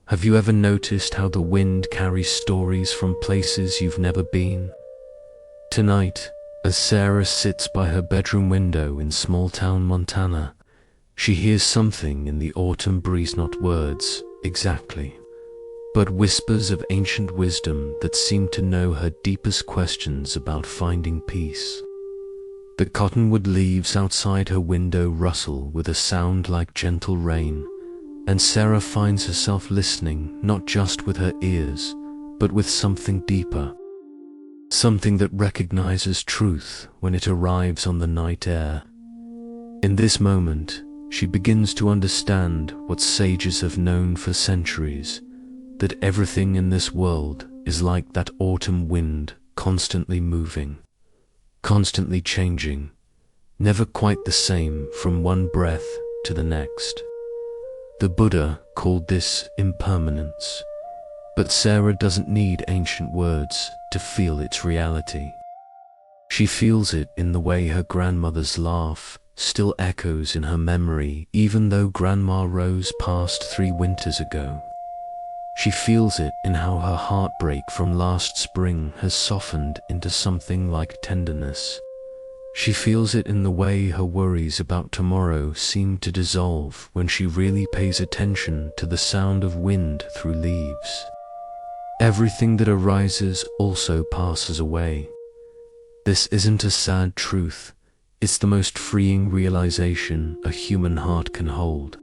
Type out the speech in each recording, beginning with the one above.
Have you ever noticed how the wind carries stories from places you've never been? Tonight, as Sarah sits by her bedroom window in small-town Montana, she hears something in the autumn breeze, not words exactly, but whispers of ancient wisdom that seem to know her deepest questions about finding peace. The cottonwood leaves outside her window rustle with a sound like gentle rain, and Sarah finds herself listening not just with her ears, but with something deeper. Something that recognizes truth when it arrives on the night air. In this moment, she begins to understand what sages have known for centuries, that everything in this world is like that autumn wind, constantly moving, constantly changing, never quite the same from one breath to the next. The Buddha called this impermanence, but Sarah doesn't need ancient words to feel its reality. She feels it in the way her grandmother's laugh still echoes in her memory even though Grandma Rose passed 3 winters ago. She feels it in how her heartbreak from last spring has softened into something like tenderness. She feels it in the way her worries about tomorrow seem to dissolve when she really pays attention to the sound of wind through leaves. Everything that arises also passes away. This isn't a sad truth, it's the most freeing realization a human heart can hold.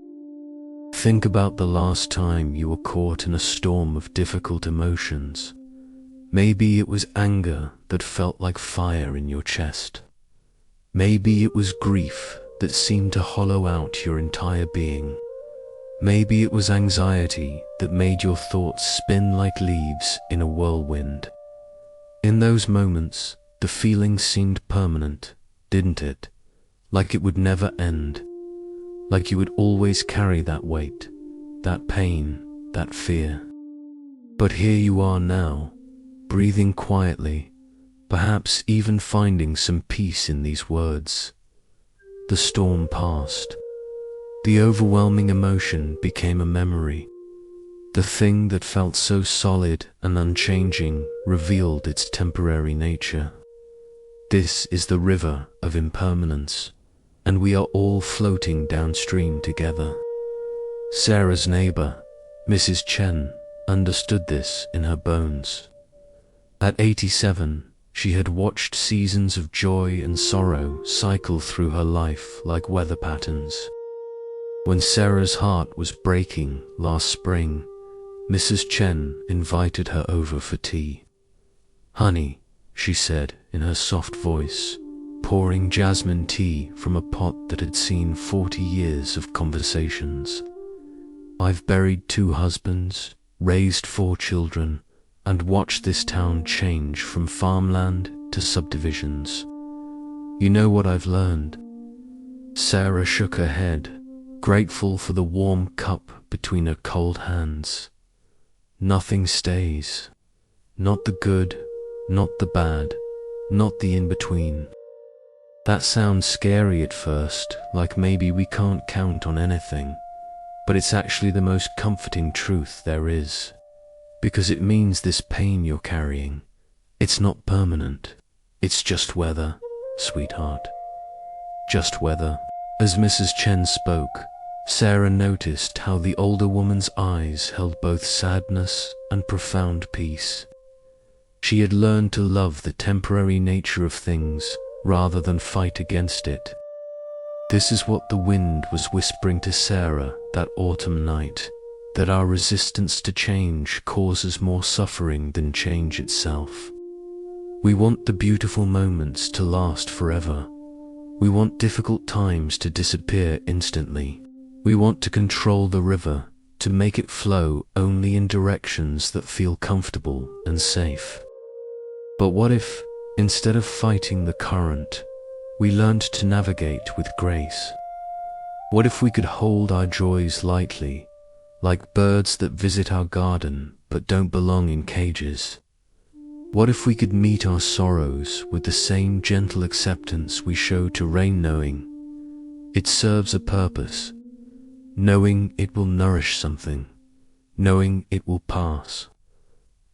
Think about the last time you were caught in a storm of difficult emotions. Maybe it was anger that felt like fire in your chest. Maybe it was grief that seemed to hollow out your entire being. Maybe it was anxiety that made your thoughts spin like leaves in a whirlwind. In those moments, the feeling seemed permanent, didn't it? Like it would never end. Like you would always carry that weight, that pain, that fear. But here you are now, breathing quietly, perhaps even finding some peace in these words. The storm passed. The overwhelming emotion became a memory. The thing that felt so solid and unchanging revealed its temporary nature. This is the river of impermanence, and we are all floating downstream together. Sarah's neighbor, Mrs. Chen, understood this in her bones. At 87, she had watched seasons of joy and sorrow cycle through her life like weather patterns. When Sarah's heart was breaking last spring, Mrs. Chen invited her over for tea. "Honey," she said in her soft voice, pouring jasmine tea from a pot that had seen 40 years of conversations. "I've buried 2 husbands, raised 4 children, and watched this town change from farmland to subdivisions. You know what I've learned?" Sarah shook her head, grateful for the warm cup between her cold hands. "Nothing stays. Not the good, not the bad, not the in-between." That sounds scary at first, like maybe we can't count on anything, but it's actually the most comforting truth there is, because it means this pain you're carrying, it's not permanent. It's just weather, sweetheart. Just weather. As Mrs. Chen spoke, Sarah noticed how the older woman's eyes held both sadness and profound peace. She had learned to love the temporary nature of things rather than fight against it. This is what the wind was whispering to Sarah that autumn night, that our resistance to change causes more suffering than change itself. We want the beautiful moments to last forever. We want difficult times to disappear instantly. We want to control the river, to make it flow only in directions that feel comfortable and safe. But what if, instead of fighting the current, we learned to navigate with grace? What if we could hold our joys lightly, like birds that visit our garden but don't belong in cages? What if we could meet our sorrows with the same gentle acceptance we show to rain, knowing it serves a purpose, knowing it will nourish something, knowing it will pass.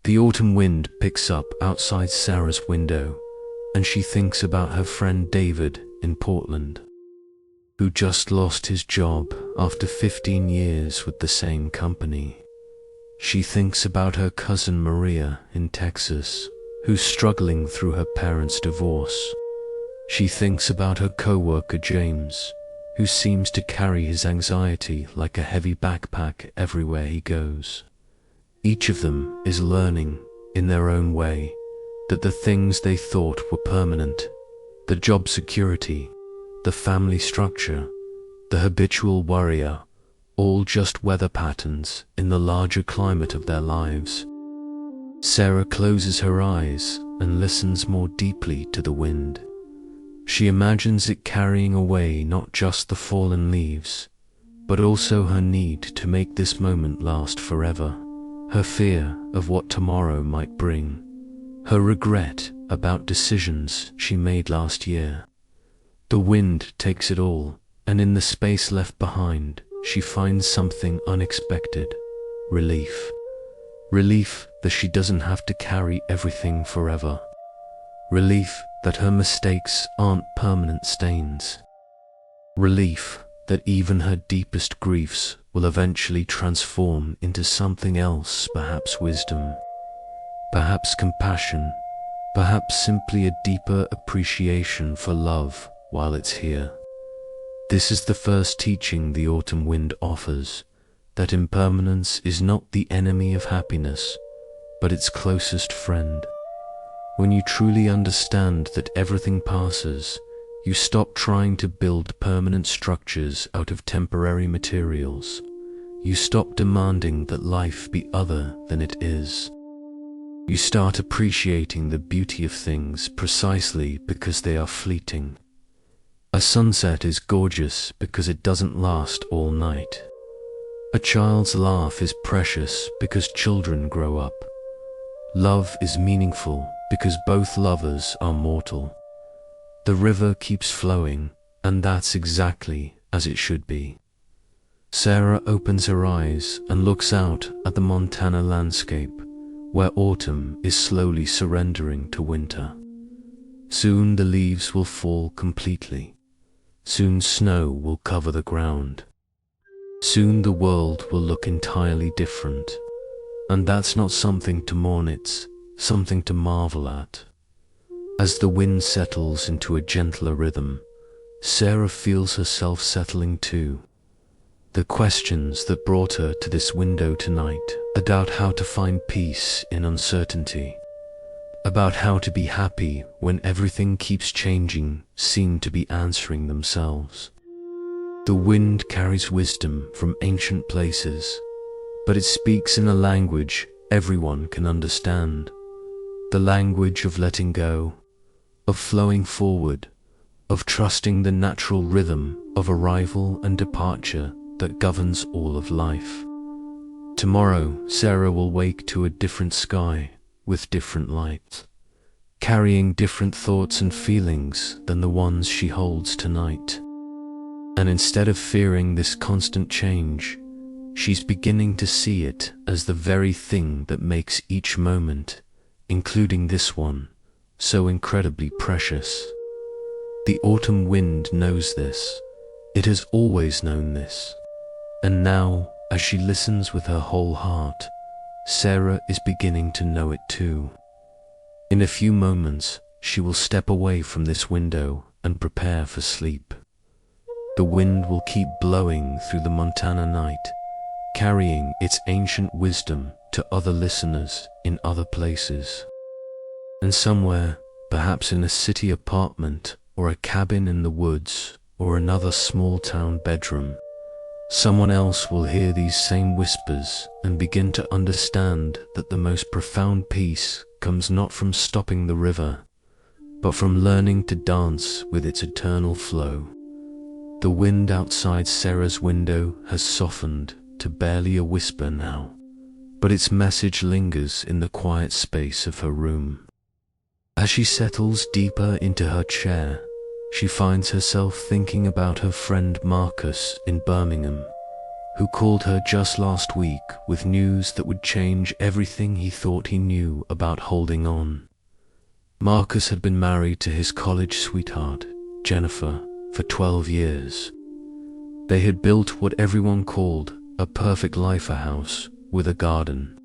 The autumn wind picks up outside Sarah's window, and she thinks about her friend David in Portland, who just lost his job after 15 years with the same company. She thinks about her cousin Maria in Texas, who's struggling through her parents' divorce. She thinks about her co-worker James, who seems to carry his anxiety like a heavy backpack everywhere he goes. Each of them is learning, in their own way, that the things they thought were permanent, the job security, the family structure, the habitual worrier, all just weather patterns in the larger climate of their lives. Sarah closes her eyes and listens more deeply to the wind. She imagines it carrying away not just the fallen leaves, but also her need to make this moment last forever, her fear of what tomorrow might bring, her regret about decisions she made last year. The wind takes it all, and in the space left behind, she finds something unexpected: relief. Relief that she doesn't have to carry everything forever. Relief that her mistakes aren't permanent stains. Relief that even her deepest griefs will eventually transform into something else, perhaps wisdom, perhaps compassion, perhaps simply a deeper appreciation for love while it's here. This is the first teaching the autumn wind offers, that impermanence is not the enemy of happiness, but its closest friend. When you truly understand that everything passes, you stop trying to build permanent structures out of temporary materials. You stop demanding that life be other than it is. You start appreciating the beauty of things precisely because they are fleeting. A sunset is gorgeous because it doesn't last all night. A child's laugh is precious because children grow up. Love is meaningful because both lovers are mortal. The river keeps flowing, and that's exactly as it should be. Sarah opens her eyes and looks out at the Montana landscape, where autumn is slowly surrendering to winter. Soon the leaves will fall completely. Soon snow will cover the ground. Soon the world will look entirely different. And that's not something to mourn, it's something to marvel at. As the wind settles into a gentler rhythm, Sarah feels herself settling too. The questions that brought her to this window tonight, about how to find peace in uncertainty, about how to be happy when everything keeps changing, seem to be answering themselves. The wind carries wisdom from ancient places, but it speaks in a language everyone can understand. The language of letting go, of flowing forward, of trusting the natural rhythm of arrival and departure that governs all of life. Tomorrow, Sarah will wake to a different sky with different lights, carrying different thoughts and feelings than the ones she holds tonight. And instead of fearing this constant change, she's beginning to see it as the very thing that makes each moment, including this one, so incredibly precious. The autumn wind knows this. It has always known this. And now, as she listens with her whole heart, Sarah is beginning to know it too. In a few moments, she will step away from this window and prepare for sleep. The wind will keep blowing through the Montana night, carrying its ancient wisdom to other listeners in other places. And somewhere, perhaps in a city apartment or a cabin in the woods or another small town bedroom, someone else will hear these same whispers and begin to understand that the most profound peace comes not from stopping the river, but from learning to dance with its eternal flow. The wind outside Sarah's window has softened to barely a whisper now, but its message lingers in the quiet space of her room. As she settles deeper into her chair, she finds herself thinking about her friend Marcus in Birmingham, who called her just last week with news that would change everything he thought he knew about holding on. Marcus had been married to his college sweetheart, Jennifer, for 12 years. They had built what everyone called a perfect life, a house with a garden,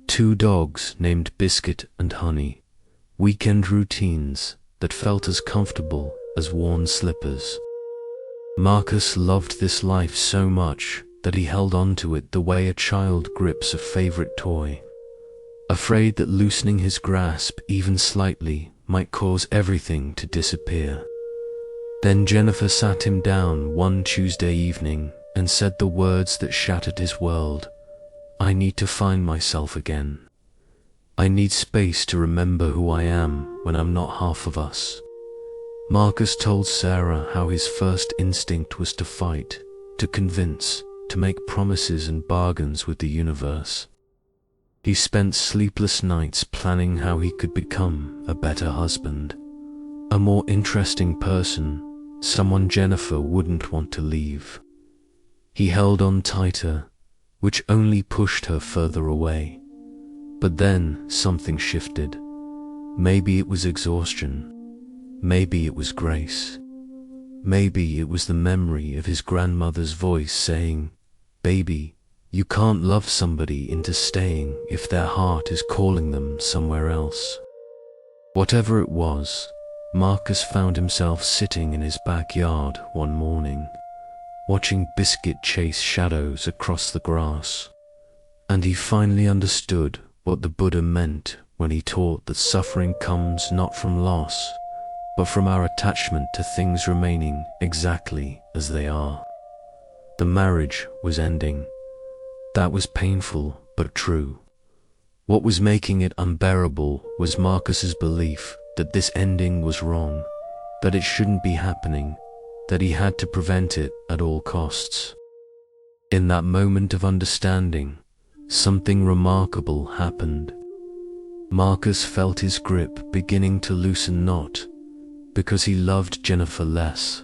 2 dogs named Biscuit and Honey, weekend routines that felt as comfortable as worn slippers. Marcus loved this life so much that he held on to it the way a child grips a favorite toy, afraid that loosening his grasp even slightly might cause everything to disappear. Then Jennifer sat him down one Tuesday evening and said the words that shattered his world. "I need to find myself again. I need space to remember who I am when I'm not half of us." Marcus told Sarah how his first instinct was to fight, to convince, to make promises and bargains with the universe. He spent sleepless nights planning how he could become a better husband, a more interesting person, someone Jennifer wouldn't want to leave. He held on tighter, which only pushed her further away. But then something shifted. Maybe it was exhaustion. Maybe it was grace. Maybe it was the memory of his grandmother's voice saying, "Baby, you can't love somebody into staying if their heart is calling them somewhere else." Whatever it was, Marcus found himself sitting in his backyard one morning, watching Biscuit chase shadows across the grass. And he finally understood what the Buddha meant when he taught that suffering comes not from loss, but from our attachment to things remaining exactly as they are. The marriage was ending. That was painful but true. What was making it unbearable was Marcus's belief that this ending was wrong, that it shouldn't be happening, that he had to prevent it at all costs. In that moment of understanding, something remarkable happened. Marcus felt his grip beginning to loosen, not because he loved Jennifer less,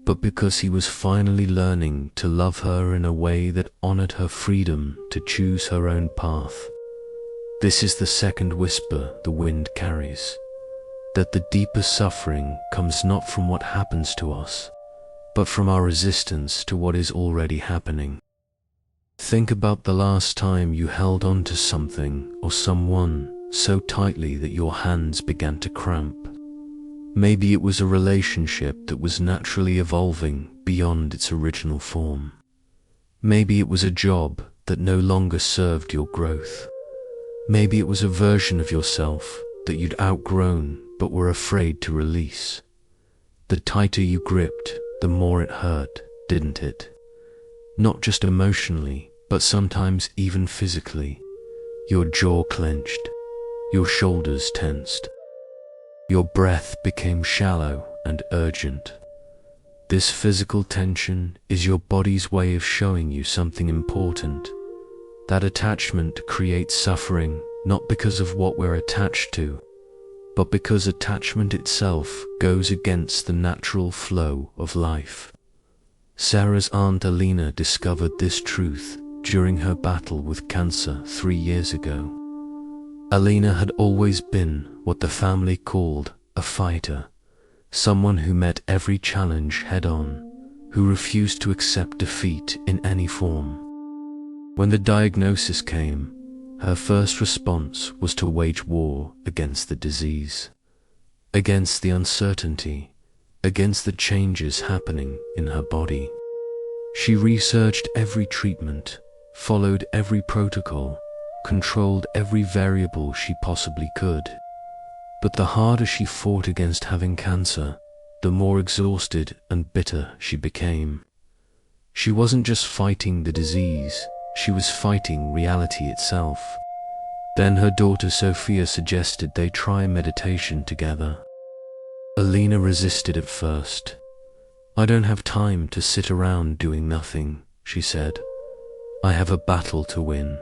but because he was finally learning to love her in a way that honored her freedom to choose her own path. This is the second whisper the wind carries, that the deepest suffering comes not from what happens to us, but from our resistance to what is already happening. Think about the last time you held on to something or someone so tightly that your hands began to cramp. Maybe it was a relationship that was naturally evolving beyond its original form. Maybe it was a job that no longer served your growth. Maybe it was a version of yourself that you'd outgrown but were afraid to release. The tighter you gripped, the more it hurt, didn't it? Not just emotionally, but sometimes even physically. Your jaw clenched, your shoulders tensed. Your breath became shallow and urgent. This physical tension is your body's way of showing you something important. That attachment creates suffering not because of what we're attached to, but because attachment itself goes against the natural flow of life. Sarah's aunt Alina discovered this truth during her battle with cancer 3 years ago. Alina had always been what the family called a fighter, someone who met every challenge head-on, who refused to accept defeat in any form. When the diagnosis came, her first response was to wage war against the disease, against the uncertainty, against the changes happening in her body. She researched every treatment, followed every protocol, controlled every variable she possibly could. But the harder she fought against having cancer, the more exhausted and bitter she became. She wasn't just fighting the disease, she was fighting reality itself. Then her daughter Sophia suggested they try meditation together. Alina resisted at first. "I don't have time to sit around doing nothing," she said. "I have a battle to win."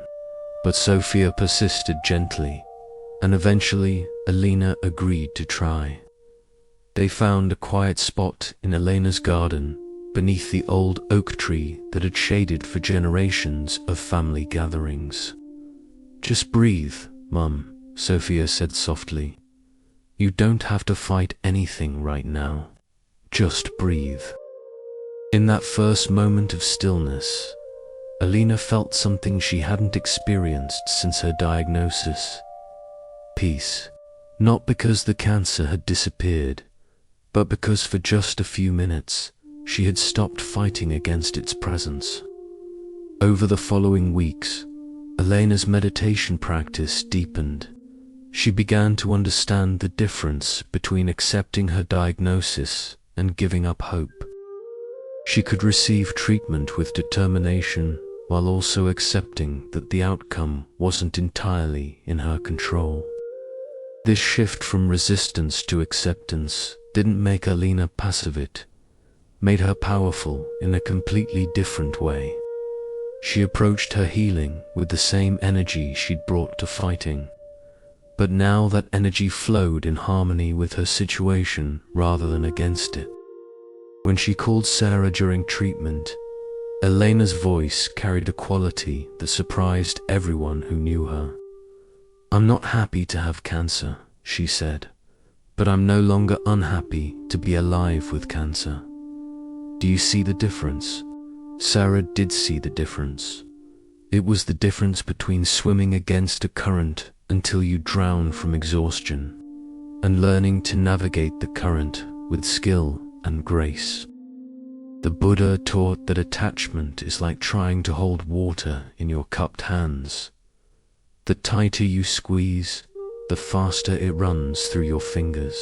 But Sophia persisted gently, and eventually Alina agreed to try. They found a quiet spot in Elena's garden, beneath the old oak tree that had shaded for generations of family gatherings. "Just breathe, Mum," Sophia said softly. "You don't have to fight anything right now. Just breathe." In that first moment of stillness, Alina felt something she hadn't experienced since her diagnosis. Peace. Not because the cancer had disappeared, but because for just a few minutes, she had stopped fighting against its presence. Over the following weeks, Elena's meditation practice deepened. She began to understand the difference between accepting her diagnosis and giving up hope. She could receive treatment with determination while also accepting that the outcome wasn't entirely in her control. This shift from resistance to acceptance didn't make Alina passive, it made her powerful in a completely different way. She approached her healing with the same energy she'd brought to fighting, but now that energy flowed in harmony with her situation rather than against it. When she called Sarah during treatment, Elena's voice carried a quality that surprised everyone who knew her. "I'm not happy to have cancer," she said, "but I'm no longer unhappy to be alive with cancer. Do you see the difference?" Sarah did see the difference. It was the difference between swimming against a current until you drown from exhaustion, and learning to navigate the current with skill and grace. The Buddha taught that attachment is like trying to hold water in your cupped hands. The tighter you squeeze, the faster it runs through your fingers.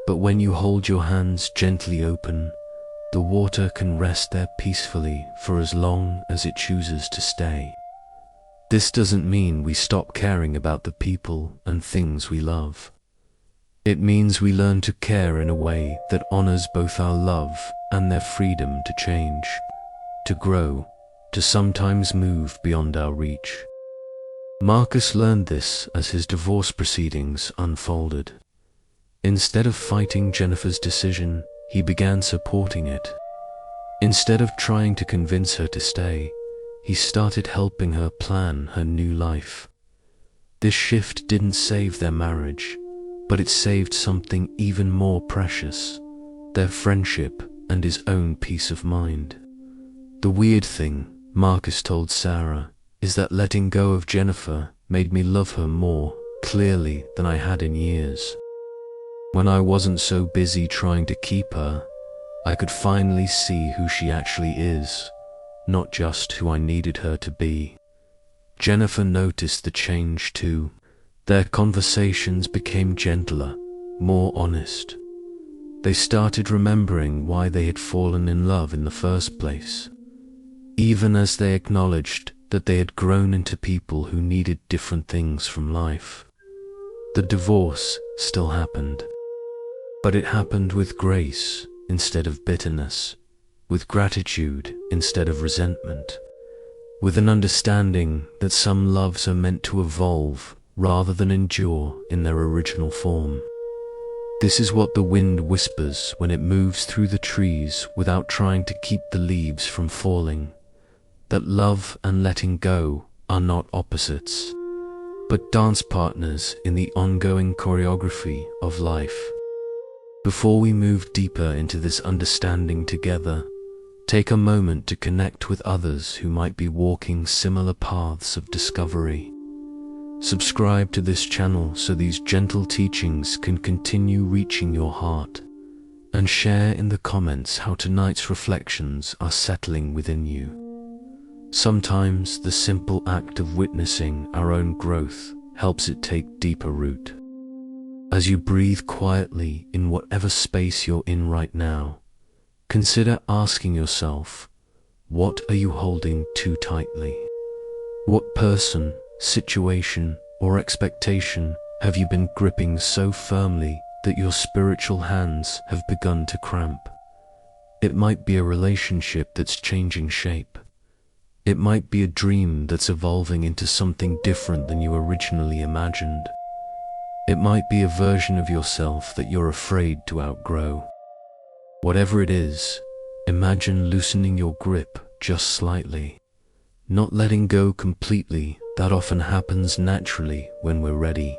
But when you hold your hands gently open, the water can rest there peacefully for as long as it chooses to stay. This doesn't mean we stop caring about the people and things we love. It means we learn to care in a way that honors both our love and their freedom to change, to grow, to sometimes move beyond our reach. Marcus learned this as his divorce proceedings unfolded. Instead of fighting Jennifer's decision, he began supporting it. Instead of trying to convince her to stay, he started helping her plan her new life. This shift didn't save their marriage, but it saved something even more precious, their friendship and his own peace of mind. "The weird thing," Marcus told Sarah, "is that letting go of Jennifer made me love her more clearly than I had in years. When I wasn't so busy trying to keep her, I could finally see who she actually is, not just who I needed her to be." Jennifer noticed the change too. Their conversations became gentler, more honest. They started remembering why they had fallen in love in the first place, even as they acknowledged that they had grown into people who needed different things from life. The divorce still happened, but it happened with grace instead of bitterness, with gratitude instead of resentment, with an understanding that some loves are meant to evolve rather than endure in their original form. This is what the wind whispers when it moves through the trees without trying to keep the leaves from falling, that love and letting go are not opposites, but dance partners in the ongoing choreography of life. Before we move deeper into this understanding together, take a moment to connect with others who might be walking similar paths of discovery. Subscribe to this channel so these gentle teachings can continue reaching your heart, and share in the comments how tonight's reflections are settling within you. Sometimes the simple act of witnessing our own growth helps it take deeper root. As you breathe quietly in whatever space you're in right now, consider asking yourself, what are you holding too tightly? What person, situation, or expectation have you been gripping so firmly that your spiritual hands have begun to cramp? It might be a relationship that's changing shape. It might be a dream that's evolving into something different than you originally imagined. It might be a version of yourself that you're afraid to outgrow. Whatever it is, Imagine loosening your grip just slightly, not letting go completely. That often happens naturally when we're ready,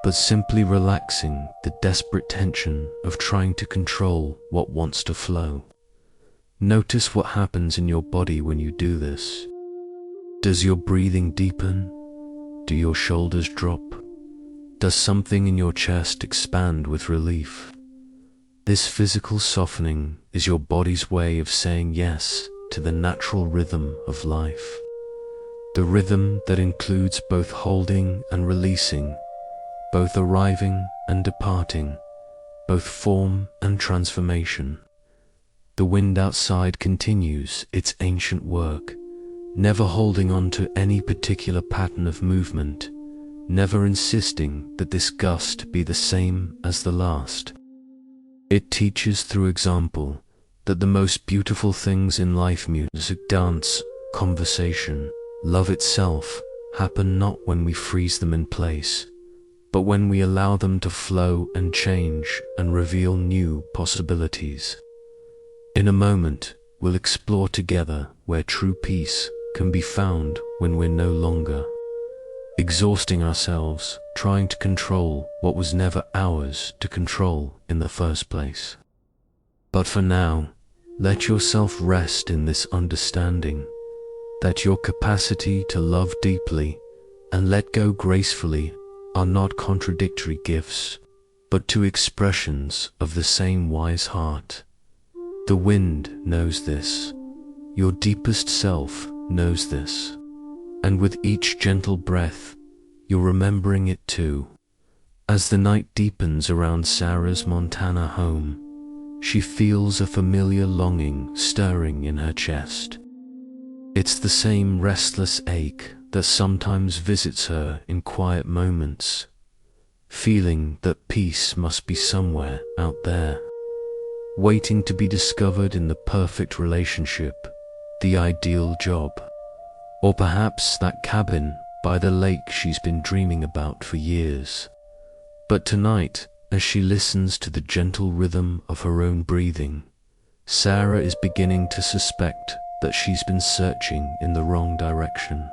but simply relaxing the desperate tension of trying to control what wants to flow. Notice what happens in your body when you do this. Does your breathing deepen? Do your shoulders drop? Does something in your chest expand with relief? This physical softening is your body's way of saying yes to the natural rhythm of life. The rhythm that includes both holding and releasing, both arriving and departing, both form and transformation. The wind outside continues its ancient work, never holding on to any particular pattern of movement, never insisting that this gust be the same as the last. It teaches through example that the most beautiful things in life, music, dance, conversation, love itself, happen not when we freeze them in place, but when we allow them to flow and change and reveal new possibilities. In a moment, we'll explore together where true peace can be found when we're no longer exhausting ourselves trying to control what was never ours to control in the first place. But for now, let yourself rest in this understanding that your capacity to love deeply and let go gracefully are not contradictory gifts, but two expressions of the same wise heart. The wind knows this. Your deepest self knows this. And with each gentle breath, you're remembering it too. As the night deepens around Sarah's Montana home, she feels a familiar longing stirring in her chest. It's the same restless ache that sometimes visits her in quiet moments, feeling that peace must be somewhere out there, waiting to be discovered in the perfect relationship, the ideal job, or perhaps that cabin by the lake she's been dreaming about for years. But tonight, as she listens to the gentle rhythm of her own breathing, Sarah is beginning to suspect that she's been searching in the wrong direction.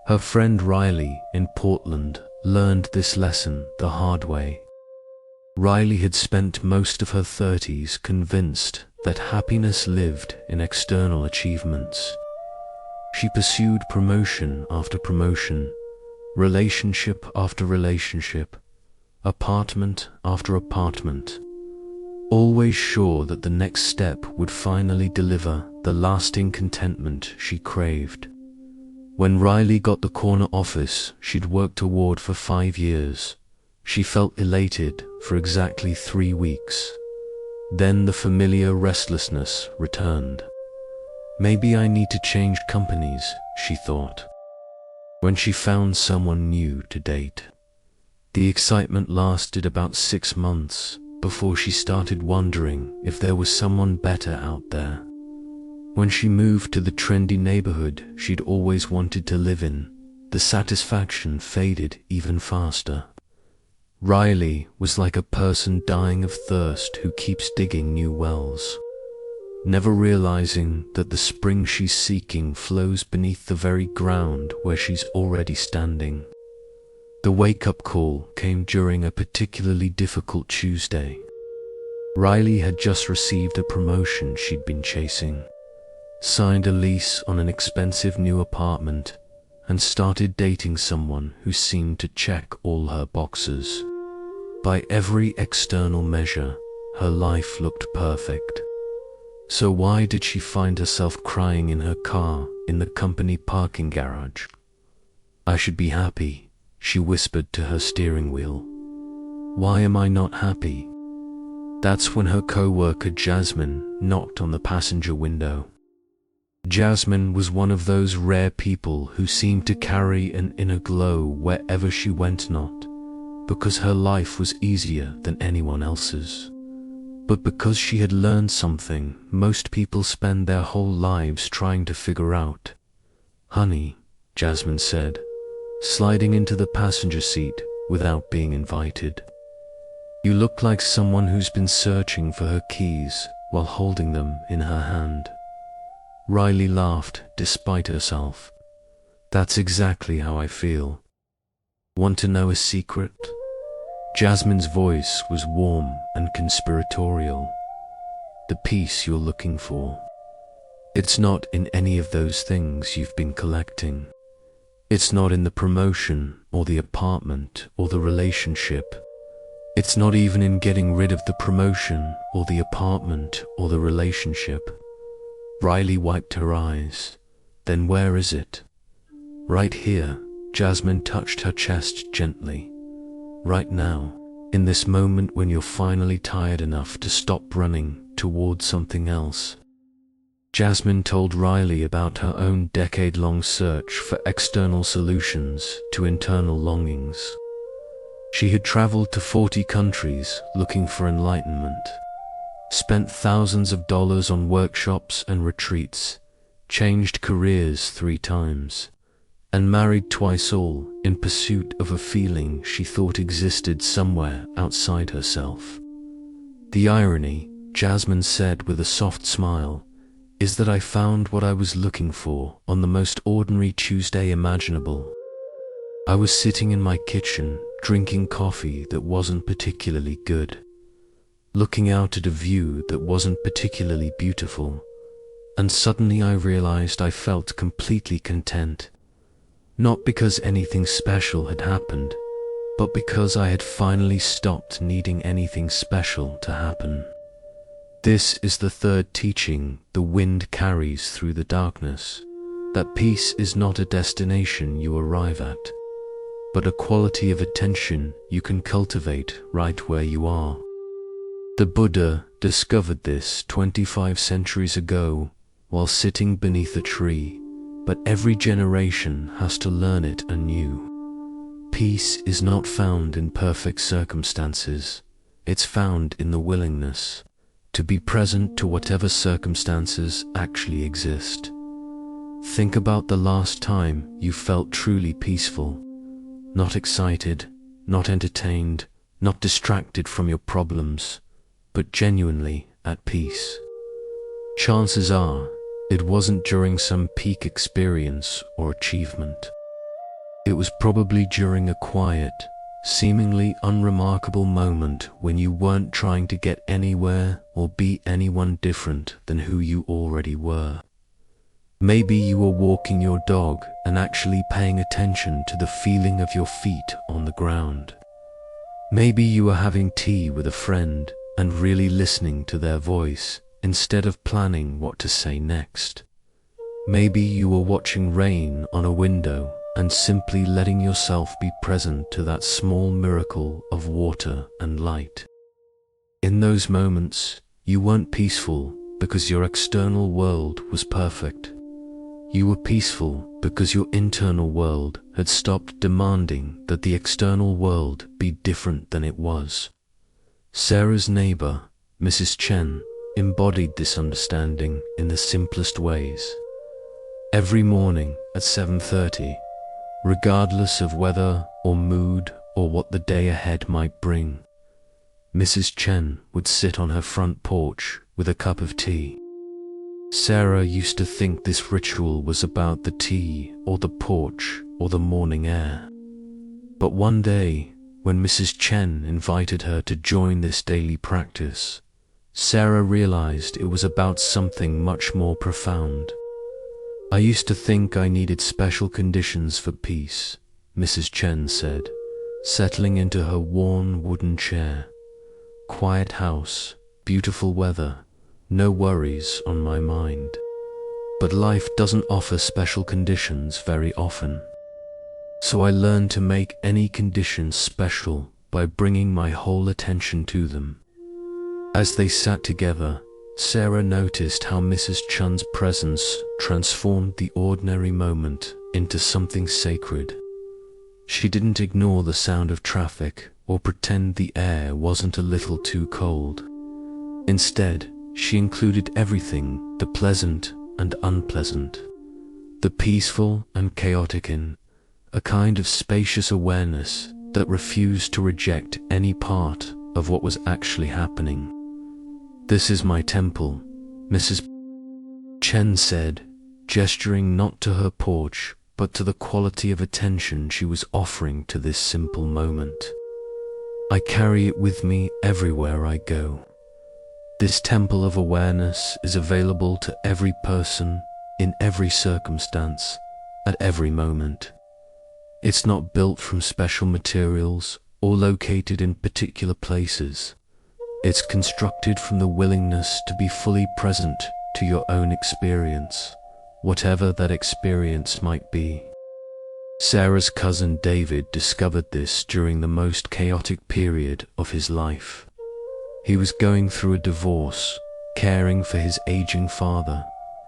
Her friend Riley in Portland learned this lesson the hard way. Riley had spent most of her 30s convinced that happiness lived in external achievements. She pursued promotion after promotion, relationship after relationship, apartment after apartment, always sure that the next step would finally deliver the lasting contentment she craved. When Riley got the corner office she'd worked toward for 5 years, she felt elated for exactly 3 weeks. Then the familiar restlessness returned. Maybe I need to change companies, she thought. When she found someone new to date, the excitement lasted about 6 months before she started wondering if there was someone better out there. When she moved to the trendy neighborhood she'd always wanted to live in, the satisfaction faded even faster. Riley was like a person dying of thirst who keeps digging new wells, never realizing that the spring she's seeking flows beneath the very ground where she's already standing. The wake-up call came during a particularly difficult Tuesday. Riley had just received a promotion she'd been chasing, signed a lease on an expensive new apartment, and started dating someone who seemed to check all her boxes. By every external measure, her life looked perfect. So why did she find herself crying in her car in the company parking garage? I should be happy, she whispered to her steering wheel. Why am I not happy? That's when her co-worker Jasmine knocked on the passenger window. Jasmine was one of those rare people who seemed to carry an inner glow wherever she went, not because her life was easier than anyone else's, but because she had learned something most people spend their whole lives trying to figure out. Honey, Jasmine said, sliding into the passenger seat without being invited. You look like someone who's been searching for her keys while holding them in her hand. Riley laughed despite herself. That's exactly how I feel. Want to know a secret? Jasmine's voice was warm and conspiratorial. The peace you're looking for. It's not in any of those things you've been collecting. It's not in the promotion or the apartment or the relationship. It's not even in getting rid of the promotion or the apartment or the relationship. Riley wiped her eyes. Then where is it? Right here. Jasmine touched her chest gently. Right now, in this moment when you're finally tired enough to stop running towards something else. Jasmine told Riley about her own decade-long search for external solutions to internal longings. She had traveled to 40 countries looking for enlightenment, spent thousands of dollars on workshops and retreats, changed careers 3 times, and married twice, all in pursuit of a feeling she thought existed somewhere outside herself. The irony, Jasmine said with a soft smile, is that I found what I was looking for on the most ordinary Tuesday imaginable. I was sitting in my kitchen, drinking coffee that wasn't particularly good, looking out at a view that wasn't particularly beautiful, and suddenly I realized I felt completely content. Not because anything special had happened, but because I had finally stopped needing anything special to happen. This is the third teaching the wind carries through the darkness, that peace is not a destination you arrive at, but a quality of attention you can cultivate right where you are. The Buddha discovered this 25 centuries ago while sitting beneath a tree, but every generation has to learn it anew. Peace is not found in perfect circumstances, it's found in the willingness to be present to whatever circumstances actually exist. Think about the last time you felt truly peaceful, not excited, not entertained, not distracted from your problems, but genuinely at peace. Chances are, it wasn't during some peak experience or achievement. It was probably during a quiet, seemingly unremarkable moment when you weren't trying to get anywhere or be anyone different than who you already were. Maybe you were walking your dog and actually paying attention to the feeling of your feet on the ground. Maybe you were having tea with a friend and really listening to their voice instead of planning what to say next. Maybe you were watching rain on a window and simply letting yourself be present to that small miracle of water and light. In those moments, you weren't peaceful because your external world was perfect. You were peaceful because your internal world had stopped demanding that the external world be different than it was. Sarah's neighbor, Mrs. Chen, embodied this understanding in the simplest ways. Every morning at 7:30, regardless of weather or mood or what the day ahead might bring, Mrs. Chen would sit on her front porch with a cup of tea. Sarah used to think this ritual was about the tea or the porch or the morning air. But one day, when Mrs. Chen invited her to join this daily practice, Sarah realized it was about something much more profound. I used to think I needed special conditions for peace, Mrs. Chen said, settling into her worn wooden chair. Quiet house, beautiful weather, no worries on my mind. But life doesn't offer special conditions very often. So I learned to make any conditions special by bringing my whole attention to them. As they sat together, Sarah noticed how Mrs. Chen's presence transformed the ordinary moment into something sacred. She didn't ignore the sound of traffic or pretend the air wasn't a little too cold. Instead, she included everything, the pleasant and unpleasant, the peaceful and chaotic, in a kind of spacious awareness that refused to reject any part of what was actually happening. "This is my temple," Mrs. Chen said, gesturing not to her porch, but to the quality of attention she was offering to this simple moment. "I carry it with me everywhere I go. This temple of awareness is available to every person, in every circumstance, at every moment. It's not built from special materials or located in particular places. It's constructed from the willingness to be fully present to your own experience, whatever that experience might be." Sarah's cousin David discovered this during the most chaotic period of his life. He was going through a divorce, caring for his aging father,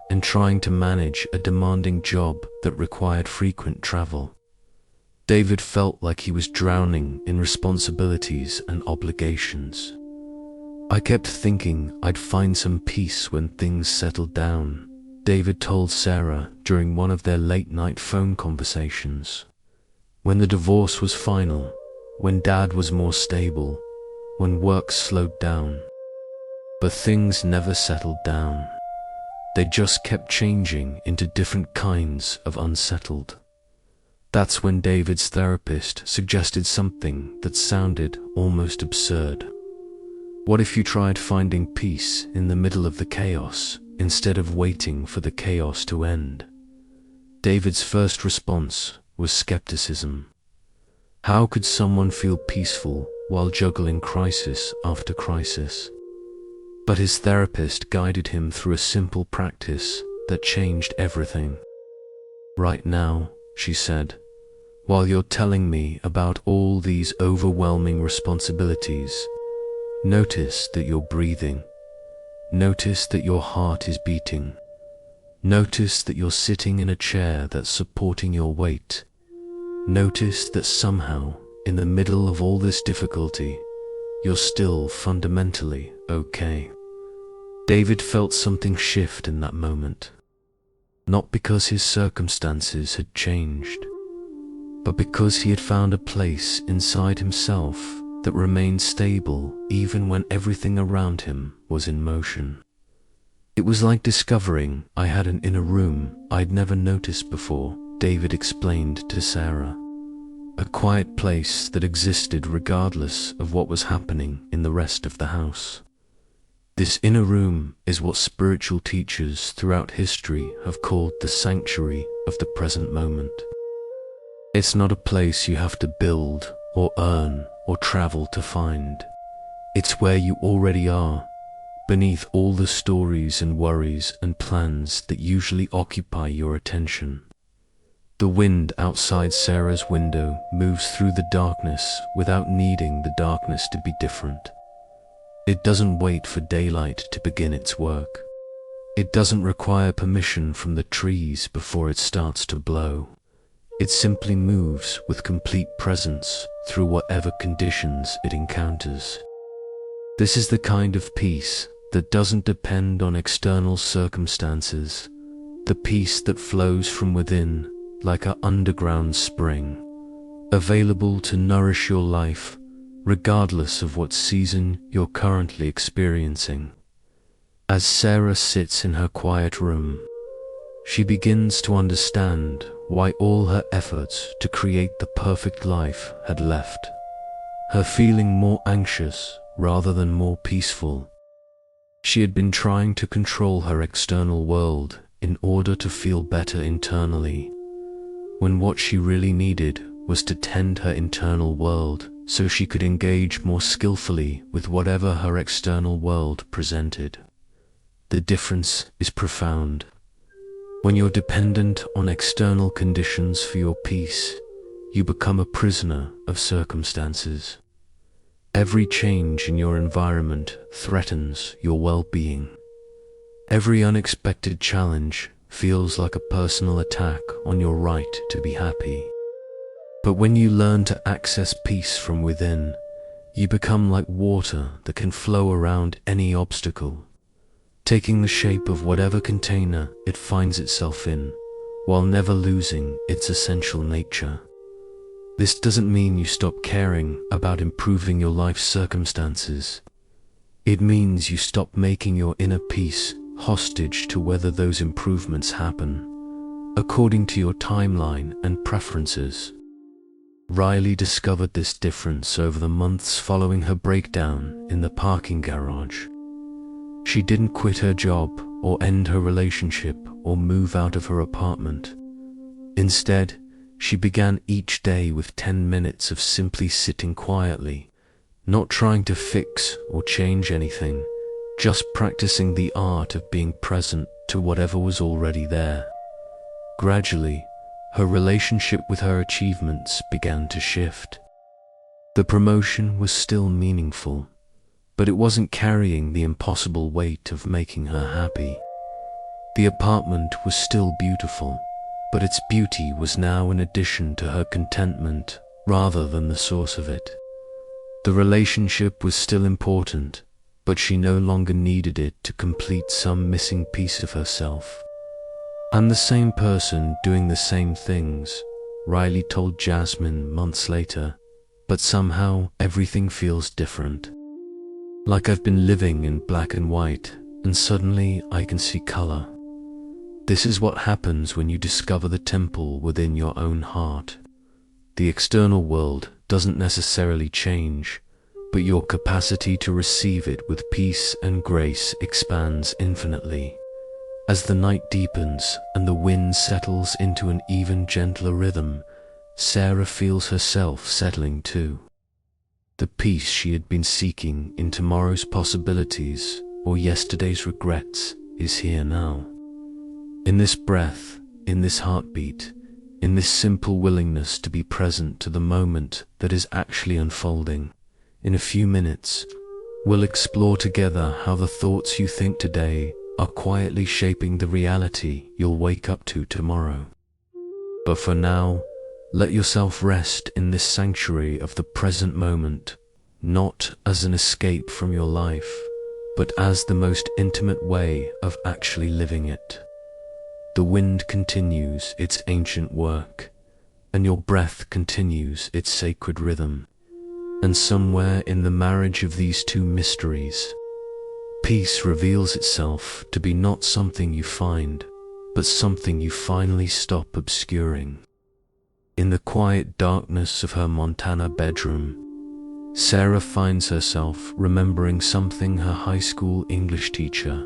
and trying to manage a demanding job that required frequent travel. David felt like he was drowning in responsibilities and obligations. "I kept thinking I'd find some peace when things settled down," David told Sarah during one of their late-night phone conversations. "When the divorce was final, when Dad was more stable, when work slowed down. But things never settled down. They just kept changing into different kinds of unsettled." That's when David's therapist suggested something that sounded almost absurd. What if you tried finding peace in the middle of the chaos instead of waiting for the chaos to end? David's first response was skepticism. How could someone feel peaceful while juggling crisis after crisis? But his therapist guided him through a simple practice that changed everything. "Right now," she said, "while you're telling me about all these overwhelming responsibilities, notice that you're breathing. Notice that your heart is beating. Notice that you're sitting in a chair that's supporting your weight. Notice that somehow, in the middle of all this difficulty, you're still fundamentally okay." David felt something shift in that moment. Not because his circumstances had changed, but because he had found a place inside himself that remained stable even when everything around him was in motion. It was like discovering I had an inner room I'd never noticed before, David explained to Sarah. A quiet place that existed regardless of what was happening in the rest of the house. This inner room is what spiritual teachers throughout history have called the sanctuary of the present moment. It's not a place you have to build or earn or travel to find. It's where you already are, beneath all the stories and worries and plans that usually occupy your attention. The wind outside Sarah's window moves through the darkness without needing the darkness to be different. It doesn't wait for daylight to begin its work. It doesn't require permission from the trees before it starts to blow. It simply moves with complete presence through whatever conditions it encounters. This is the kind of peace that doesn't depend on external circumstances, the peace that flows from within like an underground spring, available to nourish your life regardless of what season you're currently experiencing. As Sarah sits in her quiet room, she begins to understand why all her efforts to create the perfect life had left her feeling more anxious rather than more peaceful. She had been trying to control her external world in order to feel better internally, when what she really needed was to tend her internal world so she could engage more skillfully with whatever her external world presented. The difference is profound. When you're dependent on external conditions for your peace, you become a prisoner of circumstances. Every change in your environment threatens your well-being. Every unexpected challenge feels like a personal attack on your right to be happy. But when you learn to access peace from within, you become like water that can flow around any obstacle, taking the shape of whatever container it finds itself in, while never losing its essential nature. This doesn't mean you stop caring about improving your life circumstances. It means you stop making your inner peace hostage to whether those improvements happen according to your timeline and preferences. Riley discovered this difference over the months following her breakdown in the parking garage. She didn't quit her job or end her relationship or move out of her apartment. Instead, she began each day with 10 minutes of simply sitting quietly, not trying to fix or change anything, just practicing the art of being present to whatever was already there. Gradually, her relationship with her achievements began to shift. The promotion was still meaningful, but it wasn't carrying the impossible weight of making her happy. The apartment was still beautiful, but its beauty was now an addition to her contentment rather than the source of it. The relationship was still important, but she no longer needed it to complete some missing piece of herself. "I'm the same person doing the same things," Riley told Jasmine months later, "but somehow everything feels different. Like I've been living in black and white, and suddenly I can see color." This is what happens when you discover the temple within your own heart. The external world doesn't necessarily change, but your capacity to receive it with peace and grace expands infinitely. As the night deepens and the wind settles into an even gentler rhythm, Sarah feels herself settling too. The peace she had been seeking in tomorrow's possibilities or yesterday's regrets is here now. In this breath, in this heartbeat, in this simple willingness to be present to the moment that is actually unfolding. In a few minutes, we'll explore together how the thoughts you think today are quietly shaping the reality you'll wake up to tomorrow. But for now, let yourself rest in this sanctuary of the present moment, not as an escape from your life, but as the most intimate way of actually living it. The wind continues its ancient work, and your breath continues its sacred rhythm. And somewhere in the marriage of these two mysteries, peace reveals itself to be not something you find, but something you finally stop obscuring. In the quiet darkness of her Montana bedroom, Sarah finds herself remembering something her high school English teacher,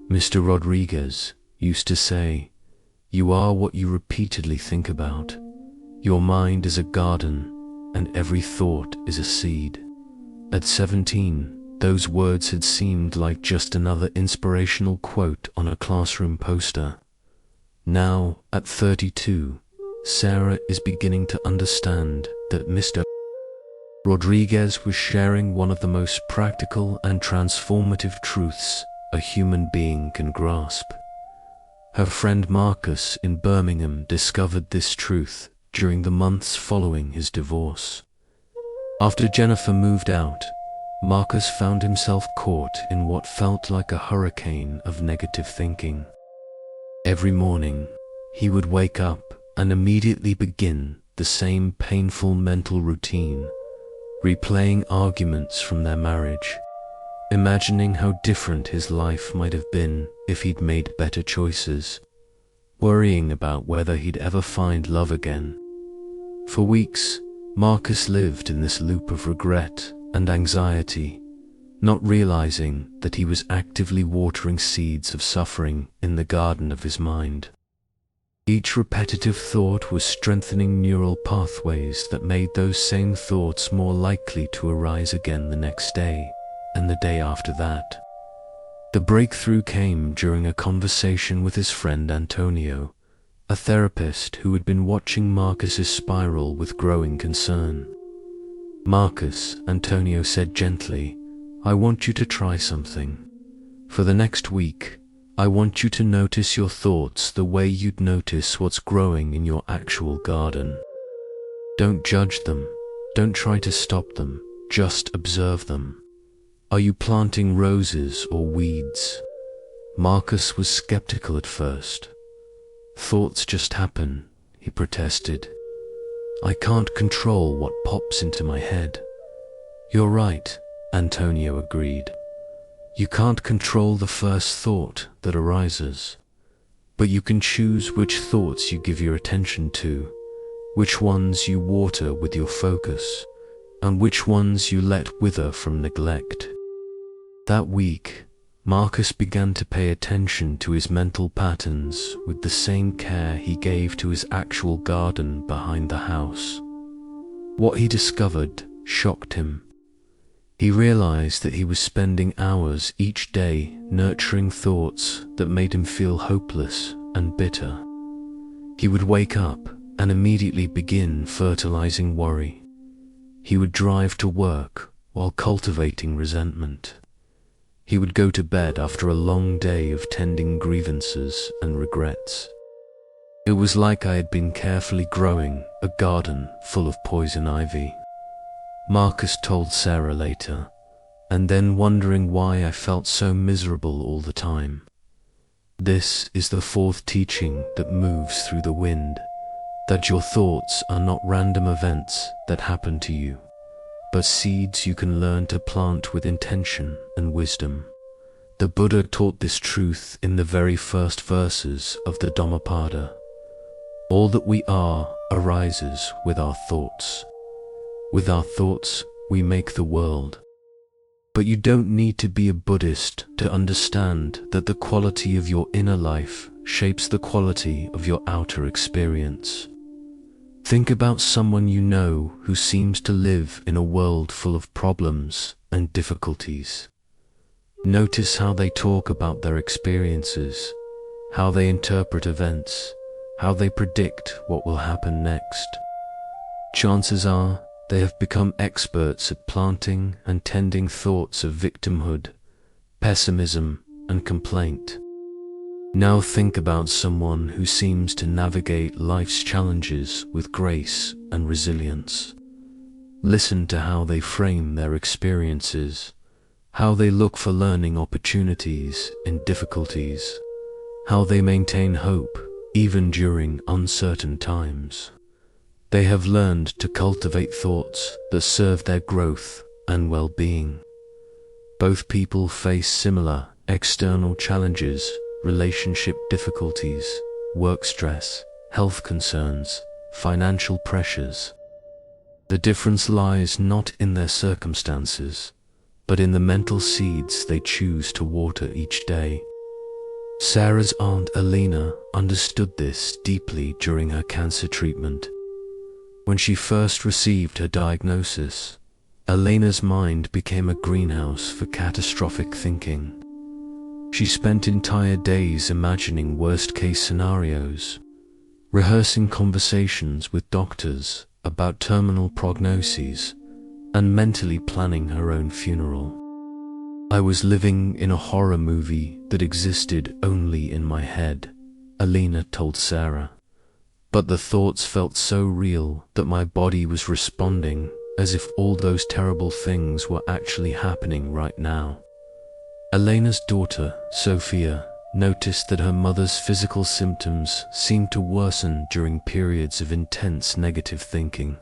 Mr. Rodriguez, used to say: "You are what you repeatedly think about. Your mind is a garden, and every thought is a seed." At 17, those words had seemed like just another inspirational quote on a classroom poster. Now, at 32, Sarah is beginning to understand that Mr. Rodriguez was sharing one of the most practical and transformative truths a human being can grasp. Her friend Marcus in Birmingham discovered this truth during the months following his divorce. After Jennifer moved out, Marcus found himself caught in what felt like a hurricane of negative thinking. Every morning, he would wake up and immediately begin the same painful mental routine, replaying arguments from their marriage, imagining how different his life might have been if he'd made better choices, worrying about whether he'd ever find love again. For weeks, Marcus lived in this loop of regret and anxiety, not realizing that he was actively watering seeds of suffering in the garden of his mind. Each repetitive thought was strengthening neural pathways that made those same thoughts more likely to arise again the next day and the day after that. The breakthrough came during a conversation with his friend Antonio, a therapist who had been watching Marcus's spiral with growing concern. "Marcus," Antonio said gently, "I want you to try something. For the next week, I want you to notice your thoughts the way you'd notice what's growing in your actual garden. Don't judge them, don't try to stop them, just observe them. Are you planting roses or weeds?" Marcus was skeptical at first. "Thoughts just happen," he protested. "I can't control what pops into my head." "You're right," Antonio agreed. You can't control the first thought that arises, but you can choose which thoughts you give your attention to, which ones you water with your focus, and which ones you let wither from neglect. That week, Marcus began to pay attention to his mental patterns with the same care he gave to his actual garden behind the house. What he discovered shocked him. He realized that he was spending hours each day nurturing thoughts that made him feel hopeless and bitter. He would wake up and immediately begin fertilizing worry. He would drive to work while cultivating resentment. He would go to bed after a long day of tending grievances and regrets. It was like I had been carefully growing a garden full of poison ivy. Marcus told Sarah later, and then wondering why I felt so miserable all the time. This is the fourth teaching that moves through the wind, that your thoughts are not random events that happen to you, but seeds you can learn to plant with intention and wisdom. The Buddha taught this truth in the very first verses of the Dhammapada. All that we are arises with our thoughts. With our thoughts, we make the world. But you don't need to be a Buddhist to understand that the quality of your inner life shapes the quality of your outer experience. Think about someone you know who seems to live in a world full of problems and difficulties. Notice how they talk about their experiences, how they interpret events, how they predict what will happen next. Chances are they have become experts at planting and tending thoughts of victimhood, pessimism, and complaint. Now think about someone who seems to navigate life's challenges with grace and resilience. Listen to how they frame their experiences, how they look for learning opportunities in difficulties, how they maintain hope even during uncertain times. They have learned to cultivate thoughts that serve their growth and well-being. Both people face similar external challenges, relationship difficulties, work stress, health concerns, financial pressures. The difference lies not in their circumstances, but in the mental seeds they choose to water each day. Sarah's aunt Alina understood this deeply during her cancer treatment. When she first received her diagnosis, Alina's mind became a greenhouse for catastrophic thinking. She spent entire days imagining worst-case scenarios, rehearsing conversations with doctors about terminal prognoses, and mentally planning her own funeral. I was living in a horror movie that existed only in my head, Alina told Sarah. But the thoughts felt so real that my body was responding as if all those terrible things were actually happening right now. Elena's daughter, Sophia, noticed that her mother's physical symptoms seemed to worsen during periods of intense negative thinking.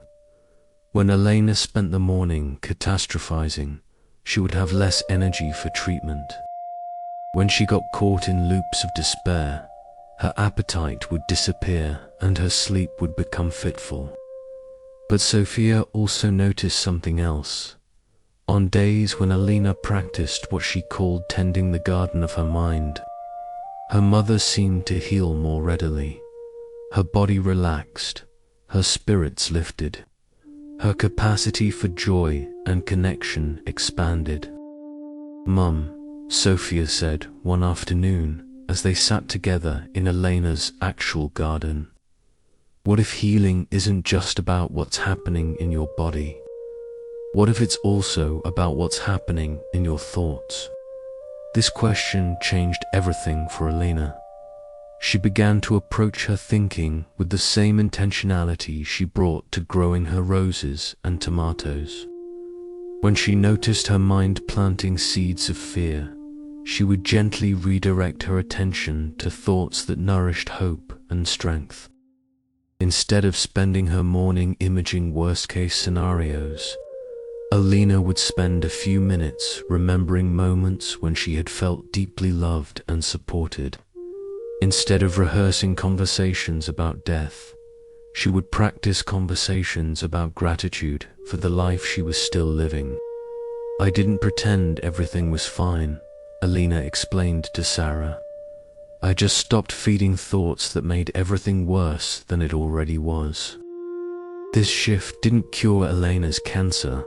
When Elena spent the morning catastrophizing, she would have less energy for treatment. When she got caught in loops of despair, her appetite would disappear and her sleep would become fitful. But Sophia also noticed something else. On days when Alina practiced what she called tending the garden of her mind, her mother seemed to heal more readily. Her body relaxed, her spirits lifted, her capacity for joy and connection expanded. "Mum," Sophia said one afternoon as they sat together in Elena's actual garden, "what if healing isn't just about what's happening in your body? What if it's also about what's happening in your thoughts?" This question changed everything for Elena. She began to approach her thinking with the same intentionality she brought to growing her roses and tomatoes. When she noticed her mind planting seeds of fear, she would gently redirect her attention to thoughts that nourished hope and strength. Instead of spending her morning imaging worst-case scenarios, Alina would spend a few minutes remembering moments when she had felt deeply loved and supported. Instead of rehearsing conversations about death, she would practice conversations about gratitude for the life she was still living. "I didn't pretend everything was fine," Alina explained to Sarah. "I just stopped feeding thoughts that made everything worse than it already was." This shift didn't cure Elena's cancer,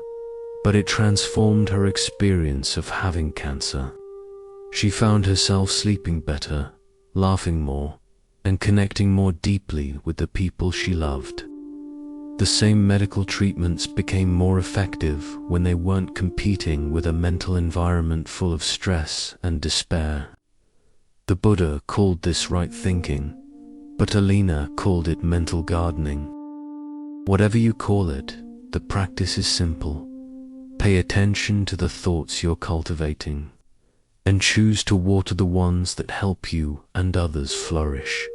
but it transformed her experience of having cancer. She found herself sleeping better, laughing more, and connecting more deeply with the people she loved. The same medical treatments became more effective when they weren't competing with a mental environment full of stress and despair. The Buddha called this right thinking, but Alina called it mental gardening. Whatever you call it, the practice is simple. Pay attention to the thoughts you're cultivating, and choose to water the ones that help you and others flourish.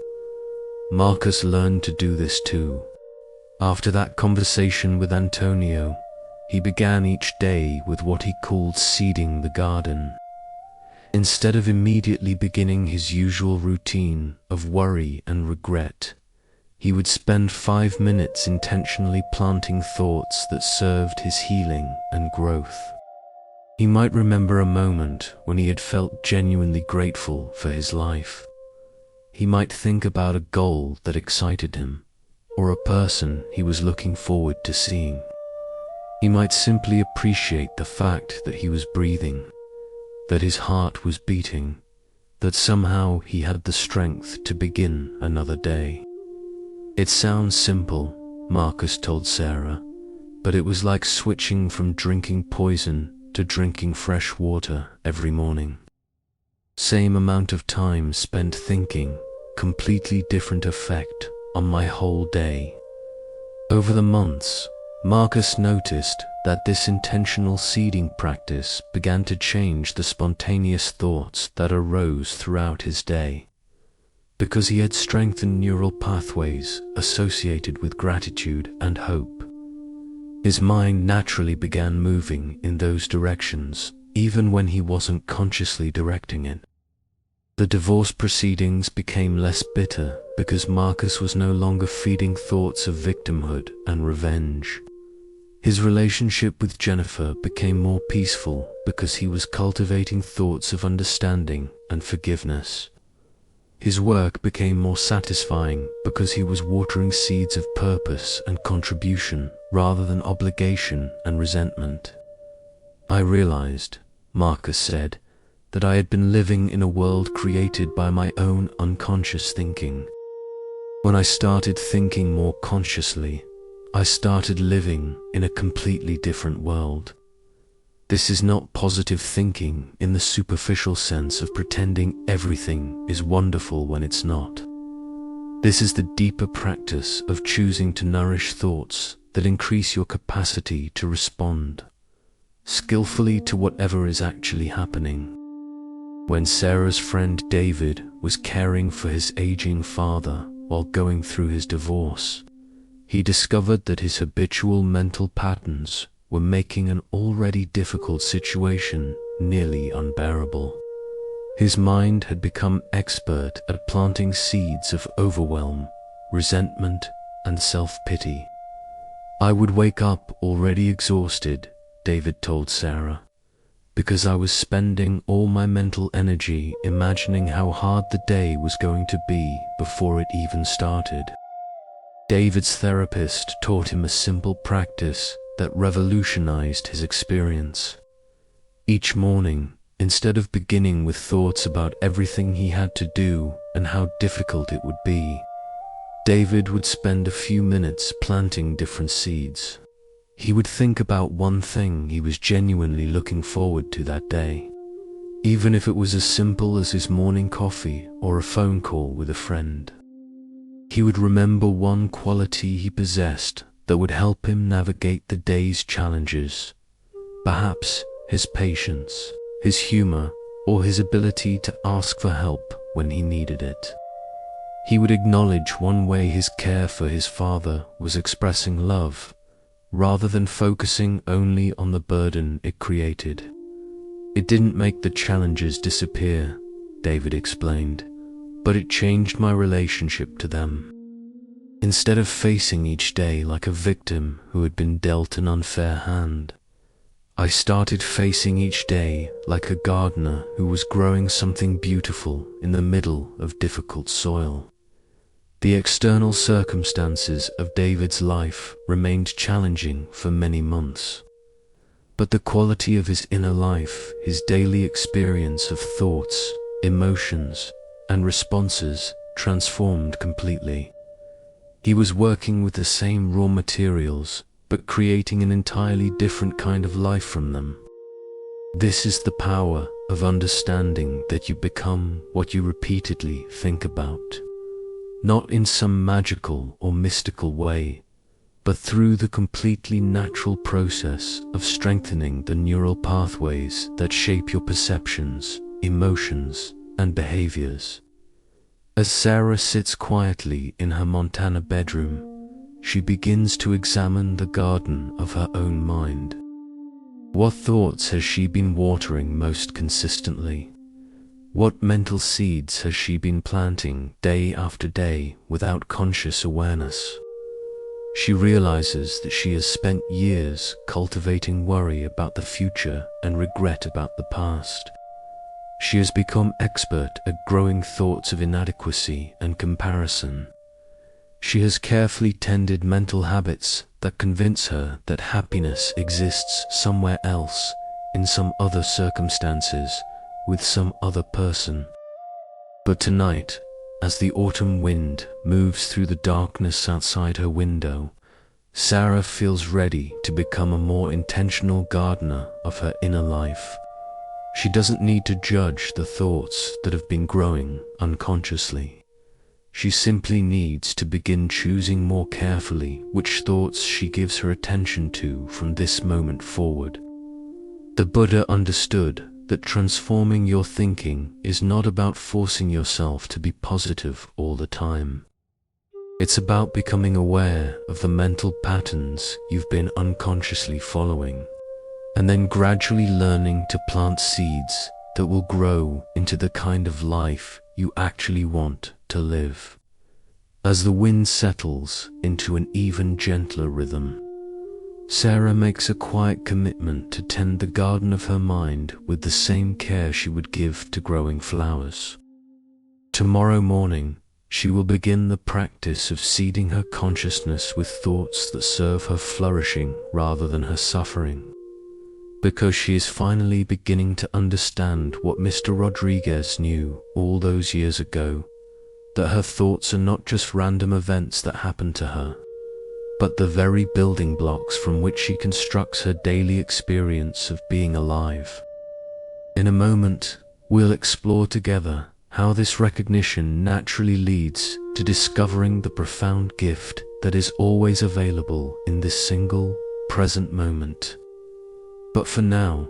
Marcus learned to do this too. After that conversation with Antonio, he began each day with what he called seeding the garden. Instead of immediately beginning his usual routine of worry and regret, he would spend 5 minutes intentionally planting thoughts that served his healing and growth. He might remember a moment when he had felt genuinely grateful for his life. He might think about a goal that excited him, or a person he was looking forward to seeing. He might simply appreciate the fact that he was breathing, that his heart was beating, that somehow he had the strength to begin another day. "It sounds simple," Marcus told Sarah, "but it was like switching from drinking poison to drinking fresh water every morning. Same amount of time spent thinking, completely different effect on my whole day." Over the months, Marcus noticed that this intentional seeding practice began to change the spontaneous thoughts that arose throughout his day. Because he had strengthened neural pathways associated with gratitude and hope, his mind naturally began moving in those directions, even when he wasn't consciously directing it. The divorce proceedings became less bitter because Marcus was no longer feeding thoughts of victimhood and revenge. His relationship with Jennifer became more peaceful because he was cultivating thoughts of understanding and forgiveness. His work became more satisfying because he was watering seeds of purpose and contribution rather than obligation and resentment. "I realized," Marcus said, "that I had been living in a world created by my own unconscious thinking. When I started thinking more consciously, I started living in a completely different world. This is not positive thinking in the superficial sense of pretending everything is wonderful when it's not. This is the deeper practice of choosing to nourish thoughts that increase your capacity to respond skillfully to whatever is actually happening." When Sarah's friend David was caring for his aging father while going through his divorce, he discovered that his habitual mental patterns were making an already difficult situation nearly unbearable. His mind had become expert at planting seeds of overwhelm, resentment, and self-pity. "I would wake up already exhausted," David told Sarah, "because I was spending all my mental energy imagining how hard the day was going to be before it even started." David's therapist taught him a simple practice that revolutionized his experience. Each morning, instead of beginning with thoughts about everything he had to do and how difficult it would be, David would spend a few minutes planting different seeds. He would think about one thing he was genuinely looking forward to that day, even if it was as simple as his morning coffee or a phone call with a friend. He would remember one quality he possessed that would help him navigate the day's challenges, perhaps his patience, his humor, or his ability to ask for help when he needed it. He would acknowledge one way his care for his father was expressing love, rather than focusing only on the burden it created. It didn't make the challenges disappear, David explained, but it changed my relationship to them. Instead of facing each day like a victim who had been dealt an unfair hand, I started facing each day like a gardener who was growing something beautiful in the middle of difficult soil. The external circumstances of David's life remained challenging for many months, but the quality of his inner life, his daily experience of thoughts, emotions, and responses transformed completely. He was working with the same raw materials, but creating an entirely different kind of life from them. This is the power of understanding that you become what you repeatedly think about, not in some magical or mystical way, but through the completely natural process of strengthening the neural pathways that shape your perceptions, emotions, and behaviors. As Sarah sits quietly in her Montana bedroom, she begins to examine the garden of her own mind. What thoughts has she been watering most consistently? What mental seeds has she been planting day after day without conscious awareness? She realizes that she has spent years cultivating worry about the future and regret about the past. She has become expert at growing thoughts of inadequacy and comparison. She has carefully tended mental habits that convince her that happiness exists somewhere else, in some other circumstances, with some other person. But tonight, as the autumn wind moves through the darkness outside her window, Sarah feels ready to become a more intentional gardener of her inner life. She doesn't need to judge the thoughts that have been growing unconsciously. She simply needs to begin choosing more carefully which thoughts she gives her attention to from this moment forward. The Buddha understood that transforming your thinking is not about forcing yourself to be positive all the time. It's about becoming aware of the mental patterns you've been unconsciously following, and then gradually learning to plant seeds that will grow into the kind of life you actually want to live. As the wind settles into an even gentler rhythm, Sarah makes a quiet commitment to tend the garden of her mind with the same care she would give to growing flowers. Tomorrow morning, she will begin the practice of seeding her consciousness with thoughts that serve her flourishing rather than her suffering, because she is finally beginning to understand what Mr. Rodriguez knew all those years ago, that her thoughts are not just random events that happen to her, but the very building blocks from which she constructs her daily experience of being alive. In a moment, we'll explore together how this recognition naturally leads to discovering the profound gift that is always available in this single, present moment. But for now,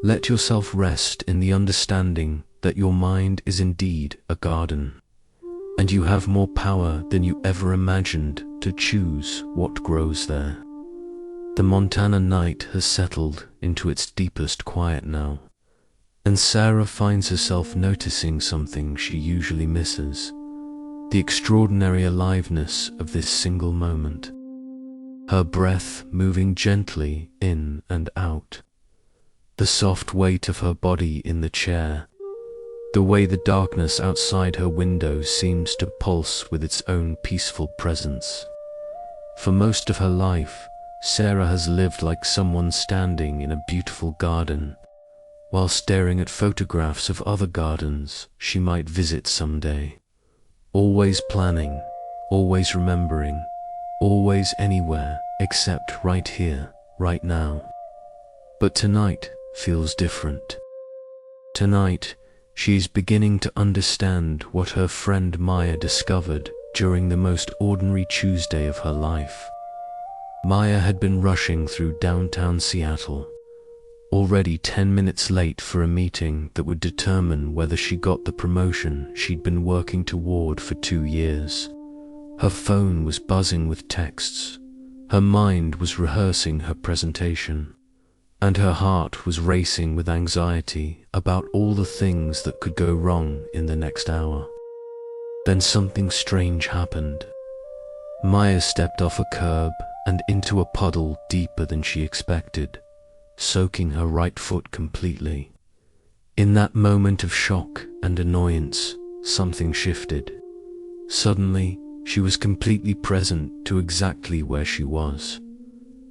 let yourself rest in the understanding that your mind is indeed a garden, and you have more power than you ever imagined to choose what grows there. The Montana night has settled into its deepest quiet now, and Sarah finds herself noticing something she usually misses: the extraordinary aliveness of this single moment. Her breath moving gently in and out, the soft weight of her body in the chair, the way the darkness outside her window seems to pulse with its own peaceful presence. For most of her life, Sarah has lived like someone standing in a beautiful garden, while staring at photographs of other gardens she might visit someday. Always planning, always remembering, always anywhere except right here, right now. But tonight feels different. Tonight, she is beginning to understand what her friend Maya discovered during the most ordinary Tuesday of her life. Maya had been rushing through downtown Seattle, already 10 minutes late for a meeting that would determine whether she got the promotion she'd been working toward for 2 years. Her phone was buzzing with texts, Her mind was rehearsing her presentation, and her heart was racing with anxiety about all the things that could go wrong in the next hour. Then something strange happened. Maya stepped off a curb and into a puddle deeper than she expected, soaking her right foot completely. In that moment of shock and annoyance, something shifted. Suddenly, she was completely present to exactly where she was.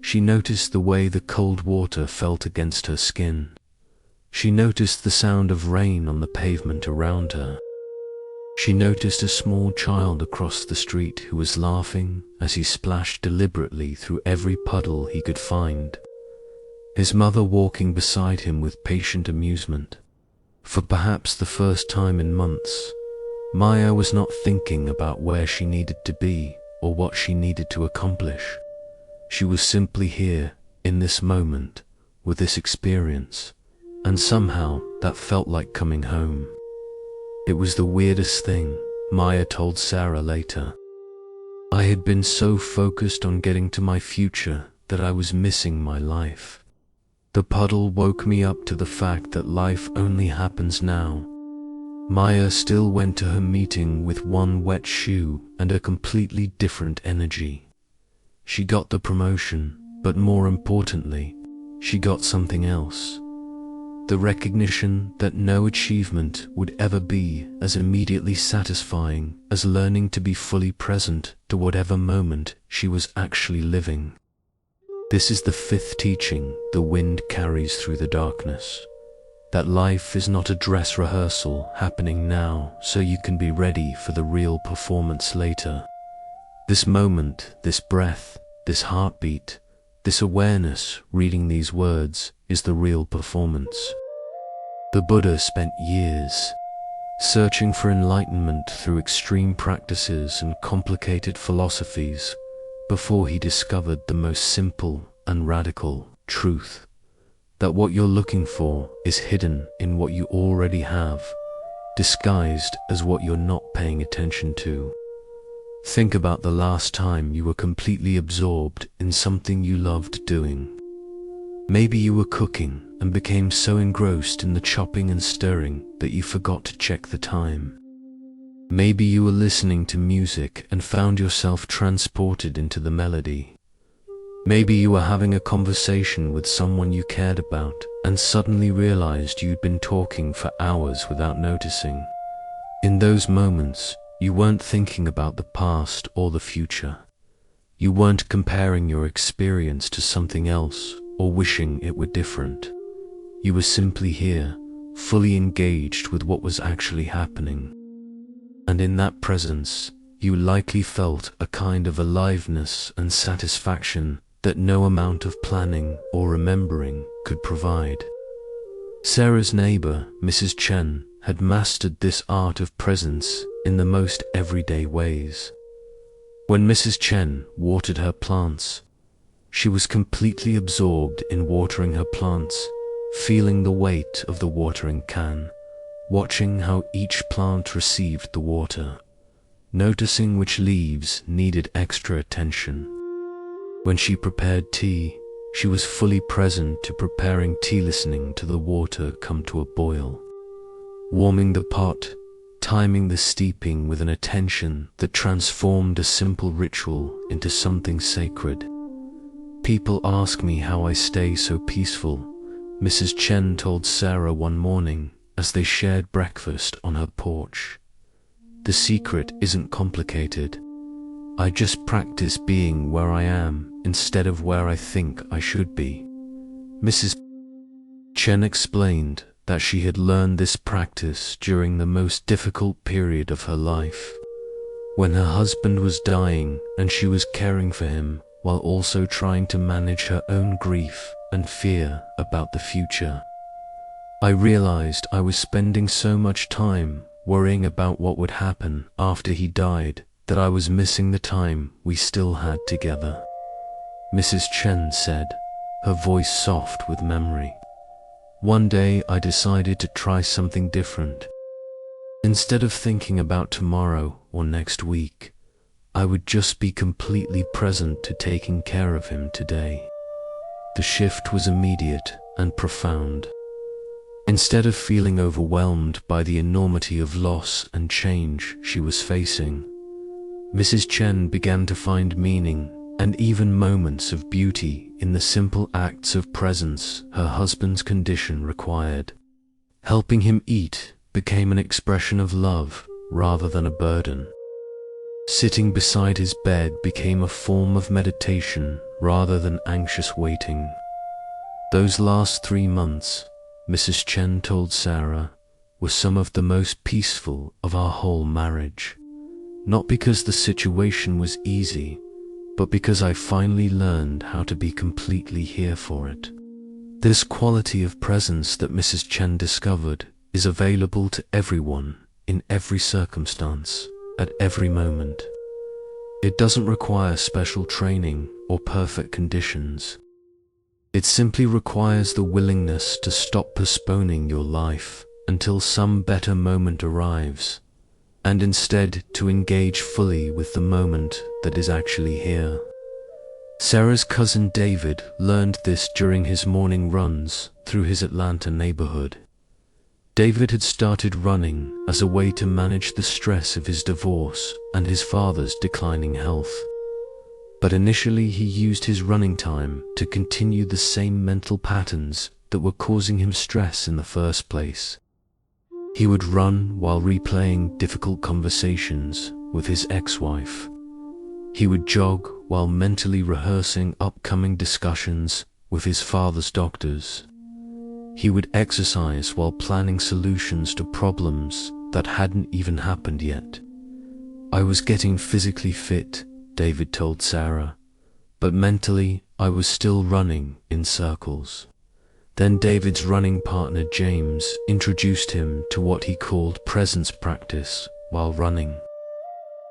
She noticed the way the cold water felt against her skin. She noticed the sound of rain on the pavement around her. She noticed a small child across the street who was laughing as he splashed deliberately through every puddle he could find. His mother walking beside him with patient amusement. For perhaps the first time in months, Maya was not thinking about where she needed to be or what she needed to accomplish. She was simply here, in this moment, with this experience, and somehow that felt like coming home. It was the weirdest thing, Maya told Sarah later. I had been so focused on getting to my future that I was missing my life. The puddle woke me up to the fact that life only happens now. Maya still went to her meeting with one wet shoe and a completely different energy. She got the promotion, but more importantly, she got something else. The recognition that no achievement would ever be as immediately satisfying as learning to be fully present to whatever moment she was actually living. This is the fifth teaching the wind carries through the darkness. That life is not a dress rehearsal happening now so you can be ready for the real performance later. This moment, this breath, this heartbeat, this awareness reading these words is the real performance. The Buddha spent years searching for enlightenment through extreme practices and complicated philosophies before he discovered the most simple and radical truth, that what you're looking for is hidden in what you already have, disguised as what you're not paying attention to. Think about the last time you were completely absorbed in something you loved doing. Maybe you were cooking and became so engrossed in the chopping and stirring that you forgot to check the time. Maybe you were listening to music and found yourself transported into the melody. Maybe you were having a conversation with someone you cared about and suddenly realized you'd been talking for hours without noticing. In those moments, you weren't thinking about the past or the future. You weren't comparing your experience to something else or wishing it were different. You were simply here, fully engaged with what was actually happening. And in that presence, you likely felt a kind of aliveness and satisfaction that no amount of planning or remembering could provide. Sarah's neighbor, Mrs. Chen, had mastered this art of presence in the most everyday ways. When Mrs. Chen watered her plants, she was completely absorbed in watering her plants, feeling the weight of the watering can, watching how each plant received the water, noticing which leaves needed extra attention. When she prepared tea, she was fully present to preparing tea, listening to the water come to a boil, warming the pot, timing the steeping with an attention that transformed a simple ritual into something sacred. People ask me how I stay so peaceful, Mrs. Chen told Sarah one morning as they shared breakfast on her porch. The secret isn't complicated. I just practice being where I am instead of where I think I should be. Mrs. Chen explained that she had learned this practice during the most difficult period of her life, when her husband was dying and she was caring for him while also trying to manage her own grief and fear about the future. I realized I was spending so much time worrying about what would happen after he died that I was missing the time we still had together. Mrs. Chen said, her voice soft with memory. One day I decided to try something different. Instead of thinking about tomorrow or next week, I would just be completely present to taking care of him today. The shift was immediate and profound. Instead of feeling overwhelmed by the enormity of loss and change she was facing, Mrs. Chen began to find meaning and even moments of beauty in the simple acts of presence her husband's condition required. Helping him eat became an expression of love rather than a burden. Sitting beside his bed became a form of meditation rather than anxious waiting. Those last 3 months, Mrs. Chen told Sarah, were some of the most peaceful of our whole marriage. Not because the situation was easy, but because I finally learned how to be completely here for it. This quality of presence that Mrs. Chen discovered is available to everyone in every circumstance, at every moment. It doesn't require special training or perfect conditions. It simply requires the willingness to stop postponing your life until some better moment arrives, and instead to engage fully with the moment that is actually here. Sarah's cousin David learned this during his morning runs through his Atlanta neighborhood. David had started running as a way to manage the stress of his divorce and his father's declining health. But initially he used his running time to continue the same mental patterns that were causing him stress in the first place. He would run while replaying difficult conversations with his ex-wife. He would jog while mentally rehearsing upcoming discussions with his father's doctors. He would exercise while planning solutions to problems that hadn't even happened yet. I was getting physically fit, David told Sarah, but mentally I was still running in circles. Then David's running partner James introduced him to what he called presence practice while running.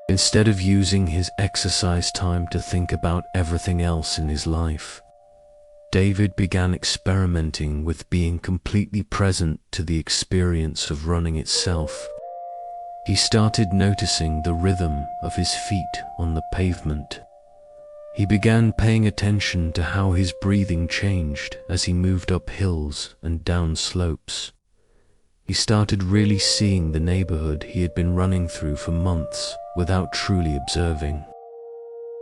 Instead of using his exercise time to think about everything else in his life, David began experimenting with being completely present to the experience of running itself. He started noticing the rhythm of his feet on the pavement. He began paying attention to how his breathing changed as he moved up hills and down slopes. He started really seeing the neighborhood he had been running through for months without truly observing.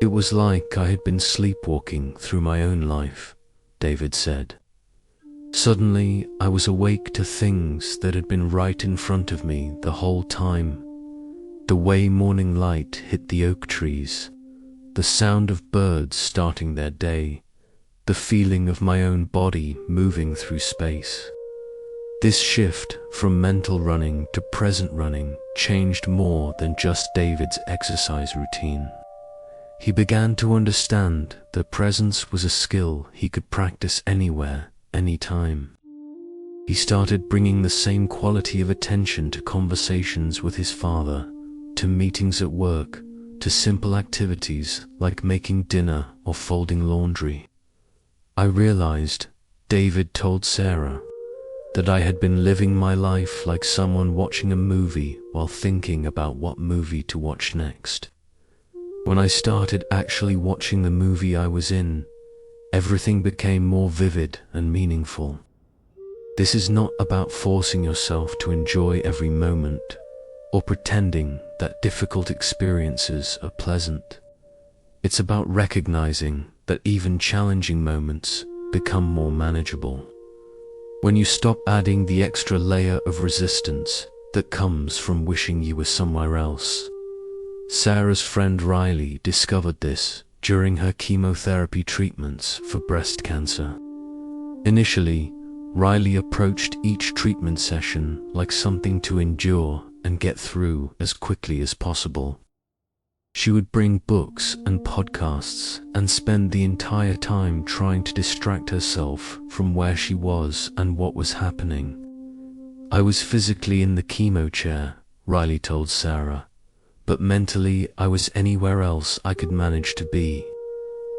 It was like I had been sleepwalking through my own life, David said. Suddenly, I was awake to things that had been right in front of me the whole time. The way morning light hit the oak trees, the sound of birds starting their day, the feeling of my own body moving through space. This shift from mental running to present running changed more than just David's exercise routine. He began to understand that presence was a skill he could practice anywhere, anytime. He started bringing the same quality of attention to conversations with his father, to meetings at work, to simple activities like making dinner or folding laundry. I realized, David told Sarah, that I had been living my life like someone watching a movie while thinking about what movie to watch next. When I started actually watching the movie I was in, everything became more vivid and meaningful. This is not about forcing yourself to enjoy every moment or pretending that difficult experiences are pleasant. It's about recognizing that even challenging moments become more manageable. When you stop adding the extra layer of resistance that comes from wishing you were somewhere else. Sarah's friend Riley discovered this during her chemotherapy treatments for breast cancer. Initially, Riley approached each treatment session like something to endure and get through as quickly as possible. She would bring books and podcasts and spend the entire time trying to distract herself from where she was and what was happening. I was physically in the chemo chair, Riley told Sarah, but mentally I was anywhere else I could manage to be.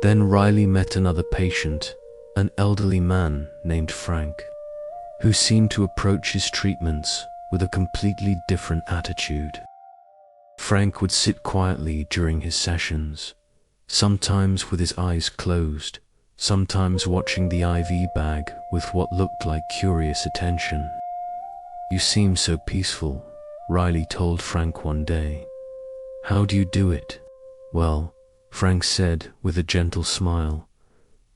Then Riley met another patient, an elderly man named Frank, who seemed to approach his treatments with a completely different attitude. Frank would sit quietly during his sessions, sometimes with his eyes closed, sometimes watching the IV bag with what looked like curious attention. "You seem so peaceful," Riley told Frank one day. "How do you do it?" "Well," Frank said with a gentle smile,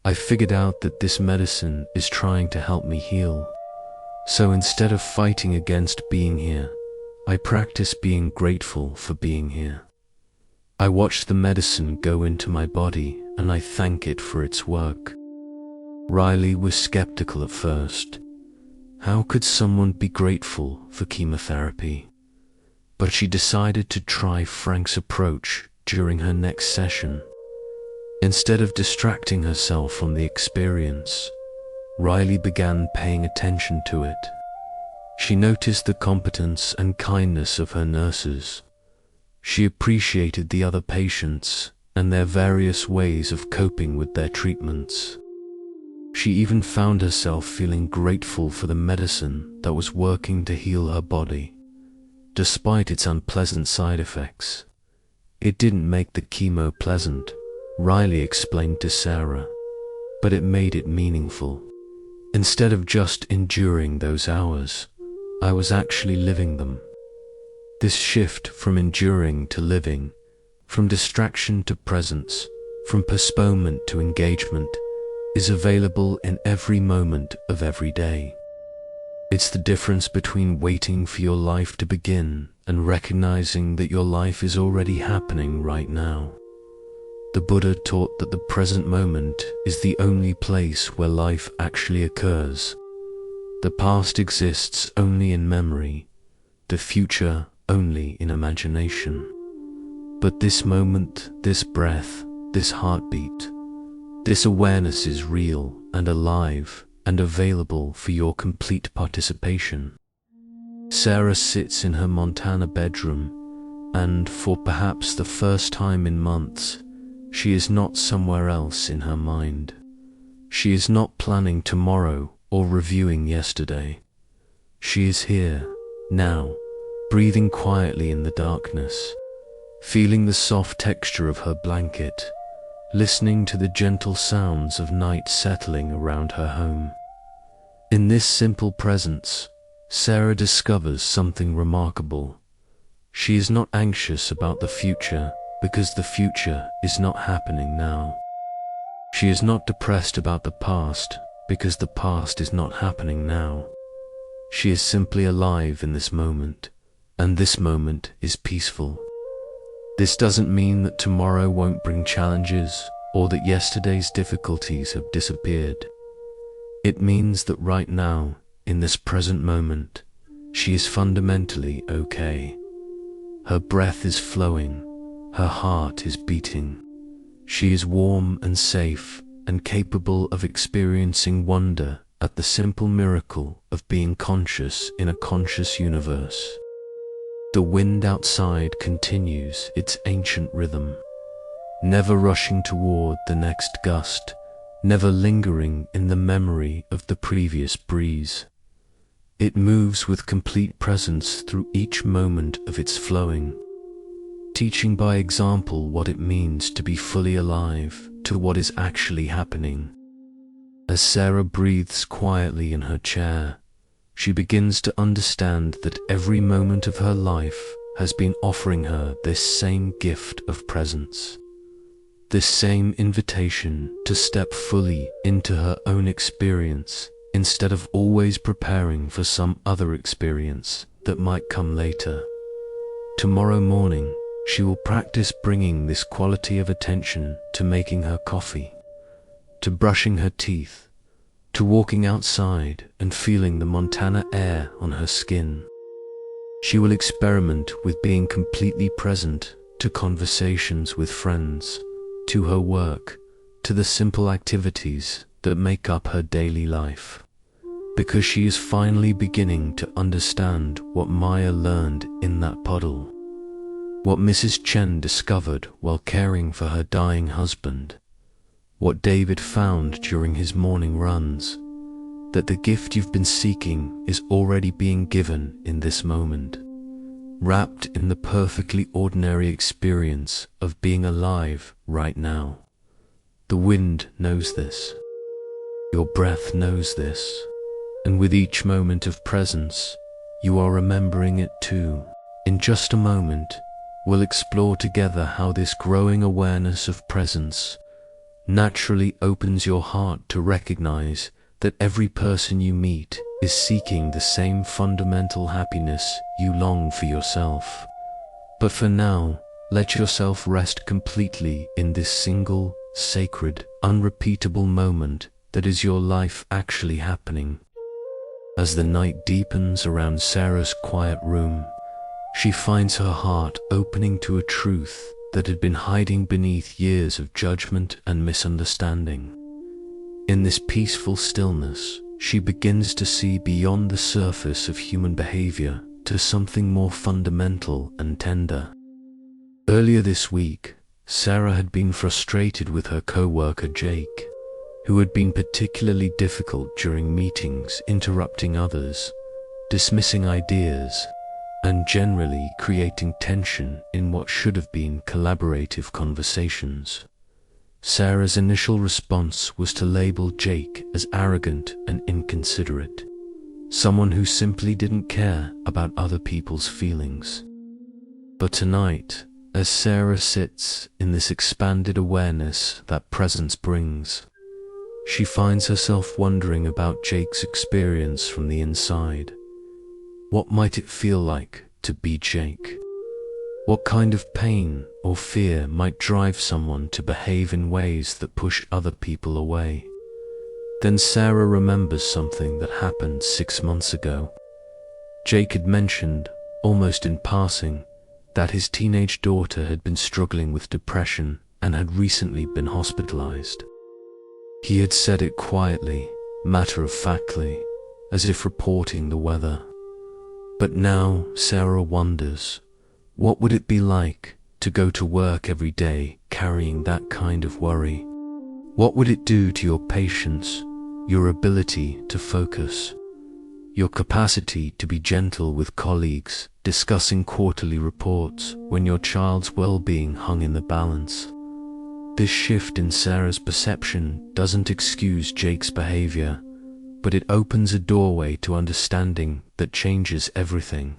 "I figured out that this medicine is trying to help me heal. So instead of fighting against being here, I practice being grateful for being here. I watch the medicine go into my body and I thank it for its work." Riley was skeptical at first. How could someone be grateful for chemotherapy? But she decided to try Frank's approach during her next session. Instead of distracting herself from the experience, Riley began paying attention to it. She noticed the competence and kindness of her nurses. She appreciated the other patients and their various ways of coping with their treatments. She even found herself feeling grateful for the medicine that was working to heal her body, despite its unpleasant side effects. "It didn't make the chemo pleasant," Riley explained to Sarah, "but it made it meaningful. Instead of just enduring those hours, I was actually living them." This shift from enduring to living, from distraction to presence, from postponement to engagement, is available in every moment of every day. It's the difference between waiting for your life to begin and recognizing that your life is already happening right now. The Buddha taught that the present moment is the only place where life actually occurs. The past exists only in memory, the future only in imagination. But this moment, this breath, this heartbeat, this awareness is real and alive and available for your complete participation. Sarah sits in her Montana bedroom, and for perhaps the first time in months, she is not somewhere else in her mind. She is not planning tomorrow or reviewing yesterday. She is here, now, breathing quietly in the darkness, feeling the soft texture of her blanket, listening to the gentle sounds of night settling around her home. In this simple presence, Sarah discovers something remarkable. She is not anxious about the future because the future is not happening now. She is not depressed about the past because the past is not happening now. She is simply alive in this moment, and this moment is peaceful. This doesn't mean that tomorrow won't bring challenges or that yesterday's difficulties have disappeared. It means that right now, in this present moment, she is fundamentally okay. Her breath is flowing, her heart is beating. She is warm and safe and capable of experiencing wonder at the simple miracle of being conscious in a conscious universe. The wind outside continues its ancient rhythm, never rushing toward the next gust, never lingering in the memory of the previous breeze. It moves with complete presence through each moment of its flowing, teaching by example what it means to be fully alive to what is actually happening. As Sarah breathes quietly in her chair, she begins to understand that every moment of her life has been offering her this same gift of presence, this same invitation to step fully into her own experience instead of always preparing for some other experience that might come later. Tomorrow morning, she will practice bringing this quality of attention to making her coffee, to brushing her teeth, to walking outside and feeling the Montana air on her skin. She will experiment with being completely present to conversations with friends, to her work, to the simple activities that make up her daily life, because she is finally beginning to understand what Maya learned in that puddle, what Mrs. Chen discovered while caring for her dying husband, what David found during his morning runs, that the gift you've been seeking is already being given in this moment. wrapped in the perfectly ordinary experience of being alive right now. The wind knows this. Your breath knows this. And with each moment of presence, you are remembering it too. In just a moment, we'll explore together how this growing awareness of presence naturally opens your heart to recognize that every person you meet is seeking the same fundamental happiness you long for yourself. But for now, let yourself rest completely in this single, sacred, unrepeatable moment that is your life actually happening. As the night deepens around Sarah's quiet room, she finds her heart opening to a truth that had been hiding beneath years of judgment and misunderstanding. In this peaceful stillness, she begins to see beyond the surface of human behavior to something more fundamental and tender. Earlier this week, Sarah had been frustrated with her co-worker Jake, who had been particularly difficult during meetings, interrupting others, dismissing ideas, and generally creating tension in what should have been collaborative conversations. Sarah's initial response was to label Jake as arrogant and inconsiderate, someone who simply didn't care about other people's feelings. But tonight, as Sarah sits in this expanded awareness that presence brings, she finds herself wondering about Jake's experience from the inside. What might it feel like to be Jake? What kind of pain or fear might drive someone to behave in ways that push other people away? Then Sarah remembers something that happened 6 months ago. Jake had mentioned, almost in passing, that his teenage daughter had been struggling with depression and had recently been hospitalized. He had said it quietly, matter-of-factly, as if reporting the weather. But now Sarah wonders, what would it be like to go to work every day carrying that kind of worry? What would it do to your patience, your ability to focus, your capacity to be gentle with colleagues, discussing quarterly reports when your child's well-being hung in the balance? This shift in Sarah's perception doesn't excuse Jake's behavior, but it opens a doorway to understanding that changes everything.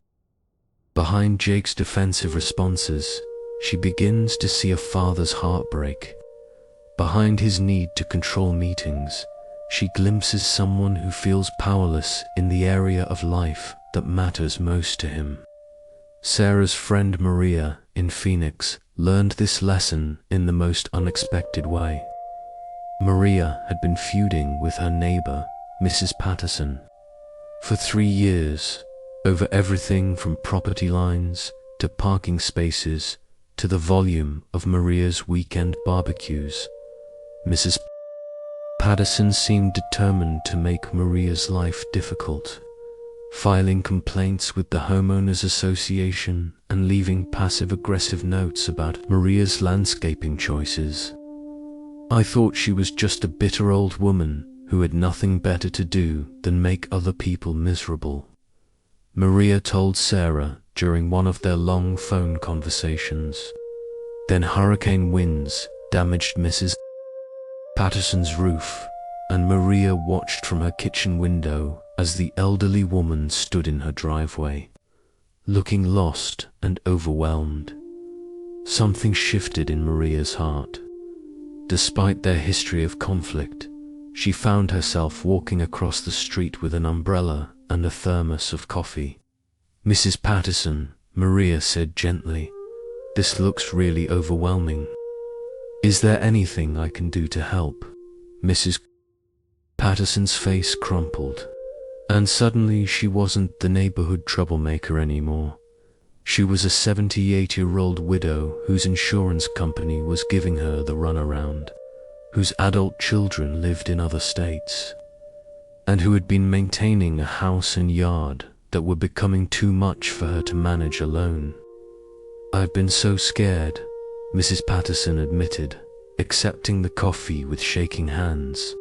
Behind Jake's defensive responses, she begins to see a father's heartbreak. Behind his need to control meetings, she glimpses someone who feels powerless in the area of life that matters most to him. Sarah's friend Maria in Phoenix learned this lesson in the most unexpected way. Maria had been feuding with her neighbor, Mrs. Patterson, for 3 years, over everything from property lines to parking spaces to the volume of Maria's weekend barbecues. Mrs. Patterson seemed determined to make Maria's life difficult, filing complaints with the Homeowners Association and leaving passive-aggressive notes about Maria's landscaping choices. I thought she was just a bitter old woman who had nothing better to do than make other people miserable, Maria told Sarah during one of their long phone conversations. Then hurricane winds damaged Mrs. Patterson's roof, and Maria watched from her kitchen window as the elderly woman stood in her driveway, looking lost and overwhelmed. Something shifted in Maria's heart. Despite their history of conflict, she found herself walking across the street with an umbrella and a thermos of coffee. "Mrs. Patterson," Maria said gently, "this looks really overwhelming. Is there anything I can do to help?" Mrs. Patterson's face crumpled, and suddenly she wasn't the neighborhood troublemaker anymore. She was a 78-year-old widow whose insurance company was giving her the runaround, whose adult children lived in other states, and who had been maintaining a house and yard that were becoming too much for her to manage alone. "I've been so scared," Mrs. Patterson admitted, accepting the coffee with shaking hands.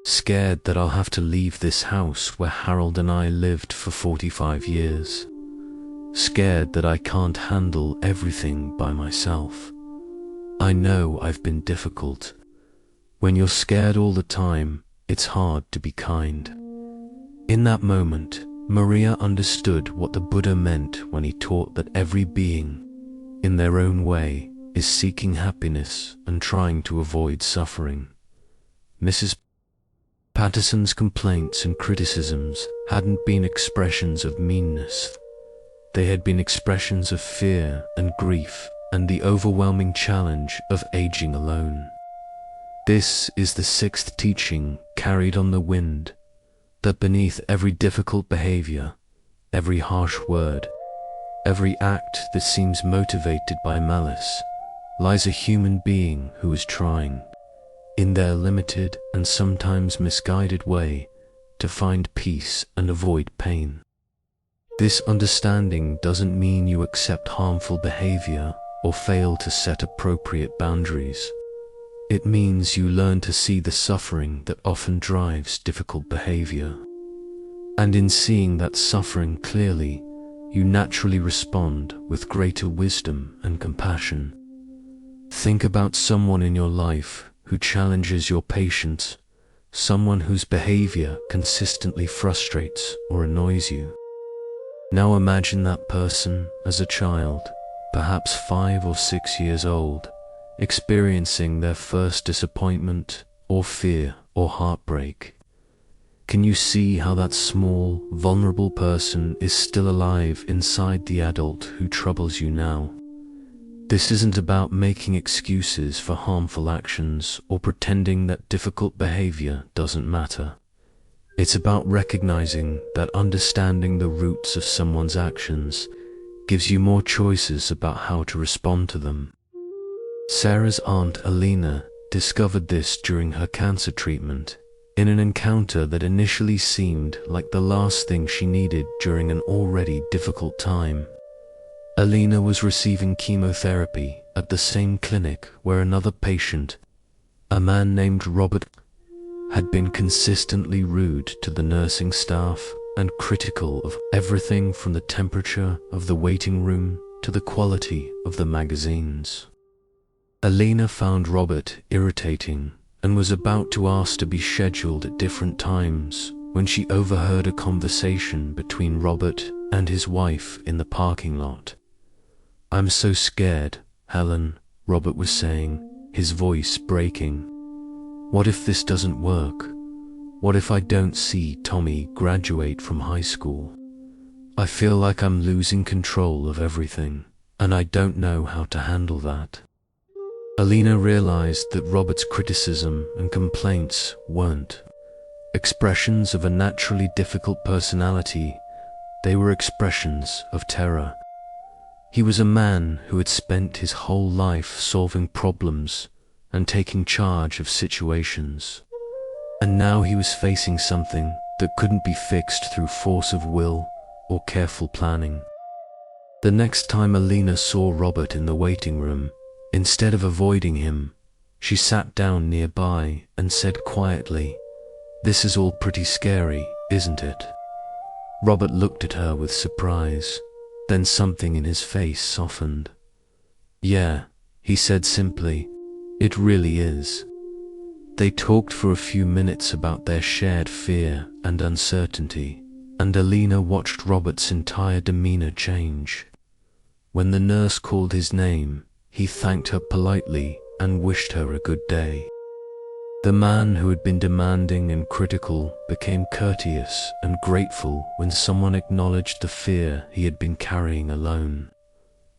"Scared that I'll have to leave this house where Harold and I lived for 45 years. scared that I can't handle everything by myself. I know I've been difficult. When you're scared all the time, it's hard to be kind. In that moment, Maria understood what the Buddha meant when he taught that every being, in their own way, is seeking happiness and trying to avoid suffering. Mrs. Patterson's complaints and criticisms hadn't been expressions of meanness. They had been expressions of fear and grief and the overwhelming challenge of aging alone. This is the sixth teaching carried on the wind, that beneath every difficult behavior, every harsh word, every act that seems motivated by malice, lies a human being who is trying, in their limited and sometimes misguided way, to find peace and avoid pain. This understanding doesn't mean you accept harmful behavior or fail to set appropriate boundaries. It means you learn to see the suffering that often drives difficult behavior. And in seeing that suffering clearly, you naturally respond with greater wisdom and compassion. Think about someone in your life who challenges your patience, someone whose behavior consistently frustrates or annoys you. Now imagine that person as a child, perhaps 5 or 6 years old, experiencing their first disappointment or fear or heartbreak. Can you see how that small, vulnerable person is still alive inside the adult who troubles you now? This isn't about making excuses for harmful actions or pretending that difficult behavior doesn't matter. It's about recognizing that understanding the roots of someone's actions gives you more choices about how to respond to them. Sarah's aunt Alina discovered this during her cancer treatment, in an encounter that initially seemed like the last thing she needed during an already difficult time. Alina was receiving chemotherapy at the same clinic where another patient, a man named Robert, had been consistently rude to the nursing staff and critical of everything from the temperature of the waiting room to the quality of the magazines. Alina found Robert irritating and was about to ask to be scheduled at different times when she overheard a conversation between Robert and his wife in the parking lot. "I'm so scared, Helen," Robert was saying, his voice breaking. "What if this doesn't work? What if I don't see Tommy graduate from high school? I feel like I'm losing control of everything, and I don't know how to handle that." Alina realized that Robert's criticism and complaints weren't expressions of a naturally difficult personality. They were expressions of terror. He was a man who had spent his whole life solving problems and taking charge of situations. And now he was facing something that couldn't be fixed through force of will or careful planning. The next time Alina saw Robert in the waiting room, instead of avoiding him, she sat down nearby and said quietly, "This is all pretty scary, isn't it?" Robert looked at her with surprise, then something in his face softened. "Yeah," he said simply, "it really is." They talked for a few minutes about their shared fear and uncertainty, and Alina watched Robert's entire demeanor change. When the nurse called his name, he thanked her politely and wished her a good day. The man who had been demanding and critical became courteous and grateful when someone acknowledged the fear he had been carrying alone.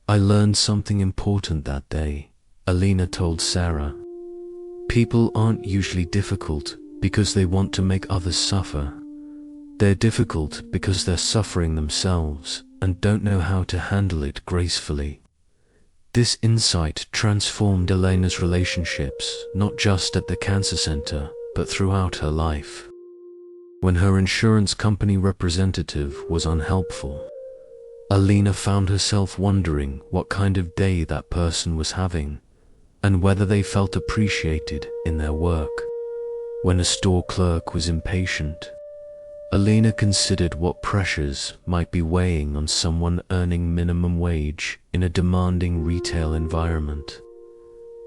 "I learned something important that day," Alina told Sarah. "People aren't usually difficult because they want to make others suffer. They're difficult because they're suffering themselves and don't know how to handle it gracefully." This insight transformed Elena's relationships, not just at the cancer center, but throughout her life. When her insurance company representative was unhelpful, Alina found herself wondering what kind of day that person was having, and whether they felt appreciated in their work. When a store clerk was impatient, Alina considered what pressures might be weighing on someone earning minimum wage in a demanding retail environment.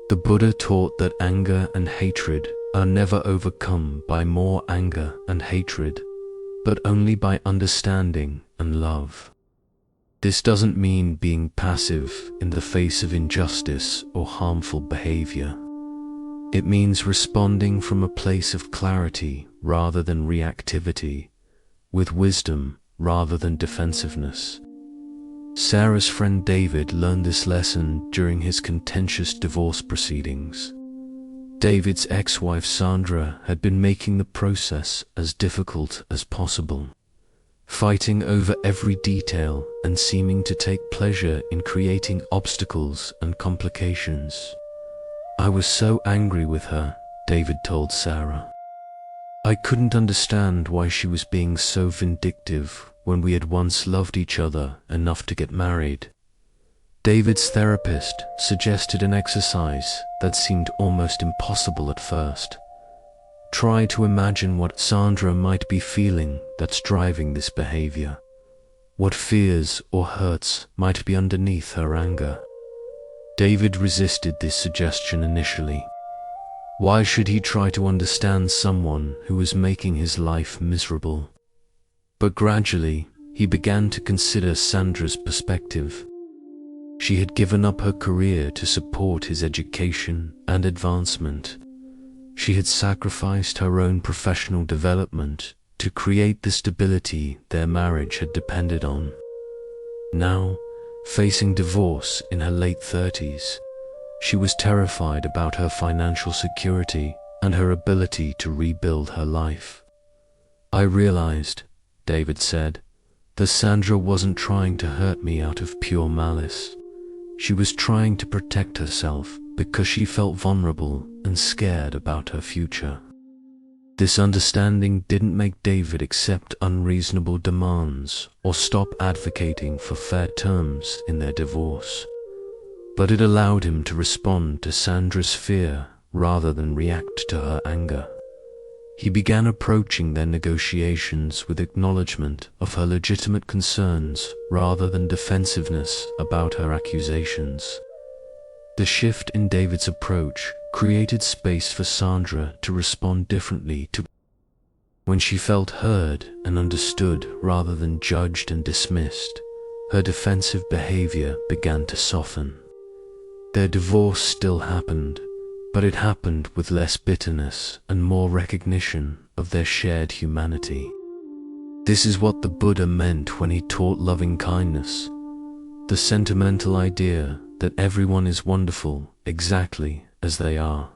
The Buddha taught that anger and hatred are never overcome by more anger and hatred, but only by understanding and love. This doesn't mean being passive in the face of injustice or harmful behavior. It means responding from a place of clarity rather than reactivity, with wisdom rather than defensiveness. Sarah's friend David learned this lesson during his contentious divorce proceedings. David's ex-wife Sandra had been making the process as difficult as possible, fighting over every detail and seeming to take pleasure in creating obstacles and complications. "I was so angry with her," David told Sarah. "I couldn't understand why she was being so vindictive when we had once loved each other enough to get married." David's therapist suggested an exercise that seemed almost impossible at first. Try to imagine what Sandra might be feeling that's driving this behavior. What fears or hurts might be underneath her anger? David resisted this suggestion initially. Why should he try to understand someone who was making his life miserable? But gradually, he began to consider Sandra's perspective. She had given up her career to support his education and advancement. She had sacrificed her own professional development to create the stability their marriage had depended on. Now, facing divorce in her late 30s, she was terrified about her financial security and her ability to rebuild her life. "I realized," David said, "that Sandra wasn't trying to hurt me out of pure malice. She was trying to protect herself because she felt vulnerable and scared about her future." This understanding didn't make David accept unreasonable demands or stop advocating for fair terms in their divorce, but it allowed him to respond to Sandra's fear rather than react to her anger. He began approaching their negotiations with acknowledgement of her legitimate concerns rather than defensiveness about her accusations. The shift in David's approach created space for Sandra to respond differently to when she felt heard and understood rather than judged and dismissed. Her defensive behavior began to soften. Their divorce still happened, but it happened with less bitterness and more recognition of their shared humanity. This is what the Buddha meant when he taught loving kindness, the sentimental idea that everyone is wonderful exactly as they are,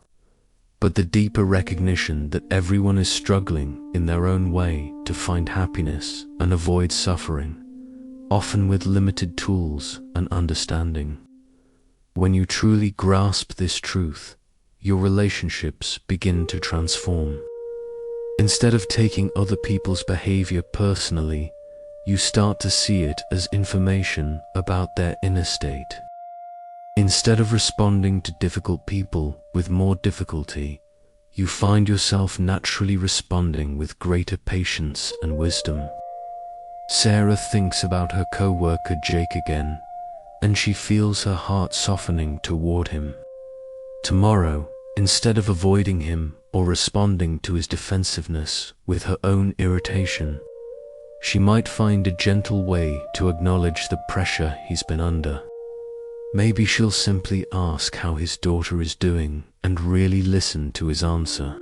but the deeper recognition that everyone is struggling in their own way to find happiness and avoid suffering, often with limited tools and understanding. When you truly grasp this truth, your relationships begin to transform. Instead of taking other people's behavior personally, you start to see it as information about their inner state. Instead of responding to difficult people with more difficulty, you find yourself naturally responding with greater patience and wisdom. Sarah thinks about her co-worker Jake again, and she feels her heart softening toward him. Tomorrow, instead of avoiding him or responding to his defensiveness with her own irritation, she might find a gentle way to acknowledge the pressure he's been under. Maybe she'll simply ask how his daughter is doing and really listen to his answer.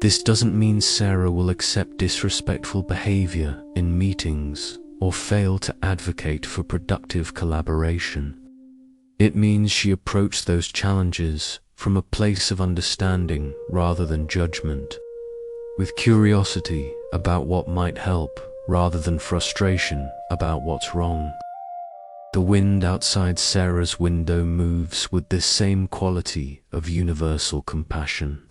This doesn't mean Sarah will accept disrespectful behavior in meetings or fail to advocate for productive collaboration. It means she approached those challenges from a place of understanding rather than judgment, with curiosity about what might help rather than frustration about what's wrong. The wind outside Sarah's window moves with this same quality of universal compassion,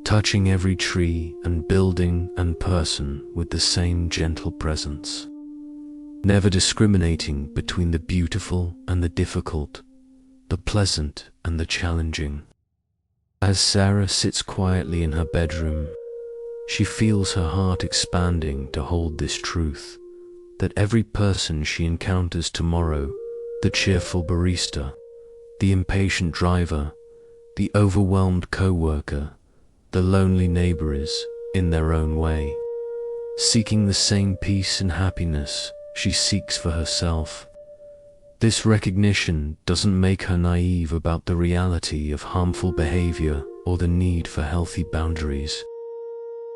touching every tree and building and person with the same gentle presence, never discriminating between the beautiful and the difficult, the pleasant and the challenging. As Sarah sits quietly in her bedroom, She feels her heart expanding to hold this truth, that every person she encounters tomorrow, the cheerful barista, the impatient driver, the overwhelmed co-worker, the lonely neighbor is, in their own way, seeking the same peace and happiness she seeks for herself. This recognition doesn't make her naive about the reality of harmful behavior or the need for healthy boundaries.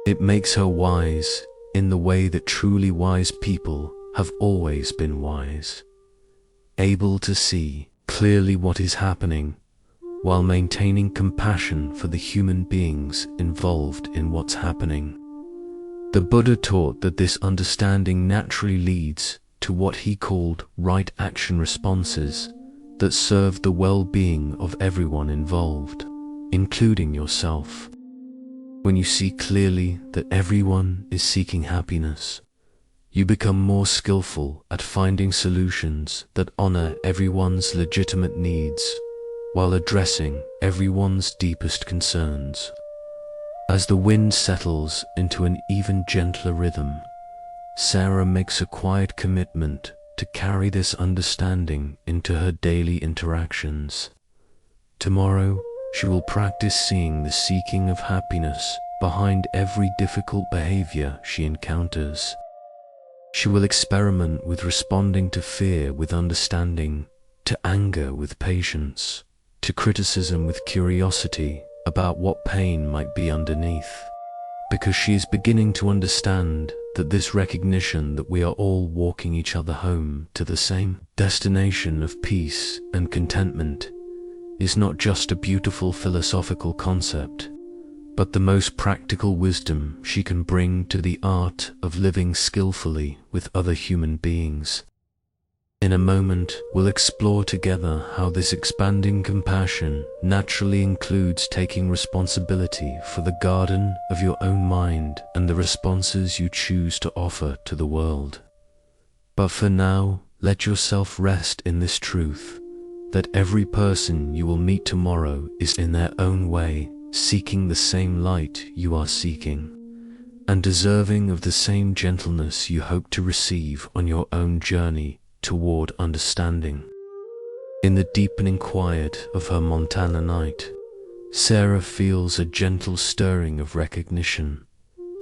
It makes her wise in the way that truly wise people have always been wise, able to see clearly what is happening while maintaining compassion for the human beings involved in what's happening. The Buddha taught that this understanding naturally leads to what he called right action responses that serve the well-being of everyone involved, including yourself. When you see clearly that everyone is seeking happiness, you become more skillful at finding solutions that honor everyone's legitimate needs while addressing everyone's deepest concerns. As the wind settles into an even gentler rhythm, Sarah makes a quiet commitment to carry this understanding into her daily interactions. Tomorrow, she will practice seeing the seeking of happiness behind every difficult behavior she encounters. She will experiment with responding to fear with understanding, to anger with patience, to criticism with curiosity about what pain might be underneath, because she is beginning to understand that this recognition that we are all walking each other home to the same destination of peace and contentment is not just a beautiful philosophical concept, but the most practical wisdom she can bring to the art of living skillfully with other human beings. In a moment, we'll explore together how this expanding compassion naturally includes taking responsibility for the garden of your own mind and the responses you choose to offer to the world. But for now, let yourself rest in this truth, that every person you will meet tomorrow is in their own way seeking the same light you are seeking, and deserving of the same gentleness you hope to receive on your own journey toward understanding. In the deepening quiet of her Montana night, Sarah feels a gentle stirring of recognition,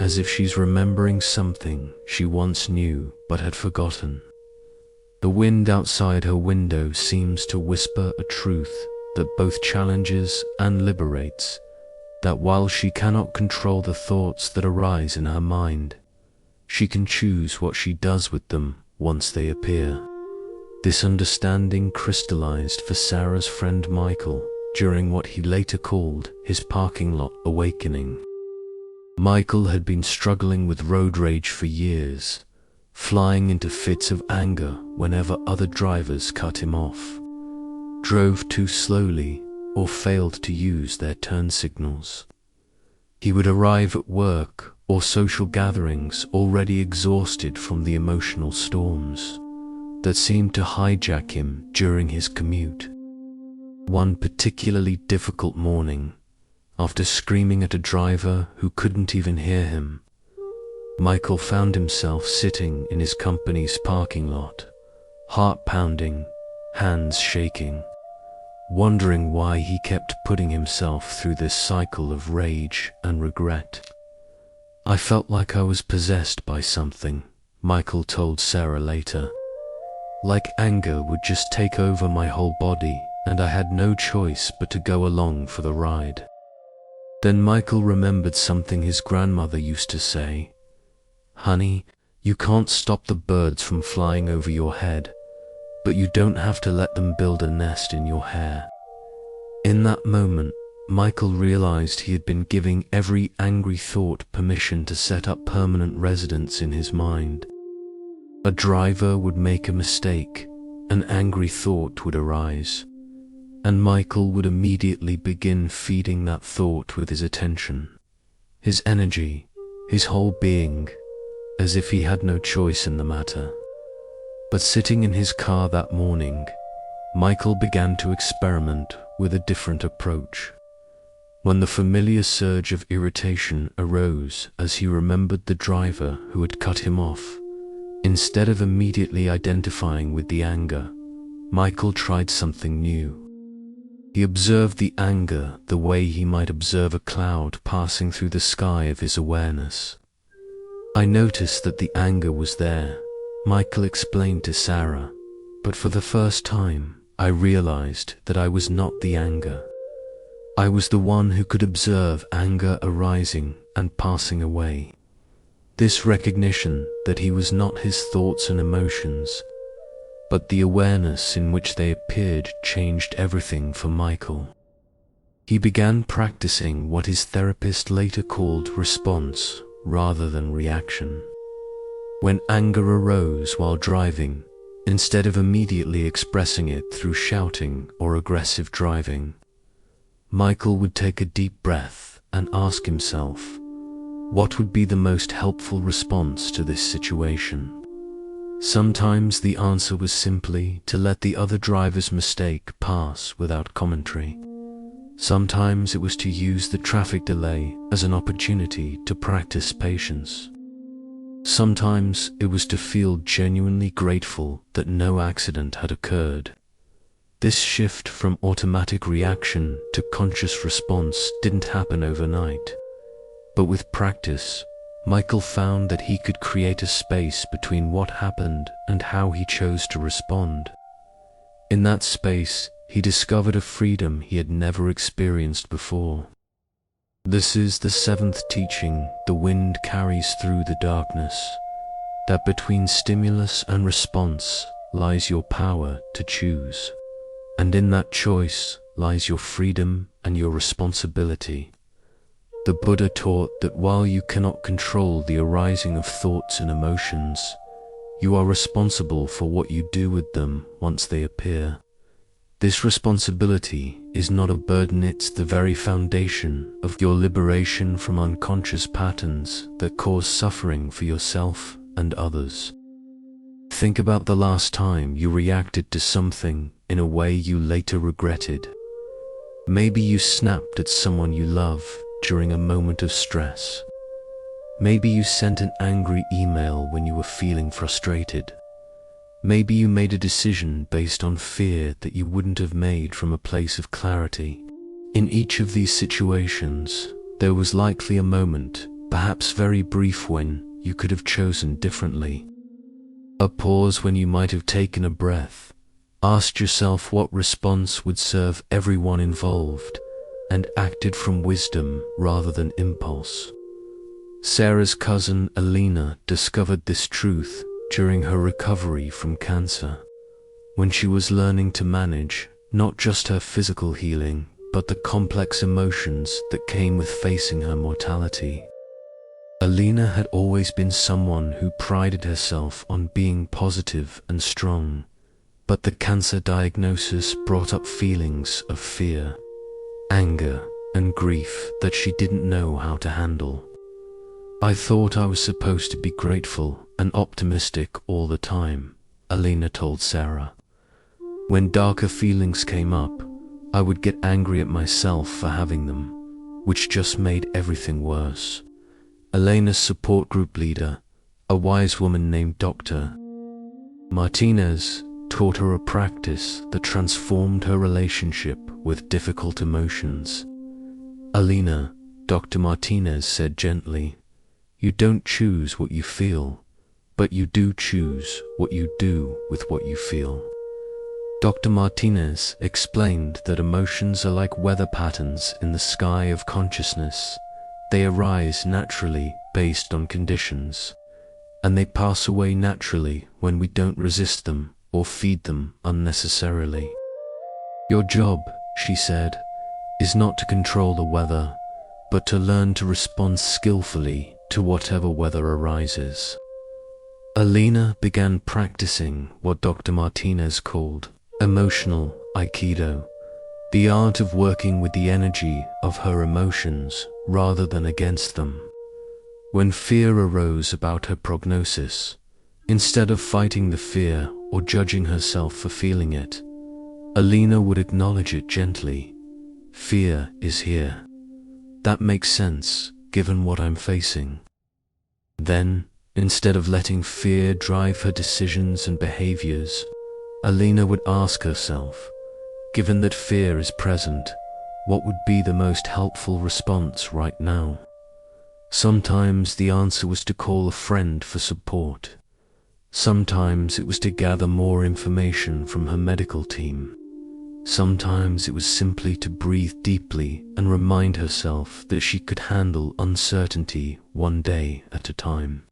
as if she's remembering something she once knew but had forgotten. The wind outside her window seems to whisper a truth that both challenges and liberates, that while she cannot control the thoughts that arise in her mind, she can choose what she does with them once they appear. This understanding crystallized for Sarah's friend Michael during what he later called his parking lot awakening. Michael had been struggling with road rage for years, flying into fits of anger whenever other drivers cut him off, drove too slowly, or failed to use their turn signals. He would arrive at work or social gatherings already exhausted from the emotional storms that seemed to hijack him during his commute. One particularly difficult morning, after screaming at a driver who couldn't even hear him, Michael found himself sitting in his company's parking lot, heart pounding, hands shaking, wondering why he kept putting himself through this cycle of rage and regret. "I felt like I was possessed by something," Michael told Sarah later. "Like anger would just take over my whole body, and I had no choice but to go along for the ride." Then Michael remembered something his grandmother used to say: "Honey, you can't stop the birds from flying over your head, but you don't have to let them build a nest in your hair." In that moment, Michael realized he had been giving every angry thought permission to set up permanent residence in his mind. A driver would make a mistake, an angry thought would arise, and Michael would immediately begin feeding that thought with his attention, his energy, his whole being, as if he had no choice in the matter. But sitting in his car that morning, Michael began to experiment with a different approach. when the familiar surge of irritation arose as he remembered the driver who had cut him off. Instead of immediately identifying with the anger, Michael tried something new. He observed the anger the way he might observe a cloud passing through the sky of his awareness. "I noticed that the anger was there," Michael explained to Sarah, "but for the first time, I realized that I was not the anger. I was the one who could observe anger arising and passing away." This recognition that he was not his thoughts and emotions, but the awareness in which they appeared, changed everything for Michael. He began practicing what his therapist later called response rather than reaction. When anger arose while driving, instead of immediately expressing it through shouting or aggressive driving, Michael would take a deep breath and ask himself, what would be the most helpful response to this situation? Sometimes the answer was simply to let the other driver's mistake pass without commentary. Sometimes it was to use the traffic delay as an opportunity to practice patience. Sometimes it was to feel genuinely grateful that no accident had occurred. This shift from automatic reaction to conscious response didn't happen overnight, but with practice, Michael found that he could create a space between what happened and how he chose to respond. In that space, he discovered a freedom he had never experienced before. This is the seventh teaching the wind carries through the darkness, that between stimulus and response lies your power to choose, and in that choice lies your freedom and your responsibility. The Buddha taught that while you cannot control the arising of thoughts and emotions, you are responsible for what you do with them once they appear. This responsibility is not a burden, it's the very foundation of your liberation from unconscious patterns that cause suffering for yourself and others. Think about the last time you reacted to something in a way you later regretted. Maybe you snapped at someone you love during a moment of stress. Maybe you sent an angry email when you were feeling frustrated. Maybe you made a decision based on fear that you wouldn't have made from a place of clarity. In each of these situations, there was likely a moment, perhaps very brief, when you could have chosen differently. A pause when you might have taken a breath, asked yourself what response would serve everyone involved, and acted from wisdom rather than impulse. Sarah's cousin Alina discovered this truth during her recovery from cancer, when she was learning to manage not just her physical healing, but the complex emotions that came with facing her mortality. Alina had always been someone who prided herself on being positive and strong, but the cancer diagnosis brought up feelings of fear, anger, and grief that she didn't know how to handle. "I thought I was supposed to be grateful and optimistic all the time," Alina told Sarah. "When darker feelings came up, I would get angry at myself for having them, which just made everything worse." Elena's support group leader, a wise woman named Dr. Martinez, taught her a practice that transformed her relationship with difficult emotions. "Alina," Dr. Martinez said gently, "you don't choose what you feel, but you do choose what you do with what you feel." Dr. Martinez explained that emotions are like weather patterns in the sky of consciousness. They arise naturally based on conditions, and they pass away naturally when we don't resist them or feed them unnecessarily. "Your job," she said, "is not to control the weather, but to learn to respond skillfully to whatever weather arises." Alina began practicing what Dr. Martinez called emotional Aikido, the art of working with the energy of her emotions rather than against them. When fear arose about her prognosis, instead of fighting the fear or judging herself for feeling it, Alina would acknowledge it gently. "Fear is here. That makes sense, given what I'm facing. Then, instead of letting fear drive her decisions and behaviors, Alina would ask herself, given that fear is present, what would be the most helpful response right now? Sometimes the answer was to call a friend for support. Sometimes it was to gather more information from her medical team. Sometimes it was simply to breathe deeply and remind herself that she could handle uncertainty one day at a time.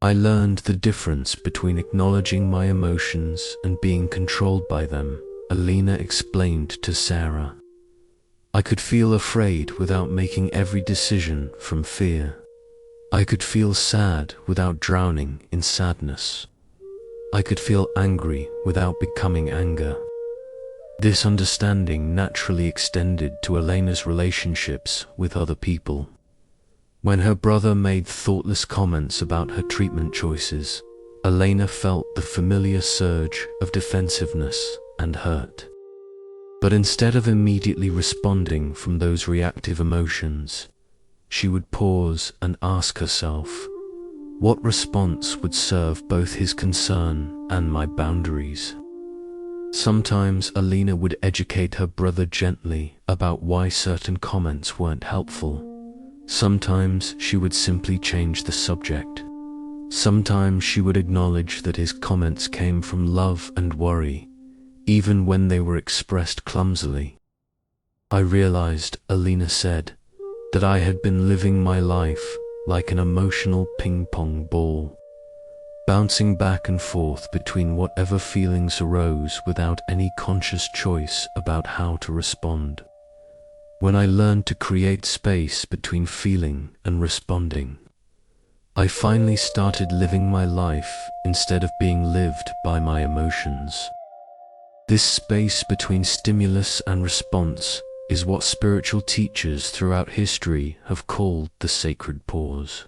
I learned the difference between acknowledging my emotions and being controlled by them, Alina explained to Sarah. I could feel afraid without making every decision from fear. I could feel sad without drowning in sadness. I could feel angry without becoming anger. This understanding naturally extended to Elena's relationships with other people. When her brother made thoughtless comments about her treatment choices, Elena felt the familiar surge of defensiveness and hurt. But instead of immediately responding from those reactive emotions, she would pause and ask herself, what response would serve both his concern and my boundaries? Sometimes Alina would educate her brother gently about why certain comments weren't helpful. Sometimes she would simply change the subject. Sometimes she would acknowledge that his comments came from love and worry, even when they were expressed clumsily. I realized, Alina said, that I had been living my life like an emotional ping-pong ball, bouncing back and forth between whatever feelings arose without any conscious choice about how to respond. When I learned to create space between feeling and responding, I finally started living my life instead of being lived by my emotions. This space between stimulus and response is what spiritual teachers throughout history have called the sacred pause.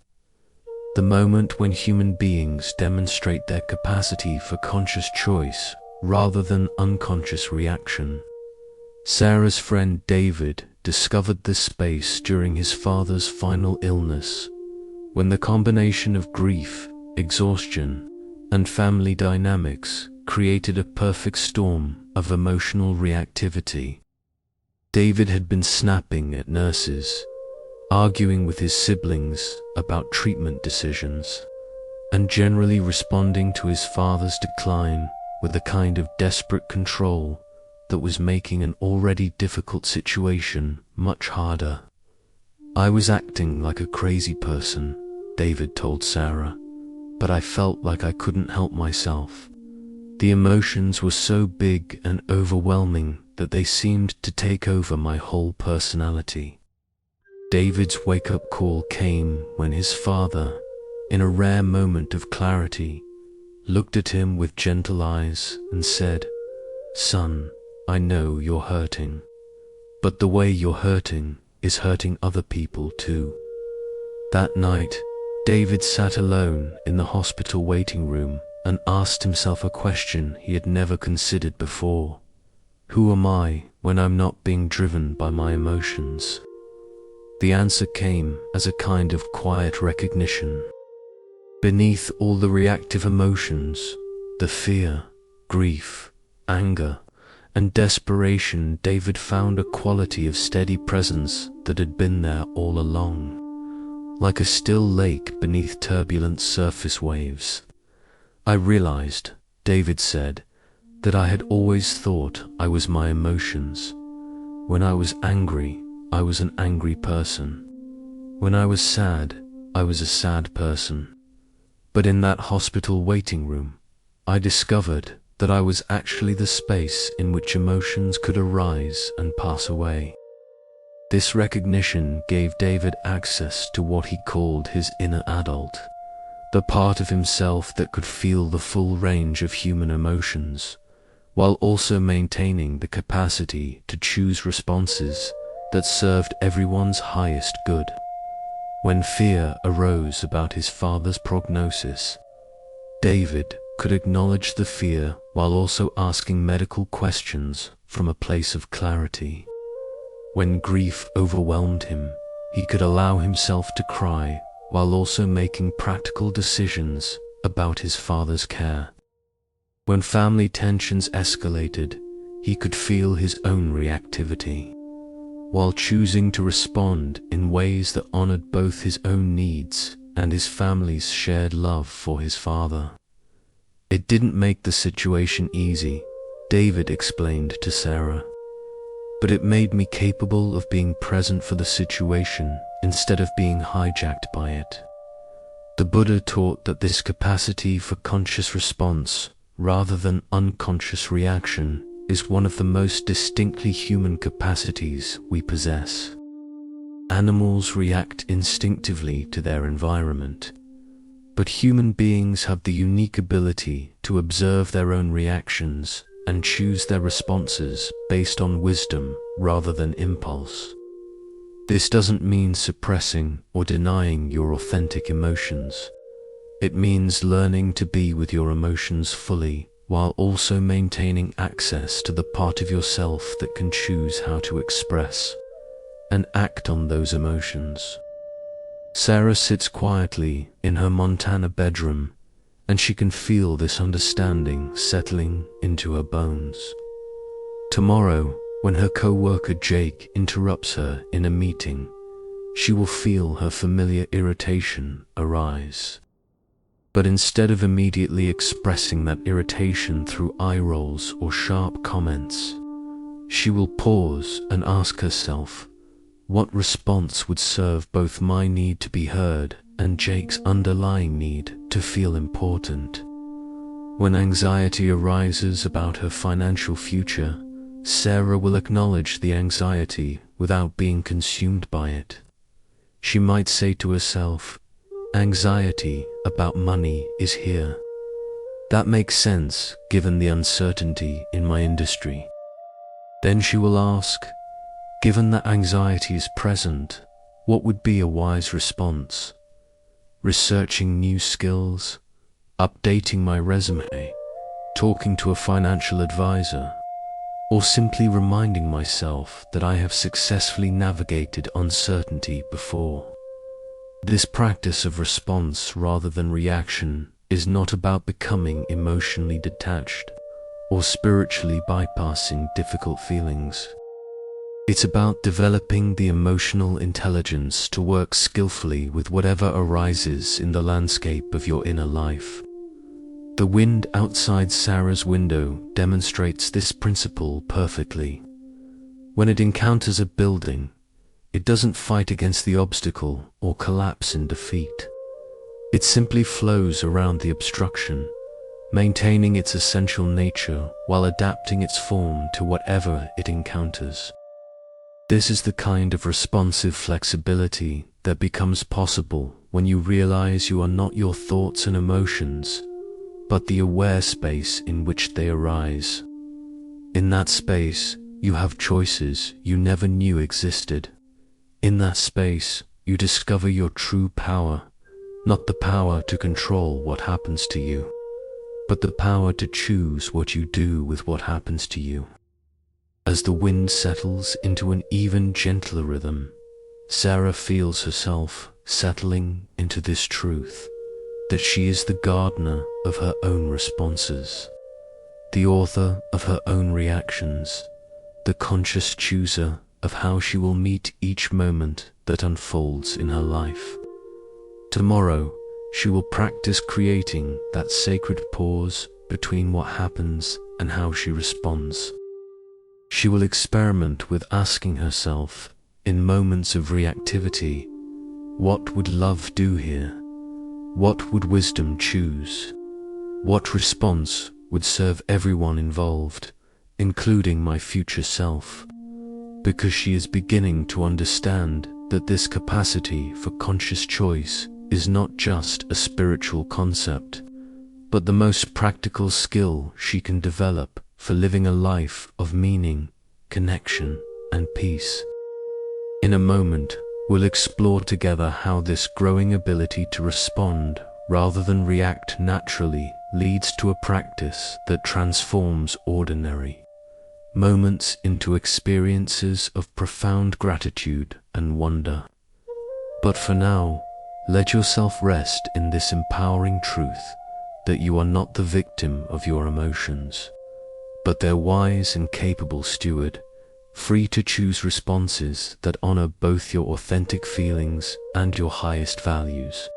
The moment when human beings demonstrate their capacity for conscious choice rather than unconscious reaction. Sarah's friend David discovered this space during his father's final illness, when the combination of grief, exhaustion, and family dynamics created a perfect storm of emotional reactivity. David had been snapping at nurses, arguing with his siblings about treatment decisions, and generally responding to his father's decline with a kind of desperate control that was making an already difficult situation much harder. I was acting like a crazy person, David told Sarah, but I felt like I couldn't help myself. The emotions were so big and overwhelming that they seemed to take over my whole personality. David's wake-up call came when his father, in a rare moment of clarity, looked at him with gentle eyes and said, "Son, I know you're hurting, but the way you're hurting is hurting other people too." That night, David sat alone in the hospital waiting room and asked himself a question he had never considered before. Who am I when I'm not being driven by my emotions? The answer came as a kind of quiet recognition. Beneath all the reactive emotions, the fear, grief, anger, and desperation, David found a quality of steady presence that had been there all along, like a still lake beneath turbulent surface waves. I realized, David said, that I had always thought I was my emotions. When I was angry, I was an angry person. When I was sad, I was a sad person. But in that hospital waiting room, I discovered that I was actually the space in which emotions could arise and pass away. This recognition gave David access to what he called his inner adult, the part of himself that could feel the full range of human emotions, while also maintaining the capacity to choose responses that served everyone's highest good. When fear arose about his father's prognosis, David could acknowledge the fear while also asking medical questions from a place of clarity. When grief overwhelmed him, he could allow himself to cry while also making practical decisions about his father's care. When family tensions escalated, he could feel his own reactivity, while choosing to respond in ways that honored both his own needs and his family's shared love for his father. It didn't make the situation easy, David explained to Sarah, but it made me capable of being present for the situation instead of being hijacked by it. The Buddha taught that this capacity for conscious response, rather than unconscious reaction, is one of the most distinctly human capacities we possess. Animals react instinctively to their environment, but human beings have the unique ability to observe their own reactions and choose their responses based on wisdom rather than impulse. This doesn't mean suppressing or denying your authentic emotions. It means learning to be with your emotions fully while also maintaining access to the part of yourself that can choose how to express and act on those emotions. Sarah sits quietly in her Montana bedroom, and she can feel this understanding settling into her bones. Tomorrow, when her co-worker Jake interrupts her in a meeting, she will feel her familiar irritation arise. But instead of immediately expressing that irritation through eye rolls or sharp comments, she will pause and ask herself, what response would serve both my need to be heard and Jake's underlying need to feel important? When anxiety arises about her financial future, Sarah will acknowledge the anxiety without being consumed by it. She might say to herself, anxiety about money is here. That makes sense given the uncertainty in my industry. Then she will ask, given that anxiety is present, what would be a wise response? Researching new skills, updating my resume, talking to a financial advisor, or simply reminding myself that I have successfully navigated uncertainty before. This practice of response rather than reaction is not about becoming emotionally detached or spiritually bypassing difficult feelings. It's about developing the emotional intelligence to work skillfully with whatever arises in the landscape of your inner life. The wind outside Sarah's window demonstrates this principle perfectly. When it encounters a building, it doesn't fight against the obstacle or collapse in defeat. It simply flows around the obstruction, maintaining its essential nature while adapting its form to whatever it encounters. This is the kind of responsive flexibility that becomes possible when you realize you are not your thoughts and emotions, but the aware space in which they arise. In that space, you have choices you never knew existed. In that space, you discover your true power, not the power to control what happens to you, but the power to choose what you do with what happens to you. As the wind settles into an even gentler rhythm, Sarah feels herself settling into this truth, that she is the gardener of her own responses, the author of her own reactions, the conscious chooser of how she will meet each moment that unfolds in her life. Tomorrow, she will practice creating that sacred pause between what happens and how she responds. She will experiment with asking herself, in moments of reactivity, what would love do here? What would wisdom choose? What response would serve everyone involved, including my future self? Because she is beginning to understand that this capacity for conscious choice is not just a spiritual concept, but the most practical skill she can develop for living a life of meaning, connection, and peace. In a moment, we'll explore together how this growing ability to respond rather than react naturally leads to a practice that transforms ordinary moments into experiences of profound gratitude and wonder. But for now, let yourself rest in this empowering truth that you are not the victim of your emotions, but their wise and capable steward, free to choose responses that honor both your authentic feelings and your highest values.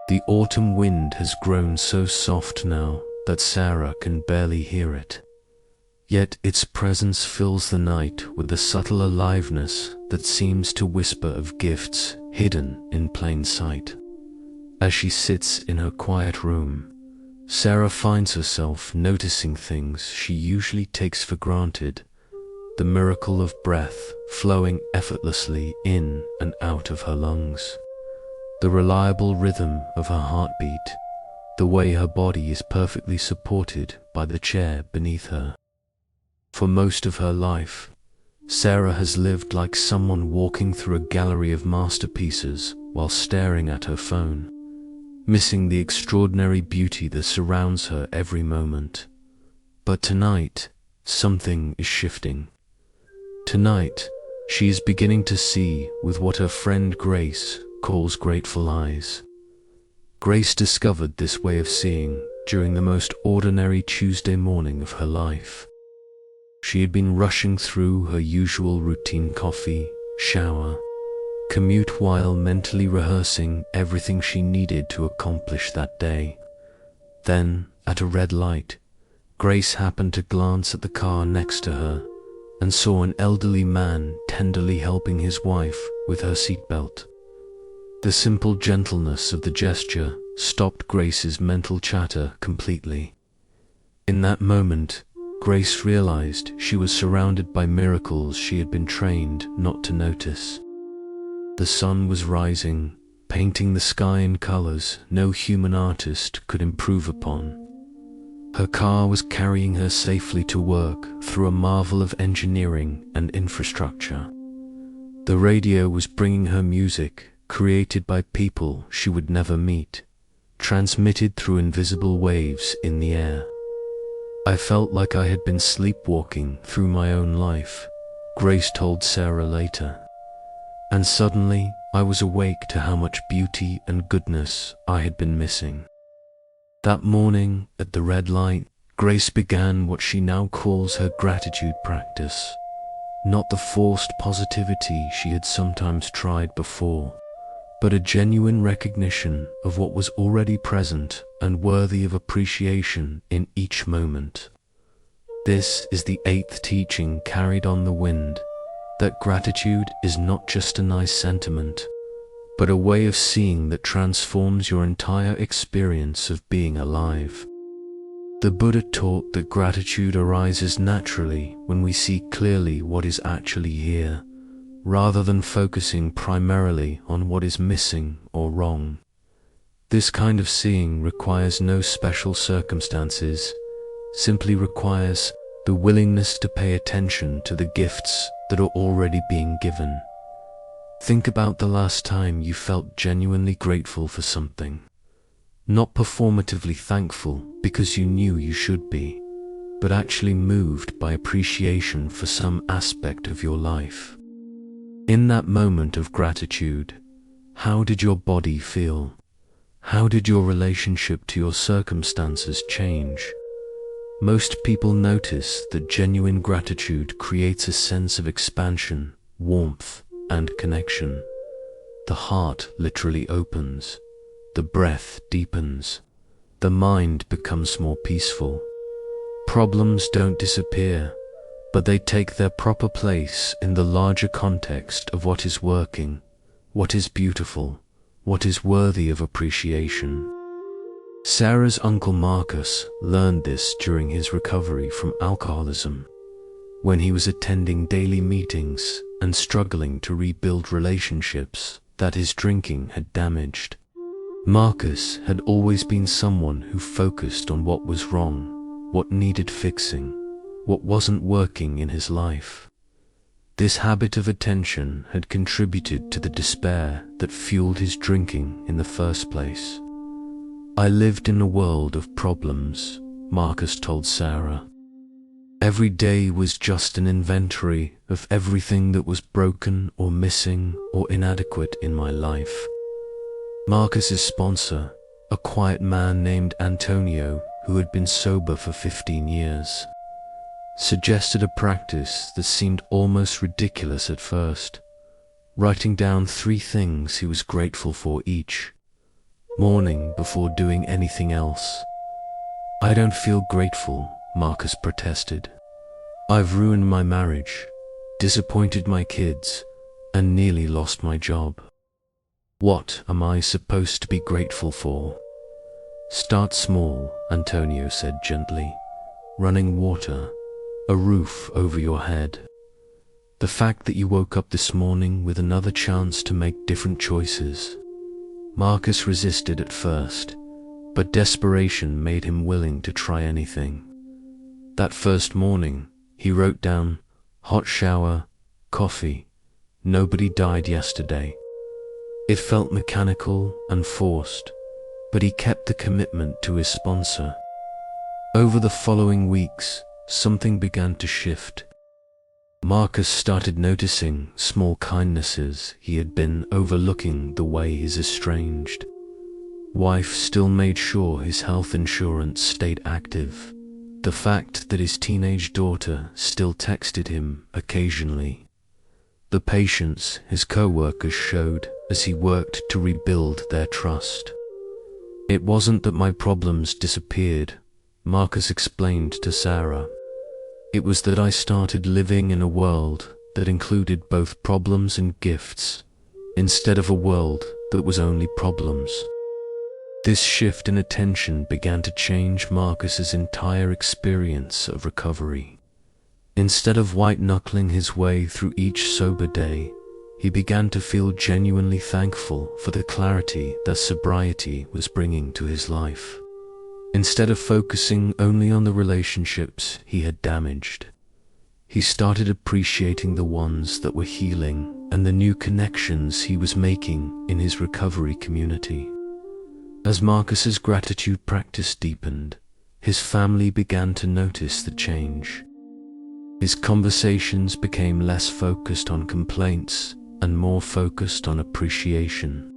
The autumn wind has grown so soft now that Sarah can barely hear it. Yet its presence fills the night with a subtle aliveness that seems to whisper of gifts hidden in plain sight. As she sits in her quiet room, Sarah finds herself noticing things she usually takes for granted: the miracle of breath flowing effortlessly in and out of her lungs, the reliable rhythm of her heartbeat, the way her body is perfectly supported by the chair beneath her. For most of her life, Sarah has lived like someone walking through a gallery of masterpieces while staring at her phone, missing the extraordinary beauty that surrounds her every moment. But tonight, something is shifting. Tonight, she is beginning to see with what her friend Grace calls grateful eyes. Grace discovered this way of seeing during the most ordinary Tuesday morning of her life. She had been rushing through her usual routine: coffee, shower, commute, while mentally rehearsing everything she needed to accomplish that day. Then, at a red light, Grace happened to glance at the car next to her and saw an elderly man tenderly helping his wife with her seatbelt. The simple gentleness of the gesture stopped Grace's mental chatter completely. In that moment, Grace realized she was surrounded by miracles she had been trained not to notice. The sun was rising, painting the sky in colors no human artist could improve upon. Her car was carrying her safely to work through a marvel of engineering and infrastructure. The radio was bringing her music, created by people she would never meet, transmitted through invisible waves in the air. I felt like I had been sleepwalking through my own life, Grace told Sarah later. And suddenly, I was awake to how much beauty and goodness I had been missing. That morning, at the red light, Grace began what she now calls her gratitude practice. Not the forced positivity she had sometimes tried before, but a genuine recognition of what was already present and worthy of appreciation in each moment. This is the 8th teaching carried on the wind, that gratitude is not just a nice sentiment, but a way of seeing that transforms your entire experience of being alive. The Buddha taught that gratitude arises naturally when we see clearly what is actually here, rather than focusing primarily on what is missing or wrong. This kind of seeing requires no special circumstances, simply requires the willingness to pay attention to the gifts that are already being given. Think about the last time you felt genuinely grateful for something. Not performatively thankful because you knew you should be, but actually moved by appreciation for some aspect of your life. In that moment of gratitude, how did your body feel? How did your relationship to your circumstances change? Most people notice that genuine gratitude creates a sense of expansion, warmth, and connection. The heart literally opens, the breath deepens, the mind becomes more peaceful. Problems don't disappear, but they take their proper place in the larger context of what is working, what is beautiful, what is worthy of appreciation. Sarah's uncle Marcus learned this during his recovery from alcoholism, when he was attending daily meetings and struggling to rebuild relationships that his drinking had damaged. Marcus had always been someone who focused on what was wrong, what needed fixing, what wasn't working in his life. This habit of attention had contributed to the despair that fueled his drinking in the first place. I lived in a world of problems, Marcus told Sarah. Every day was just an inventory of everything that was broken or missing or inadequate in my life. Marcus's sponsor, a quiet man named Antonio who had been sober for 15 years, suggested a practice that seemed almost ridiculous at first, writing down 3 things he was grateful for each morning before doing anything else. "I don't feel grateful," Marcus protested. "I've ruined my marriage, disappointed my kids, and nearly lost my job. What am I supposed to be grateful for?" "Start small," Antonio said gently. "Running water, a roof over your head. The fact that you woke up this morning with another chance to make different choices." Marcus resisted at first, but desperation made him willing to try anything. That first morning, he wrote down, "Hot shower, coffee, nobody died yesterday." It felt mechanical and forced, but he kept the commitment to his sponsor. Over the following weeks, something began to shift. Marcus started noticing small kindnesses he had been overlooking. The way his estranged wife still made sure his health insurance stayed active. The fact that his teenage daughter still texted him occasionally. The patience his co-workers showed as he worked to rebuild their trust. "It wasn't that my problems disappeared," Marcus explained to Sarah. "It was that I started living in a world that included both problems and gifts, instead of a world that was only problems." This shift in attention began to change Marcus's entire experience of recovery. Instead of white-knuckling his way through each sober day, he began to feel genuinely thankful for the clarity that sobriety was bringing to his life. Instead of focusing only on the relationships he had damaged, he started appreciating the ones that were healing and the new connections he was making in his recovery community. As Marcus's gratitude practice deepened, his family began to notice the change. His conversations became less focused on complaints and more focused on appreciation.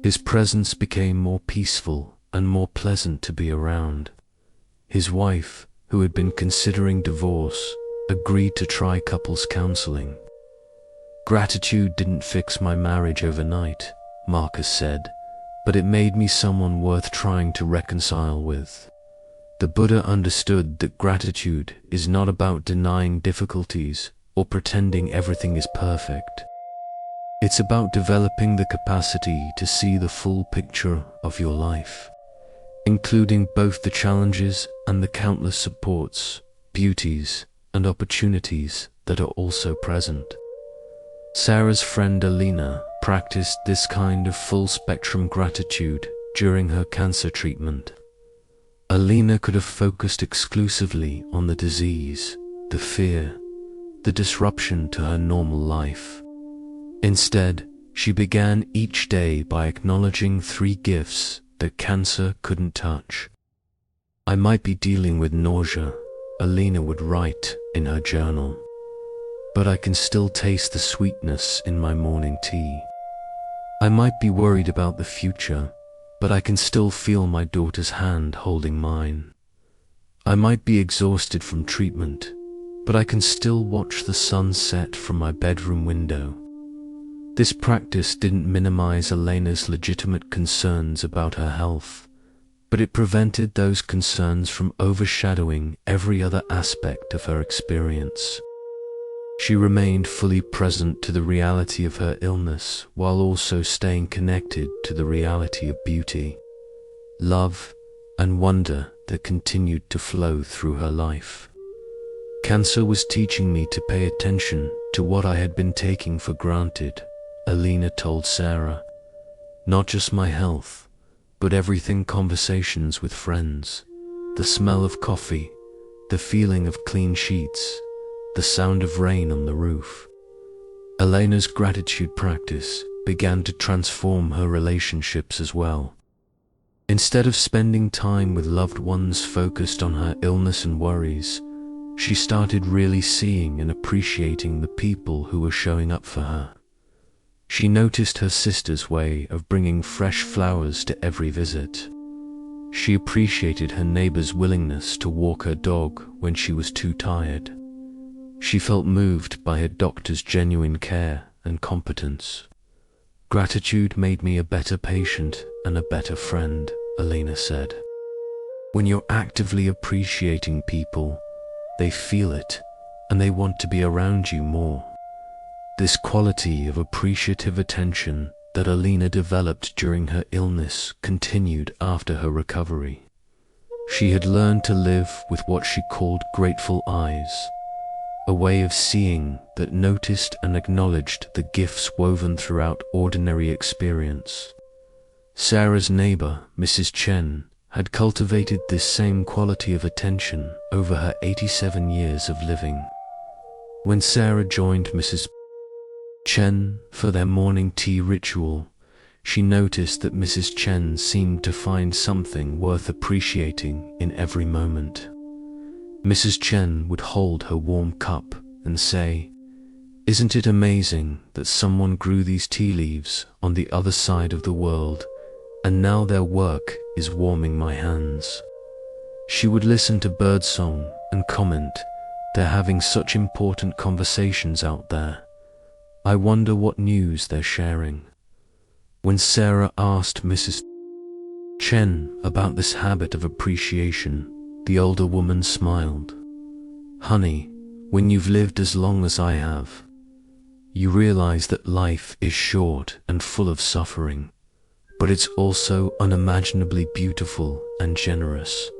His presence became more peaceful and more pleasant to be around. His wife, who had been considering divorce, agreed to try couples counseling. "Gratitude didn't fix my marriage overnight," Marcus said, "but it made me someone worth trying to reconcile with." The Buddha understood that gratitude is not about denying difficulties or pretending everything is perfect. It's about developing the capacity to see the full picture of your life, including both the challenges and the countless supports, beauties, and opportunities that are also present. Sarah's friend Alina practiced this kind of full-spectrum gratitude during her cancer treatment. Alina could have focused exclusively on the disease, the fear, the disruption to her normal life. Instead, she began each day by acknowledging 3 gifts that cancer couldn't touch. "I might be dealing with nausea," Alina would write in her journal, "but I can still taste the sweetness in my morning tea. I might be worried about the future, but I can still feel my daughter's hand holding mine. I might be exhausted from treatment, but I can still watch the sun set from my bedroom window." This practice didn't minimize Elena's legitimate concerns about her health, but it prevented those concerns from overshadowing every other aspect of her experience. She remained fully present to the reality of her illness while also staying connected to the reality of beauty, love, and wonder that continued to flow through her life. "Cancer was teaching me to pay attention to what I had been taking for granted," Alina told Sarah. "Not just my health, but everything: conversations with friends, the smell of coffee, the feeling of clean sheets, the sound of rain on the roof." Elena's gratitude practice began to transform her relationships as well. Instead of spending time with loved ones focused on her illness and worries, She started really seeing and appreciating the people who were showing up for her. She noticed her sister's way of bringing fresh flowers to every visit. She appreciated her neighbor's willingness to walk her dog when she was too tired. She felt moved by her doctor's genuine care and competence. Gratitude made me a better patient and a better friend, Alina said. When you're actively appreciating people, they feel it and they want to be around you more. This quality of appreciative attention that Alina developed during her illness continued after her recovery. She had learned to live with what she called grateful eyes, a way of seeing that noticed and acknowledged the gifts woven throughout ordinary experience. Sarah's neighbor, Mrs. Chen, had cultivated this same quality of attention over her 87 years of living. When Sarah joined Mrs. Chen for their morning tea ritual, she noticed that Mrs. Chen seemed to find something worth appreciating in every moment. Mrs. Chen would hold her warm cup and say, "Isn't it amazing that someone grew these tea leaves on the other side of the world, and now their work is warming my hands?" She would listen to birdsong and comment, "They're having such important conversations out there. I wonder what news they're sharing." When Sarah asked Mrs. Chen about this habit of appreciation, the older woman smiled. "Honey, when you've lived as long as I have, you realize that life is short and full of suffering, but it's also unimaginably beautiful and generous.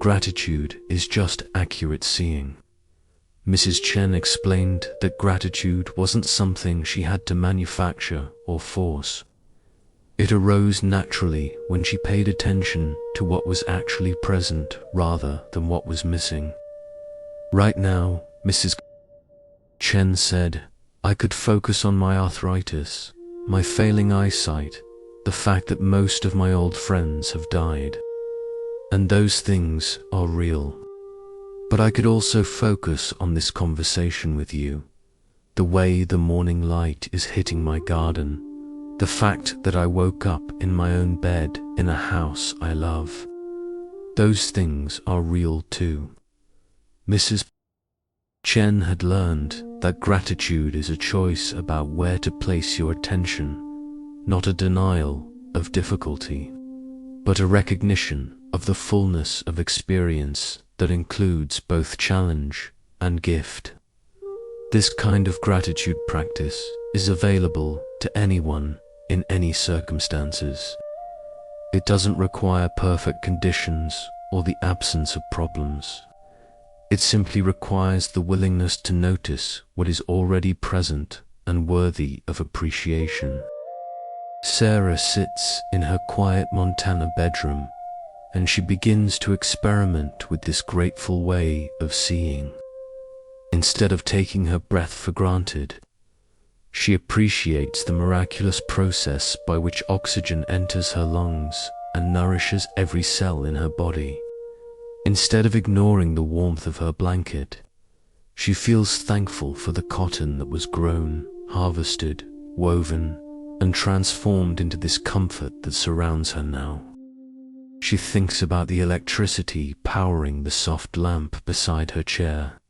Gratitude is just accurate seeing." Mrs. Chen explained that gratitude wasn't something she had to manufacture or force. It arose naturally when she paid attention to what was actually present rather than what was missing. "Right now," Mrs. Chen said, "I could focus on my arthritis, my failing eyesight, the fact that most of my old friends have died. And those things are real. But I could also focus on this conversation with you, the way the morning light is hitting my garden, the fact that I woke up in my own bed in a house I love. Those things are real too." Mrs. Chen had learned that gratitude is a choice about where to place your attention, not a denial of difficulty, but a recognition of the fullness of experience that includes both challenge and gift. This kind of gratitude practice is available to anyone in any circumstances. It doesn't require perfect conditions or the absence of problems. It simply requires the willingness to notice what is already present and worthy of appreciation. Sarah sits in her quiet Montana bedroom, and she begins to experiment with this grateful way of seeing. Instead of taking her breath for granted, she appreciates the miraculous process by which oxygen enters her lungs and nourishes every cell in her body. Instead of ignoring the warmth of her blanket, she feels thankful for the cotton that was grown, harvested, woven, and transformed into this comfort that surrounds her now. She thinks about the electricity powering the soft lamp beside her chair,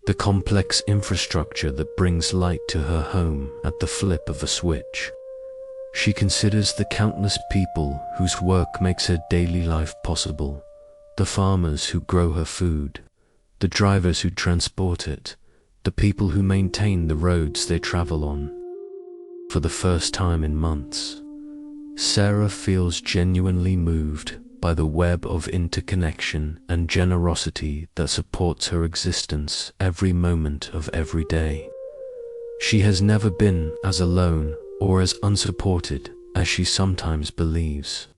the complex infrastructure that brings light to her home at the flip of a switch. She considers the countless people whose work makes her daily life possible, the farmers who grow her food, the drivers who transport it, the people who maintain the roads they travel on. For the first time in months, Sarah feels genuinely moved by the web of interconnection and generosity that supports her existence every moment of every day. She has never been as alone or as unsupported as she sometimes believes.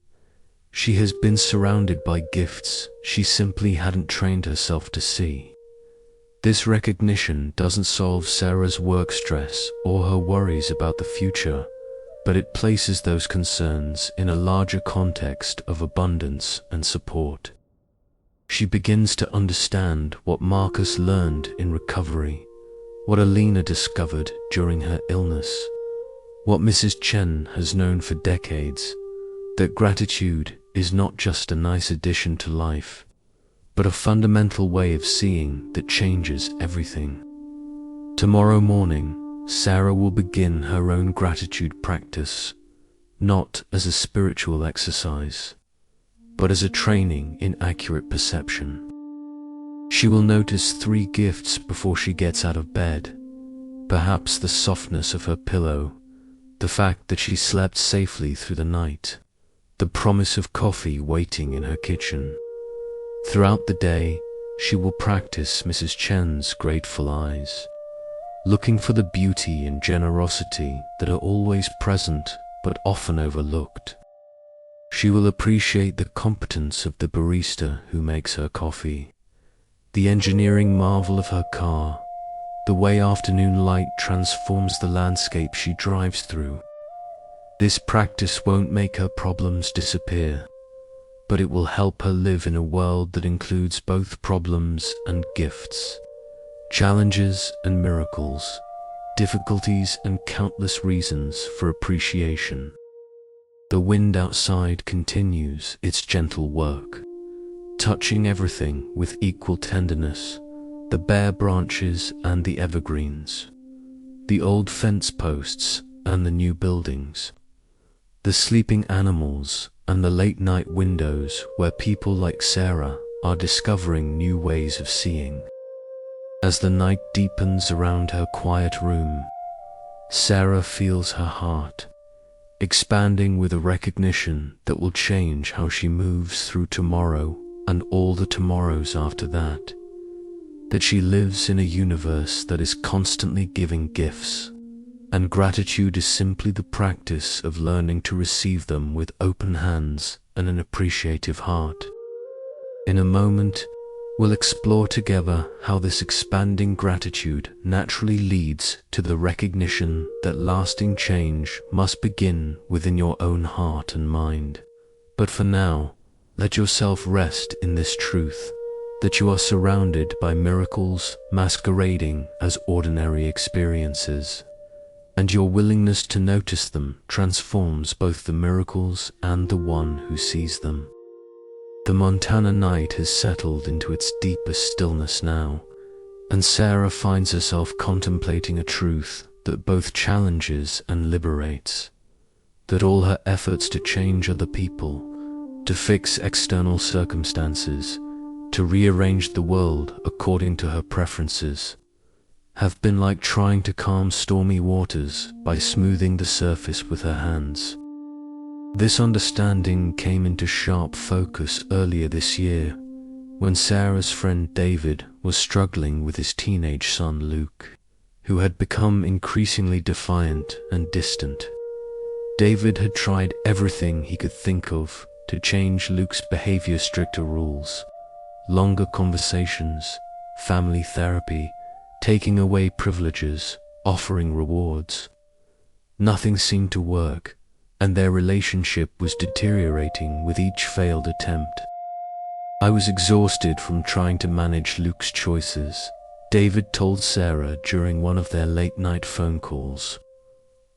She has been surrounded by gifts she simply hadn't trained herself to see. This recognition doesn't solve Sarah's work stress or her worries about the future, but it places those concerns in a larger context of abundance and support. She begins to understand what Marcus learned in recovery, what Alina discovered during her illness, what Mrs. Chen has known for decades, that gratitude is not just a nice addition to life, but a fundamental way of seeing that changes everything. Tomorrow morning, Sarah will begin her own gratitude practice, not as a spiritual exercise, but as a training in accurate perception. She will notice 3 gifts before she gets out of bed, perhaps the softness of her pillow, the fact that she slept safely through the night, the promise of coffee waiting in her kitchen. Throughout the day, she will practice Mrs. Chen's grateful eyes, looking for the beauty and generosity that are always present but often overlooked. She will appreciate the competence of the barista who makes her coffee, the engineering marvel of her car, the way afternoon light transforms the landscape she drives through. This practice won't make her problems disappear, but it will help her live in a world that includes both problems and gifts, challenges and miracles, difficulties and countless reasons for appreciation. The wind outside continues its gentle work, touching everything with equal tenderness, the bare branches and the evergreens, the old fence posts and the new buildings, the sleeping animals and the late-night windows where people like Sarah are discovering new ways of seeing. As the night deepens around her quiet room, Sarah feels her heart expanding with a recognition that will change how she moves through tomorrow and all the tomorrows after that, that she lives in a universe that is constantly giving gifts, and gratitude is simply the practice of learning to receive them with open hands and an appreciative heart. In a moment, we'll explore together how this expanding gratitude naturally leads to the recognition that lasting change must begin within your own heart and mind. But for now, let yourself rest in this truth, that you are surrounded by miracles masquerading as ordinary experiences, and your willingness to notice them transforms both the miracles and the one who sees them. The Montana night has settled into its deepest stillness now, and Sarah finds herself contemplating a truth that both challenges and liberates, that all her efforts to change other people, to fix external circumstances, to rearrange the world according to her preferences, have been like trying to calm stormy waters by smoothing the surface with her hands. This understanding came into sharp focus earlier this year, when Sarah's friend David was struggling with his teenage son Luke, who had become increasingly defiant and distant. David had tried everything he could think of to change Luke's behavior, stricter rules, longer conversations, family therapy, taking away privileges, offering rewards. Nothing seemed to work, and their relationship was deteriorating with each failed attempt. I was exhausted from trying to manage Luke's choices, David told Sarah during one of their late-night phone calls.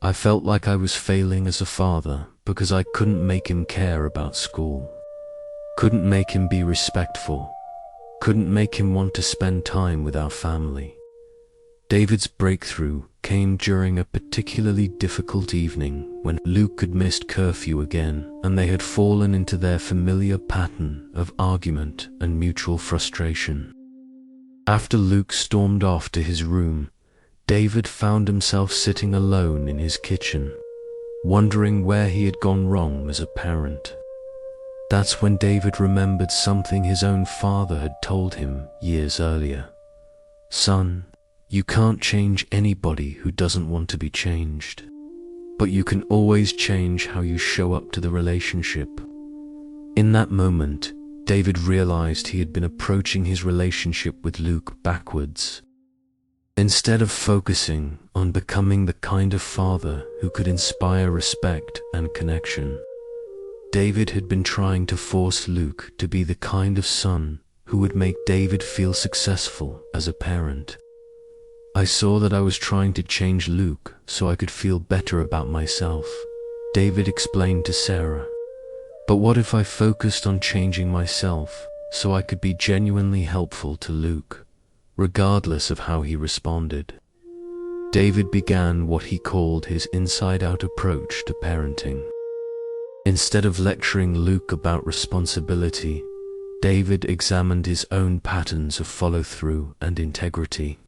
I felt like I was failing as a father because I couldn't make him care about school, couldn't make him be respectful, couldn't make him want to spend time with our family. David's breakthrough came during a particularly difficult evening when Luke had missed curfew again, and they had fallen into their familiar pattern of argument and mutual frustration. After Luke stormed off to his room, David found himself sitting alone in his kitchen, wondering where he had gone wrong as a parent. That's when David remembered something his own father had told him years earlier. "Son, you can't change anybody who doesn't want to be changed, but you can always change how you show up to the relationship." In that moment, David realized he had been approaching his relationship with Luke backwards. Instead of focusing on becoming the kind of father who could inspire respect and connection, David had been trying to force Luke to be the kind of son who would make David feel successful as a parent. I saw that I was trying to change Luke so I could feel better about myself, David explained to Sarah. But what if I focused on changing myself so I could be genuinely helpful to Luke, regardless of how he responded? David began what he called his inside-out approach to parenting. Instead of lecturing Luke about responsibility, David examined his own patterns of follow-through and integrity.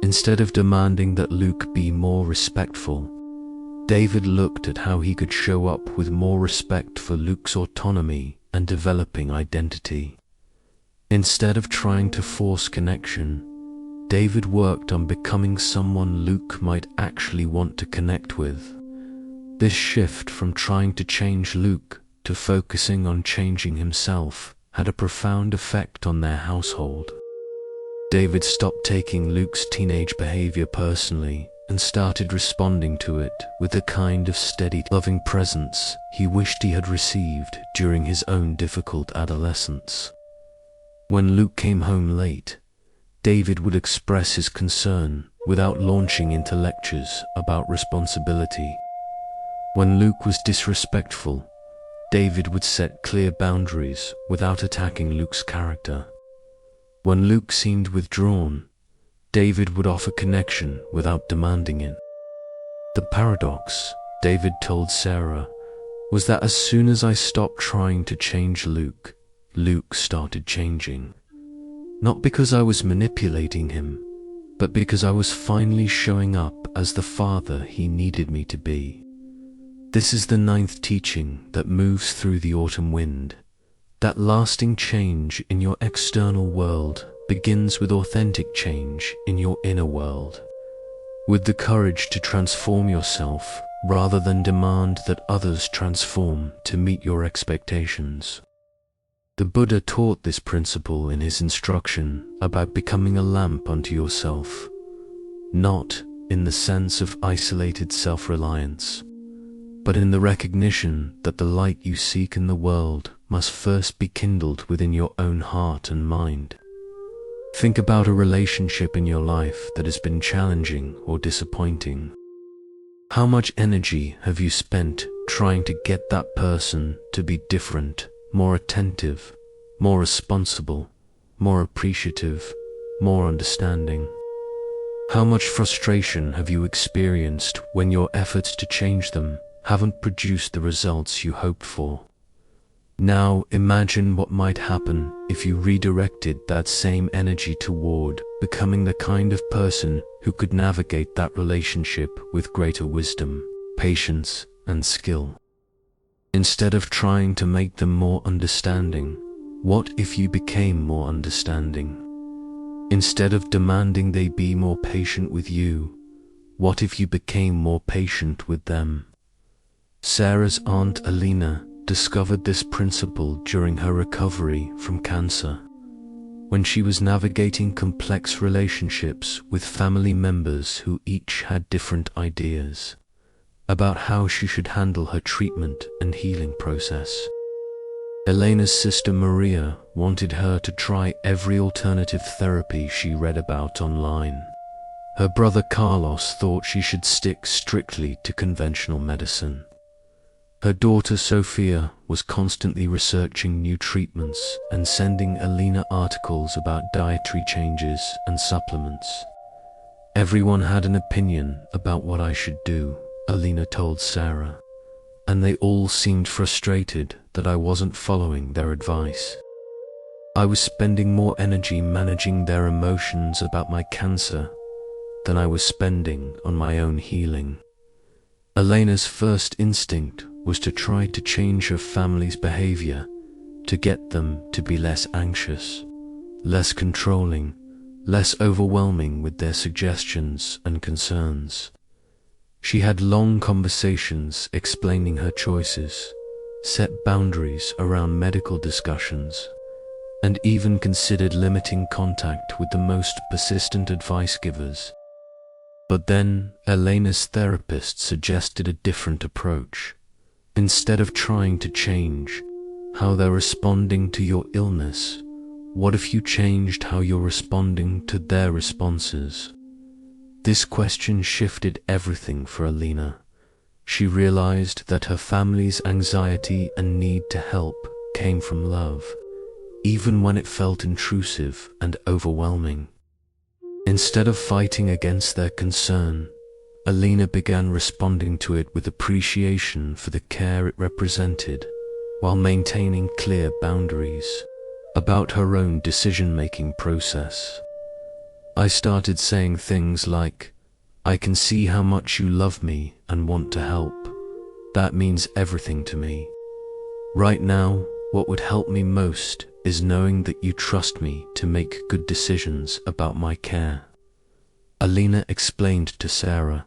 Instead of demanding that Luke be more respectful, David looked at how he could show up with more respect for Luke's autonomy and developing identity. Instead of trying to force connection, David worked on becoming someone Luke might actually want to connect with. This shift from trying to change Luke to focusing on changing himself had a profound effect on their household. David stopped taking Luke's teenage behavior personally and started responding to it with the kind of steady, loving presence he wished he had received during his own difficult adolescence. When Luke came home late, David would express his concern without launching into lectures about responsibility. When Luke was disrespectful, David would set clear boundaries without attacking Luke's character. When Luke seemed withdrawn, David would offer connection without demanding it. The paradox, David told Sarah, was that as soon as I stopped trying to change Luke, Luke started changing. Not because I was manipulating him, but because I was finally showing up as the father he needed me to be. This is the 9th teaching that moves through the autumn wind. That lasting change in your external world begins with authentic change in your inner world. With the courage to transform yourself rather than demand that others transform to meet your expectations. The Buddha taught this principle in his instruction about becoming a lamp unto yourself, not in the sense of isolated self-reliance, but in the recognition that the light you seek in the world must first be kindled within your own heart and mind. Think about a relationship in your life that has been challenging or disappointing. How much energy have you spent trying to get that person to be different, more attentive, more responsible, more appreciative, more understanding? How much frustration have you experienced when your efforts to change them haven't produced the results you hoped for? Now imagine what might happen if you redirected that same energy toward becoming the kind of person who could navigate that relationship with greater wisdom, patience, and skill. Instead of trying to make them more understanding, what if you became more understanding? Instead of demanding they be more patient with you, what if you became more patient with them? Sarah's aunt Alina discovered this principle during her recovery from cancer. When she was navigating complex relationships with family members who each had different ideas about how she should handle her treatment and healing process. Elena's sister Maria wanted her to try every alternative therapy she read about online. Her brother Carlos thought she should stick strictly to conventional medicine. Her daughter Sophia was constantly researching new treatments and sending Alina articles about dietary changes and supplements. Everyone had an opinion about what I should do, Alina told Sarah, and they all seemed frustrated that I wasn't following their advice. I was spending more energy managing their emotions about my cancer than I was spending on my own healing. Elena's first instinct was to try to change her family's behavior to get them to be less anxious, less controlling, less overwhelming with their suggestions and concerns. She had long conversations explaining her choices, set boundaries around medical discussions, and even considered limiting contact with the most persistent advice givers. But then Elena's therapist suggested a different approach. Instead of trying to change how they're responding to your illness, What if you changed how you're responding to their responses? This question shifted everything for Alina. She realized that her family's anxiety and need to help came from love, even when it felt intrusive and overwhelming. Instead of fighting against their concern, Alina began responding to it with appreciation for the care it represented, while maintaining clear boundaries about her own decision-making process. I started saying things like, "I can see how much you love me and want to help. That means everything to me. Right now, what would help me most is knowing that you trust me to make good decisions about my care," Alina explained to Sarah.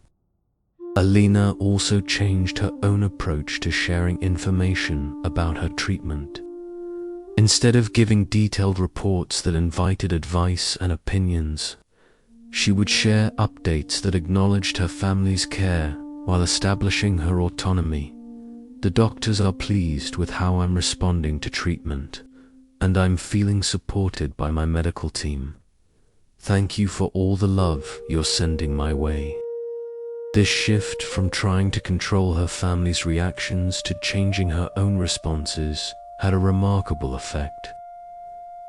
Alina also changed her own approach to sharing information about her treatment. Instead of giving detailed reports that invited advice and opinions, she would share updates that acknowledged her family's care while establishing her autonomy. "The doctors are pleased with how I'm responding to treatment, and I'm feeling supported by my medical team. Thank you for all the love you're sending my way." This shift from trying to control her family's reactions to changing her own responses had a remarkable effect.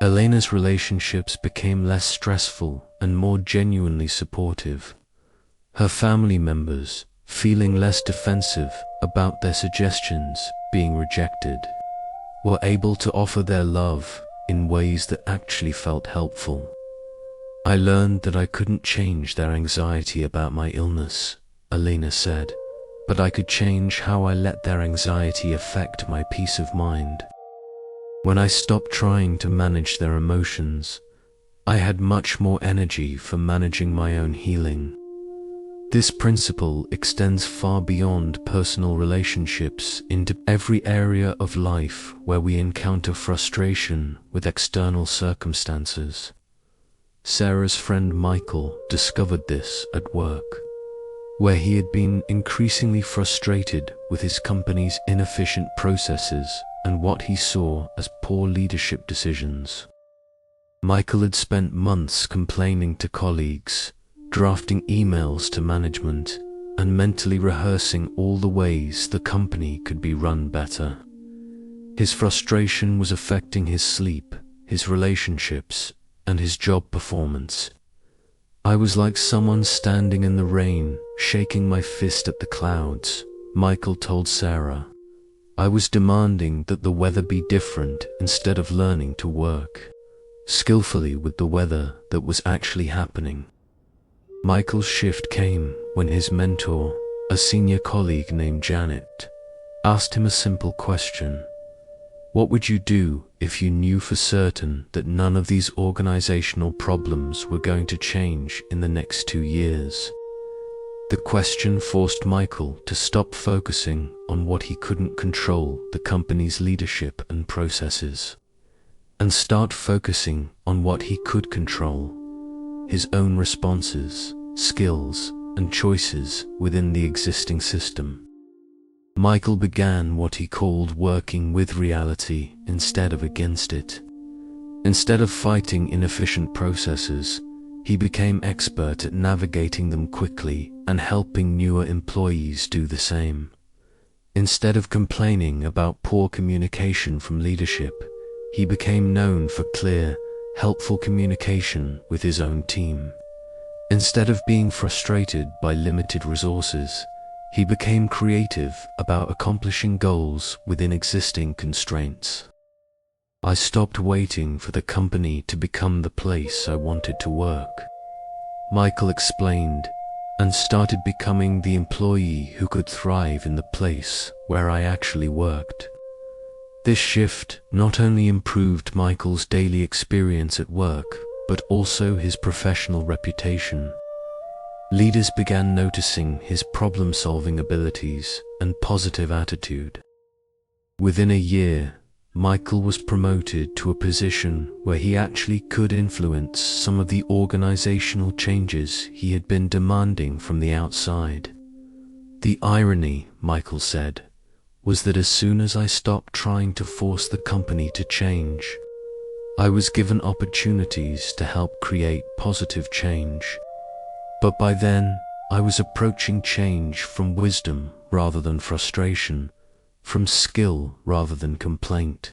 Elena's relationships became less stressful and more genuinely supportive. Her family members, feeling less defensive about their suggestions being rejected, were able to offer their love in ways that actually felt helpful. "I learned that I couldn't change their anxiety about my illness," Alina said, "but I could change how I let their anxiety affect my peace of mind. When I stopped trying to manage their emotions, I had much more energy for managing my own healing." This principle extends far beyond personal relationships into every area of life where we encounter frustration with external circumstances. Sarah's friend Michael discovered this at work, where he had been increasingly frustrated with his company's inefficient processes and what he saw as poor leadership decisions. Michael had spent months complaining to colleagues, drafting emails to management, and mentally rehearsing all the ways the company could be run better. His frustration was affecting his sleep, his relationships, and his job performance. "I was like someone standing in the rain, shaking my fist at the clouds," Michael told Sarah. "I was demanding that the weather be different instead of learning to work skillfully with the weather that was actually happening." Michael's shift came when his mentor, a senior colleague named Janet, asked him a simple question. "What would you do if you knew for certain that none of these organizational problems were going to change in the next 2 years?" The question forced Michael to stop focusing on what he couldn't control, the company's leadership and processes, and start focusing on what he could control, his own responses, skills, and choices within the existing system. Michael began what he called working with reality instead of against it. Instead of fighting inefficient processes, he became expert at navigating them quickly and helping newer employees do the same. Instead of complaining about poor communication from leadership, he became known for clear, helpful communication with his own team. Instead of being frustrated by limited resources, he became creative about accomplishing goals within existing constraints. "I stopped waiting for the company to become the place I wanted to work," Michael explained, "and started becoming the employee who could thrive in the place where I actually worked." This shift not only improved Michael's daily experience at work, but also his professional reputation. Leaders began noticing his problem-solving abilities and positive attitude. Within a year, Michael was promoted to a position where he actually could influence some of the organizational changes he had been demanding from the outside. "The irony," Michael said, "was that as soon as I stopped trying to force the company to change, I was given opportunities to help create positive change. But by then, I was approaching change from wisdom rather than frustration, from skill rather than complaint.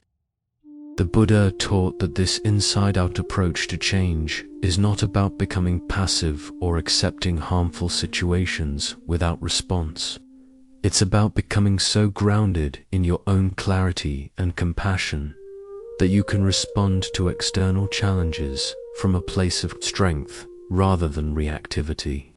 The Buddha taught that this inside-out approach to change is not about becoming passive or accepting harmful situations without response. It's about becoming so grounded in your own clarity and compassion that you can respond to external challenges from a place of strength rather than reactivity.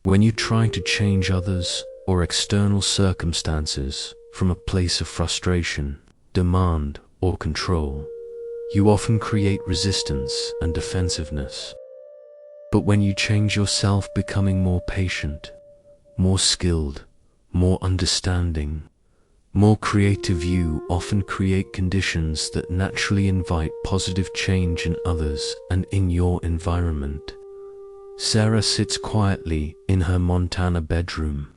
When you try to change others or external circumstances from a place of frustration, demand, or control, you often create resistance and defensiveness. But when you change yourself, becoming more patient, more skilled, more understanding, more creative, you often create conditions that naturally invite positive change in others and in your environment. Sarah sits quietly in her Montana bedroom,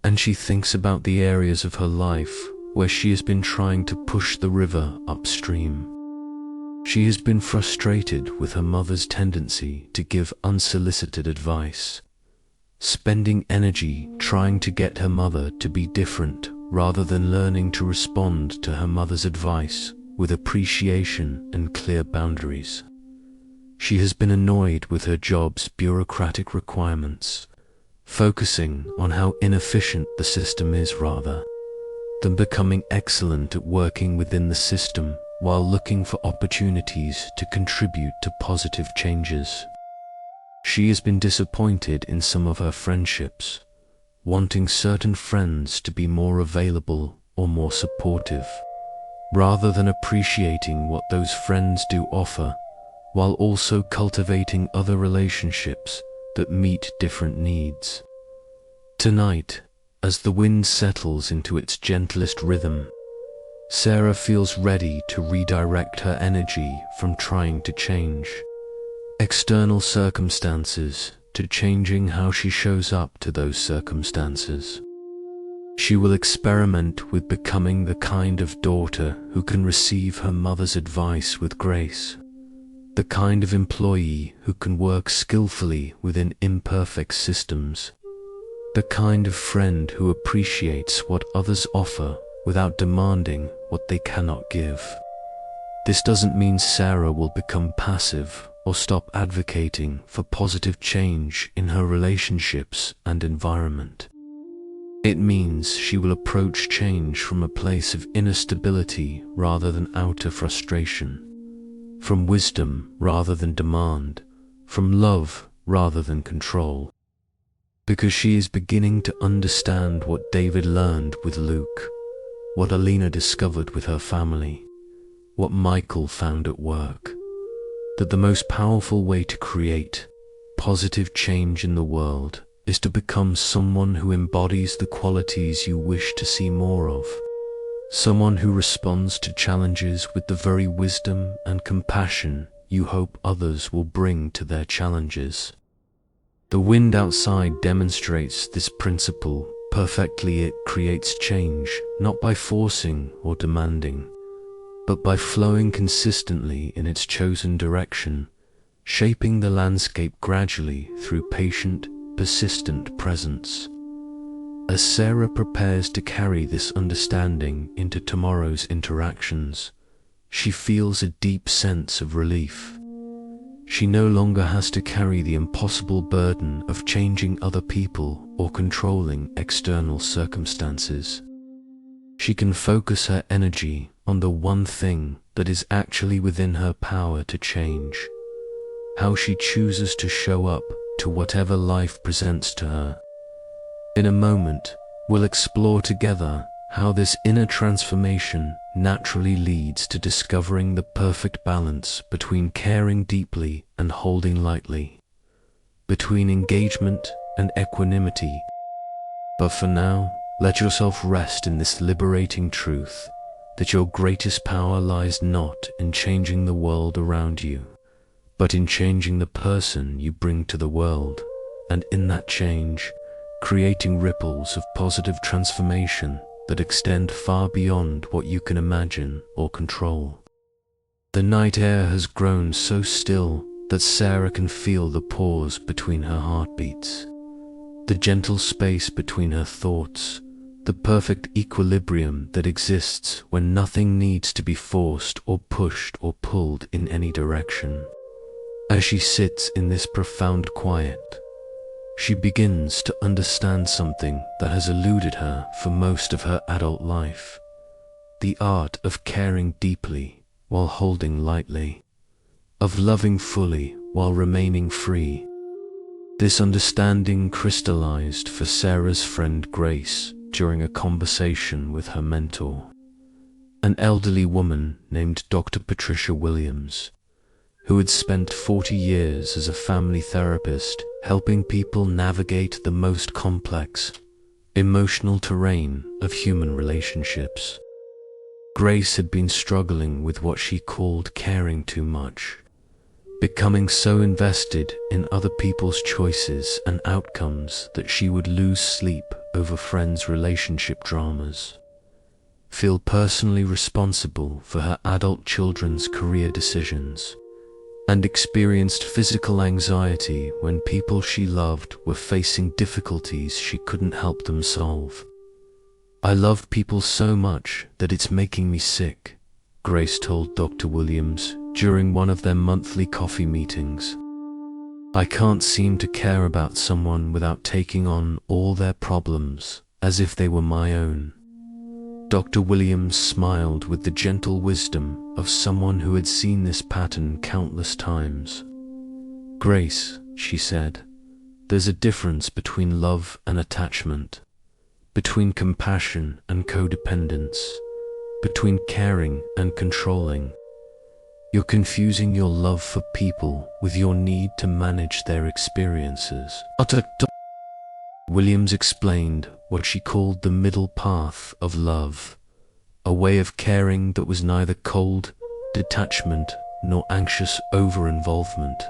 and she thinks about the areas of her life where she has been trying to push the river upstream. She has been frustrated with her mother's tendency to give unsolicited advice, spending energy trying to get her mother to be different rather than learning to respond to her mother's advice with appreciation and clear boundaries. She has been annoyed with her job's bureaucratic requirements, focusing on how inefficient the system is rather than becoming excellent at working within the system while looking for opportunities to contribute to positive changes. She has been disappointed in some of her friendships, wanting certain friends to be more available or more supportive, rather than appreciating what those friends do offer, while also cultivating other relationships that meet different needs. Tonight, as the wind settles into its gentlest rhythm, Sarah feels ready to redirect her energy from trying to change external circumstances to changing how she shows up to those circumstances. She will experiment with becoming the kind of daughter who can receive her mother's advice with grace, the kind of employee who can work skillfully within imperfect systems, the kind of friend who appreciates what others offer without demanding what they cannot give. This doesn't mean Sarah will become passive or stop advocating for positive change in her relationships and environment. It means she will approach change from a place of inner stability rather than outer frustration, from wisdom rather than demand, from love rather than control. Because she is beginning to understand what David learned with Luke, what Alina discovered with her family, what Michael found at work, that the most powerful way to create positive change in the world is to become someone who embodies the qualities you wish to see more of, someone who responds to challenges with the very wisdom and compassion you hope others will bring to their challenges. The wind outside demonstrates this principle perfectly. It creates change, not by forcing or demanding, but by flowing consistently in its chosen direction, shaping the landscape gradually through patient, persistent presence. As Sarah prepares to carry this understanding into tomorrow's interactions, she feels a deep sense of relief. She no longer has to carry the impossible burden of changing other people or controlling external circumstances. She can focus her energy on the one thing that is actually within her power to change, how she chooses to show up to whatever life presents to her. In a moment, we'll explore together how this inner transformation naturally leads to discovering the perfect balance between caring deeply and holding lightly, between engagement and equanimity. But for now, let yourself rest in this liberating truth that your greatest power lies not in changing the world around you, but in changing the person you bring to the world, and in that change, creating ripples of positive transformation that extend far beyond what you can imagine or control. The night air has grown so still that Sarah can feel the pause between her heartbeats, the gentle space between her thoughts, the perfect equilibrium that exists when nothing needs to be forced or pushed or pulled in any direction. As she sits in this profound quiet, she begins to understand something that has eluded her for most of her adult life: the art of caring deeply while holding lightly, of loving fully while remaining free. This understanding crystallized for Sarah's friend Grace during a conversation with her mentor, an elderly woman named Dr. Patricia Williams, who had spent 40 years as a family therapist helping people navigate the most complex, emotional terrain of human relationships. Grace had been struggling with what she called caring too much, becoming so invested in other people's choices and outcomes that she would lose sleep over friends' relationship dramas, feel personally responsible for her adult children's career decisions, and experienced physical anxiety when people she loved were facing difficulties she couldn't help them solve. "I love people so much that it's making me sick," Grace told Dr. Williams during one of their monthly coffee meetings. "I can't seem to care about someone without taking on all their problems as if they were my own." Dr. Williams smiled with the gentle wisdom of someone who had seen this pattern countless times. "Grace," she said, "there's a difference between love and attachment, between compassion and codependence, between caring and controlling. You're confusing your love for people with your need to manage their experiences." Williams explained what she called the middle path of love, a way of caring that was neither cold detachment nor anxious over-involvement,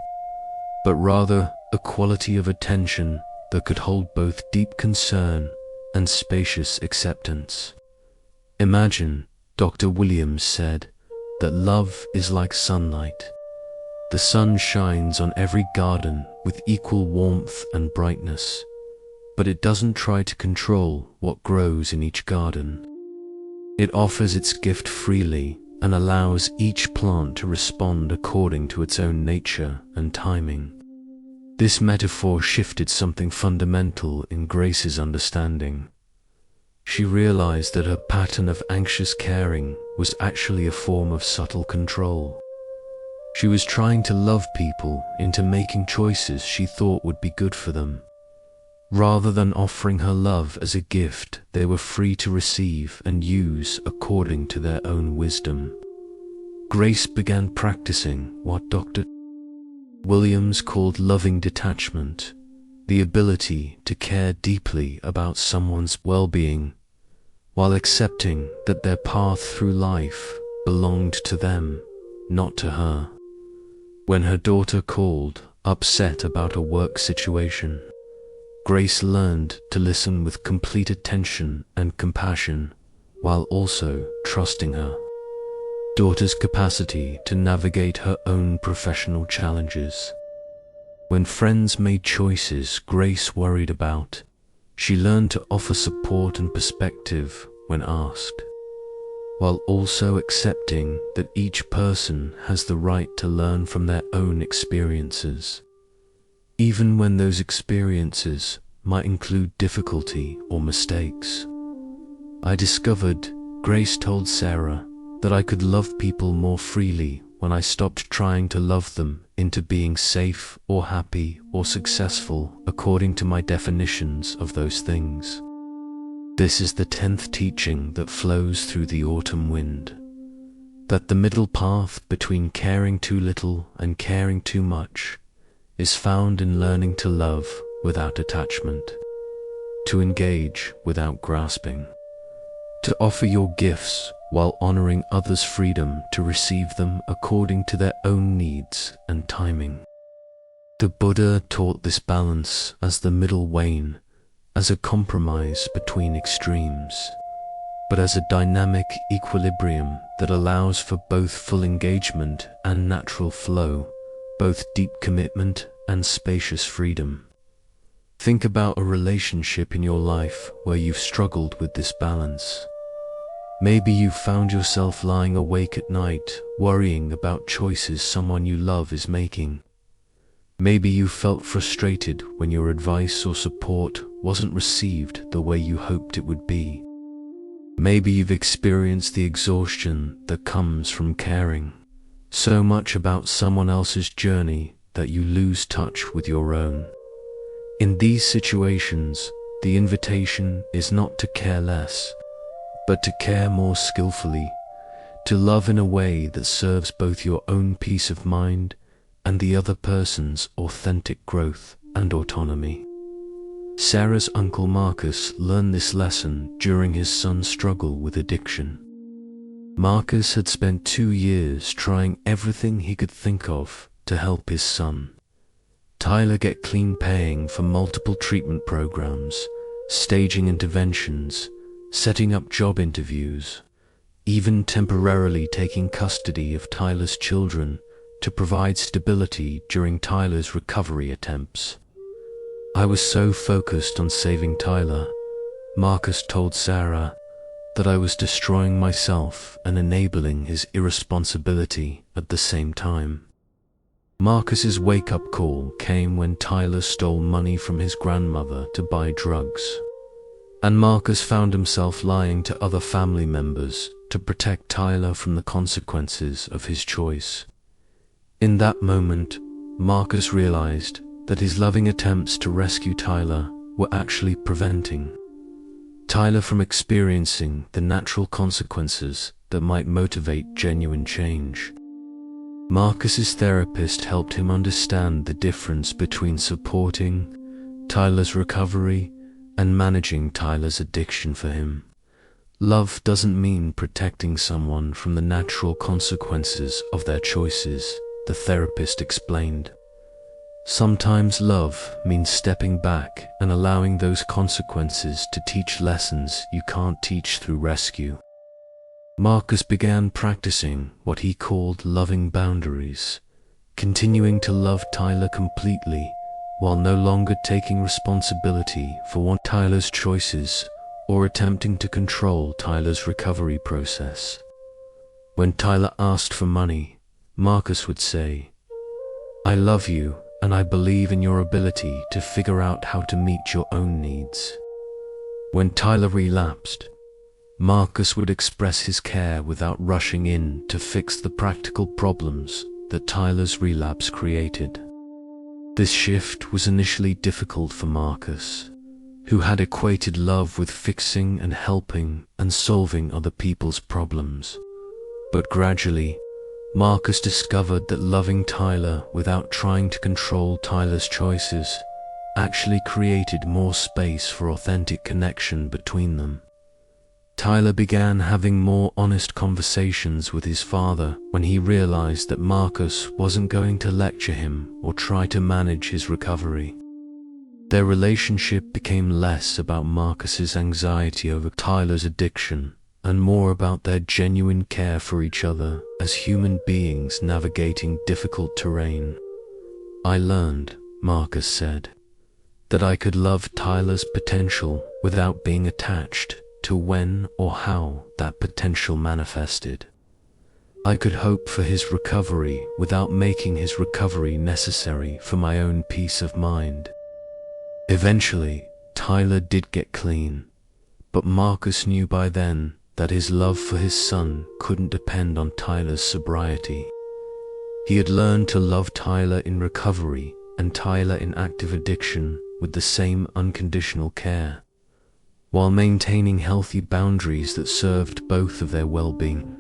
but rather a quality of attention that could hold both deep concern and spacious acceptance. "Imagine," Dr. Williams said, "that love is like sunlight. The sun shines on every garden with equal warmth and brightness, but it doesn't try to control what grows in each garden. It offers its gift freely and allows each plant to respond according to its own nature and timing." This metaphor shifted something fundamental in Grace's understanding. She realized that her pattern of anxious caring was actually a form of subtle control. She was trying to love people into making choices she thought would be good for them, rather than offering her love as a gift they were free to receive and use according to their own wisdom. Grace began practicing what Dr. Williams called loving detachment, the ability to care deeply about someone's well-being, while accepting that their path through life belonged to them, not to her. When her daughter called, upset about a work situation, Grace learned to listen with complete attention and compassion, while also trusting her daughter's capacity to navigate her own professional challenges. When friends made choices Grace worried about, she learned to offer support and perspective when asked, while also accepting that each person has the right to learn from their own experiences, even when those experiences might include difficulty or mistakes. "I discovered," Grace told Sarah, "that I could love people more freely when I stopped trying to love them into being safe or happy or successful according to my definitions of those things." This is the 10th teaching that flows through the autumn wind, that the middle path between caring too little and caring too much is found in learning to love without attachment, to engage without grasping, to offer your gifts while honoring others' freedom to receive them according to their own needs and timing. The Buddha taught this balance as the middle wane, as a compromise between extremes, but as a dynamic equilibrium that allows for both full engagement and natural flow, both deep commitment and spacious freedom. Think about a relationship in your life where you've struggled with this balance. Maybe you've found yourself lying awake at night, worrying about choices someone you love is making. Maybe you felt frustrated when your advice or support wasn't received the way you hoped it would be. Maybe you've experienced the exhaustion that comes from caring so much about someone else's journey that you lose touch with your own. In these situations, the invitation is not to care less, but to care more skillfully, to love in a way that serves both your own peace of mind and the other person's authentic growth and autonomy. Sarah's uncle Marcus learned this lesson during his son's struggle with addiction. Marcus had spent 2 years trying everything he could think of to help his son Tyler get clean, paying for multiple treatment programs, staging interventions, setting up job interviews, even temporarily taking custody of Tyler's children to provide stability during Tyler's recovery attempts. I was so focused on saving Tyler, Marcus told Sarah, that I was destroying myself and enabling his irresponsibility at the same time. Marcus's wake-up call came when Tyler stole money from his grandmother to buy drugs, and Marcus found himself lying to other family members to protect Tyler from the consequences of his choice. In that moment, Marcus realized that his loving attempts to rescue Tyler were actually preventing Tyler from experiencing the natural consequences that might motivate genuine change. Marcus's therapist helped him understand the difference between supporting Tyler's recovery and managing Tyler's addiction for him. Love doesn't mean protecting someone from the natural consequences of their choices, the therapist explained. Sometimes love means stepping back and allowing those consequences to teach lessons you can't teach through rescue. Marcus began practicing what he called loving boundaries, continuing to love Tyler completely while no longer taking responsibility for Tyler's choices or attempting to control Tyler's recovery process. When Tyler asked for money, Marcus would say, "I love you and I believe in your ability to figure out how to meet your own needs." When Tyler relapsed, Marcus would express his care without rushing in to fix the practical problems that Tyler's relapse created. This shift was initially difficult for Marcus, who had equated love with fixing and helping and solving other people's problems. But gradually, Marcus discovered that loving Tyler without trying to control Tyler's choices actually created more space for authentic connection between them. Tyler began having more honest conversations with his father when he realized that Marcus wasn't going to lecture him or try to manage his recovery. Their relationship became less about Marcus's anxiety over Tyler's addiction and more about their genuine care for each other as human beings navigating difficult terrain. "I learned," Marcus said, "that I could love Tyler's potential without being attached to when or how that potential manifested. I could hope for his recovery without making his recovery necessary for my own peace of mind." Eventually, Tyler did get clean, but Marcus knew by then that his love for his son couldn't depend on Tyler's sobriety. He had learned to love Tyler in recovery and Tyler in active addiction with the same unconditional care, while maintaining healthy boundaries that served both of their well-being.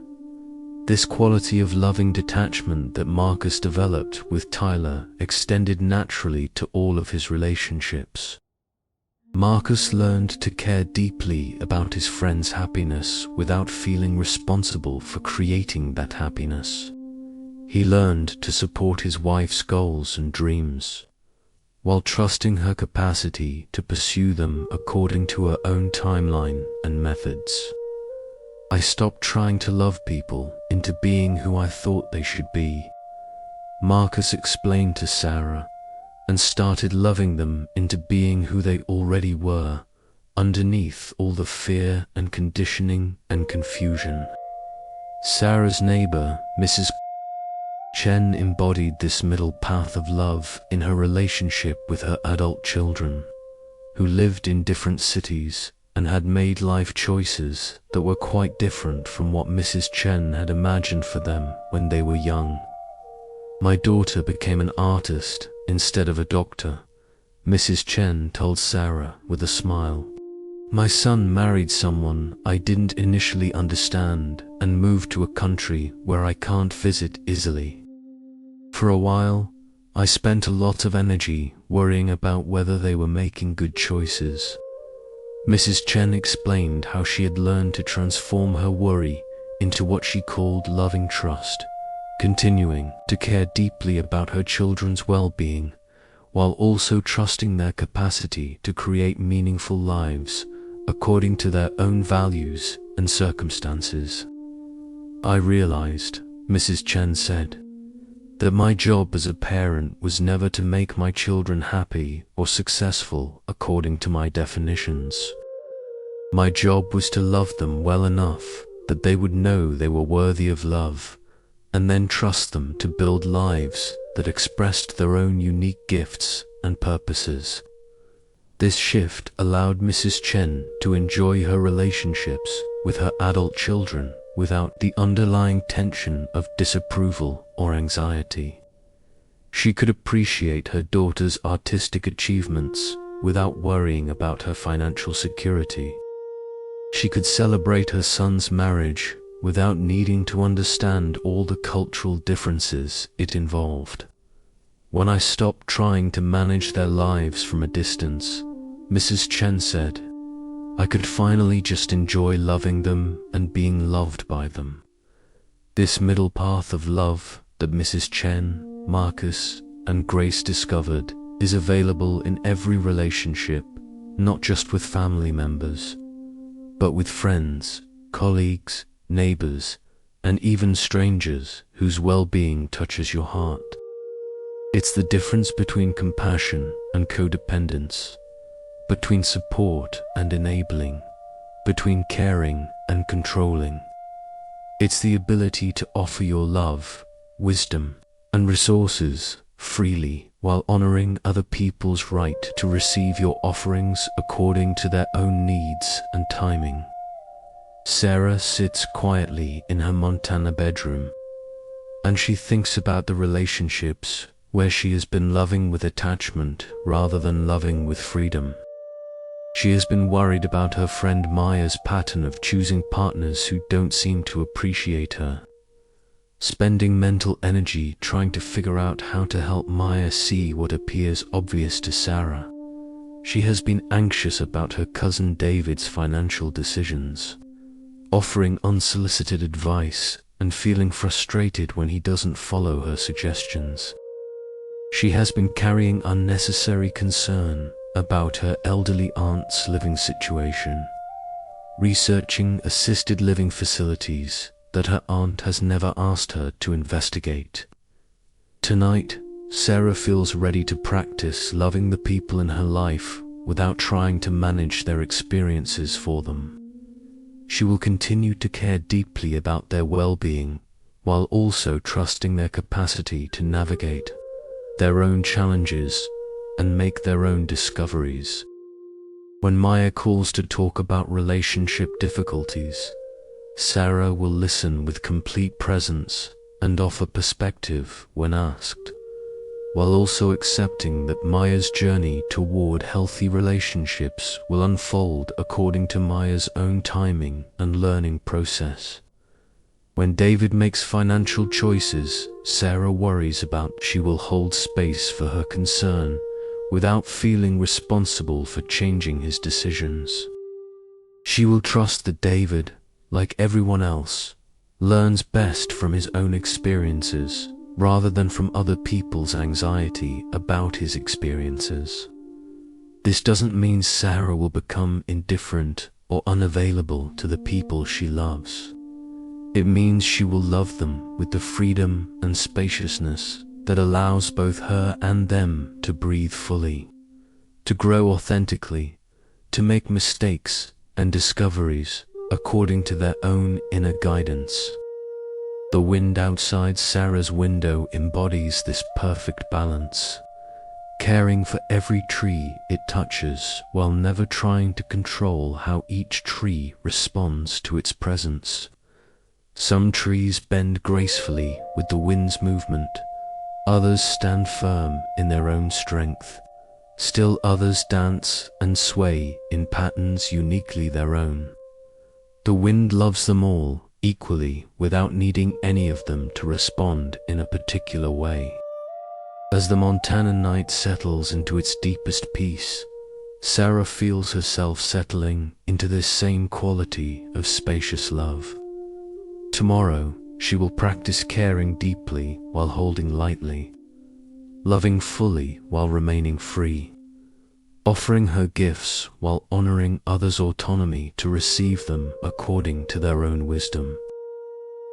This quality of loving detachment that Marcus developed with Tyler extended naturally to all of his relationships. Marcus learned to care deeply about his friend's happiness without feeling responsible for creating that happiness. He learned to support his wife's goals and dreams, while trusting her capacity to pursue them according to her own timeline and methods. I stopped trying to love people into being who I thought they should be, Marcus explained to Sarah, and started loving them into being who they already were, underneath all the fear and conditioning and confusion. Sarah's neighbor, Mrs. Chen, embodied this middle path of love in her relationship with her adult children, who lived in different cities and had made life choices that were quite different from what Mrs. Chen had imagined for them when they were young. My daughter became an artist instead of a doctor, Mrs. Chen told Sarah with a smile. My son married someone I didn't initially understand and moved to a country where I can't visit easily. For a while, I spent a lot of energy worrying about whether they were making good choices. Mrs. Chen explained how she had learned to transform her worry into what she called loving trust, continuing to care deeply about her children's well-being, while also trusting their capacity to create meaningful lives according to their own values and circumstances. I realized, Mrs. Chen said, that my job as a parent was never to make my children happy or successful according to my definitions. My job was to love them well enough that they would know they were worthy of love, and then trust them to build lives that expressed their own unique gifts and purposes. This shift allowed Mrs. Chen to enjoy her relationships with her adult children without the underlying tension of disapproval or anxiety. She could appreciate her daughter's artistic achievements without worrying about her financial security. She could celebrate her son's marriage without needing to understand all the cultural differences it involved. When I stopped trying to manage their lives from a distance, Mrs. Chen said, I could finally just enjoy loving them and being loved by them. This middle path of love that Mrs. Chen, Marcus, and Grace discovered is available in every relationship, not just with family members, but with friends, colleagues, neighbors, and even strangers whose well-being touches your heart. It's the difference between compassion and codependence, between support and enabling, between caring and controlling. It's the ability to offer your love, wisdom, and resources freely while honoring other people's right to receive your offerings according to their own needs and timing. Sarah sits quietly in her Montana bedroom, and she thinks about the relationships where she has been loving with attachment rather than loving with freedom. She has been worried about her friend Maya's pattern of choosing partners who don't seem to appreciate her, spending mental energy trying to figure out how to help Maya see what appears obvious to Sarah. She has been anxious about her cousin David's financial decisions, offering unsolicited advice and feeling frustrated when he doesn't follow her suggestions. She has been carrying unnecessary concern about her elderly aunt's living situation, researching assisted living facilities that her aunt has never asked her to investigate. Tonight, Sarah feels ready to practice loving the people in her life without trying to manage their experiences for them. She will continue to care deeply about their well-being while also trusting their capacity to navigate their own challenges and make their own discoveries. When Maya calls to talk about relationship difficulties, Sarah will listen with complete presence and offer perspective when asked, while also accepting that Maya's journey toward healthy relationships will unfold according to Maya's own timing and learning process. When David makes financial choices, Sarah worries about she will hold space for her concern without feeling responsible for changing his decisions. She will trust that David, like everyone else, learns best from his own experiences rather than from other people's anxiety about his experiences. This doesn't mean Sarah will become indifferent or unavailable to the people she loves. It means she will love them with the freedom and spaciousness that allows both her and them to breathe fully, to grow authentically, to make mistakes and discoveries according to their own inner guidance. The wind outside Sarah's window embodies this perfect balance, caring for every tree it touches while never trying to control how each tree responds to its presence. Some trees bend gracefully with the wind's movement, others stand firm in their own strength, still others dance and sway in patterns uniquely their own. The wind loves them all equally without needing any of them to respond in a particular way. As the Montana night settles into its deepest peace, Sarah feels herself settling into this same quality of spacious love. Tomorrow, she will practice caring deeply while holding lightly, loving fully while remaining free, offering her gifts while honoring others' autonomy to receive them according to their own wisdom.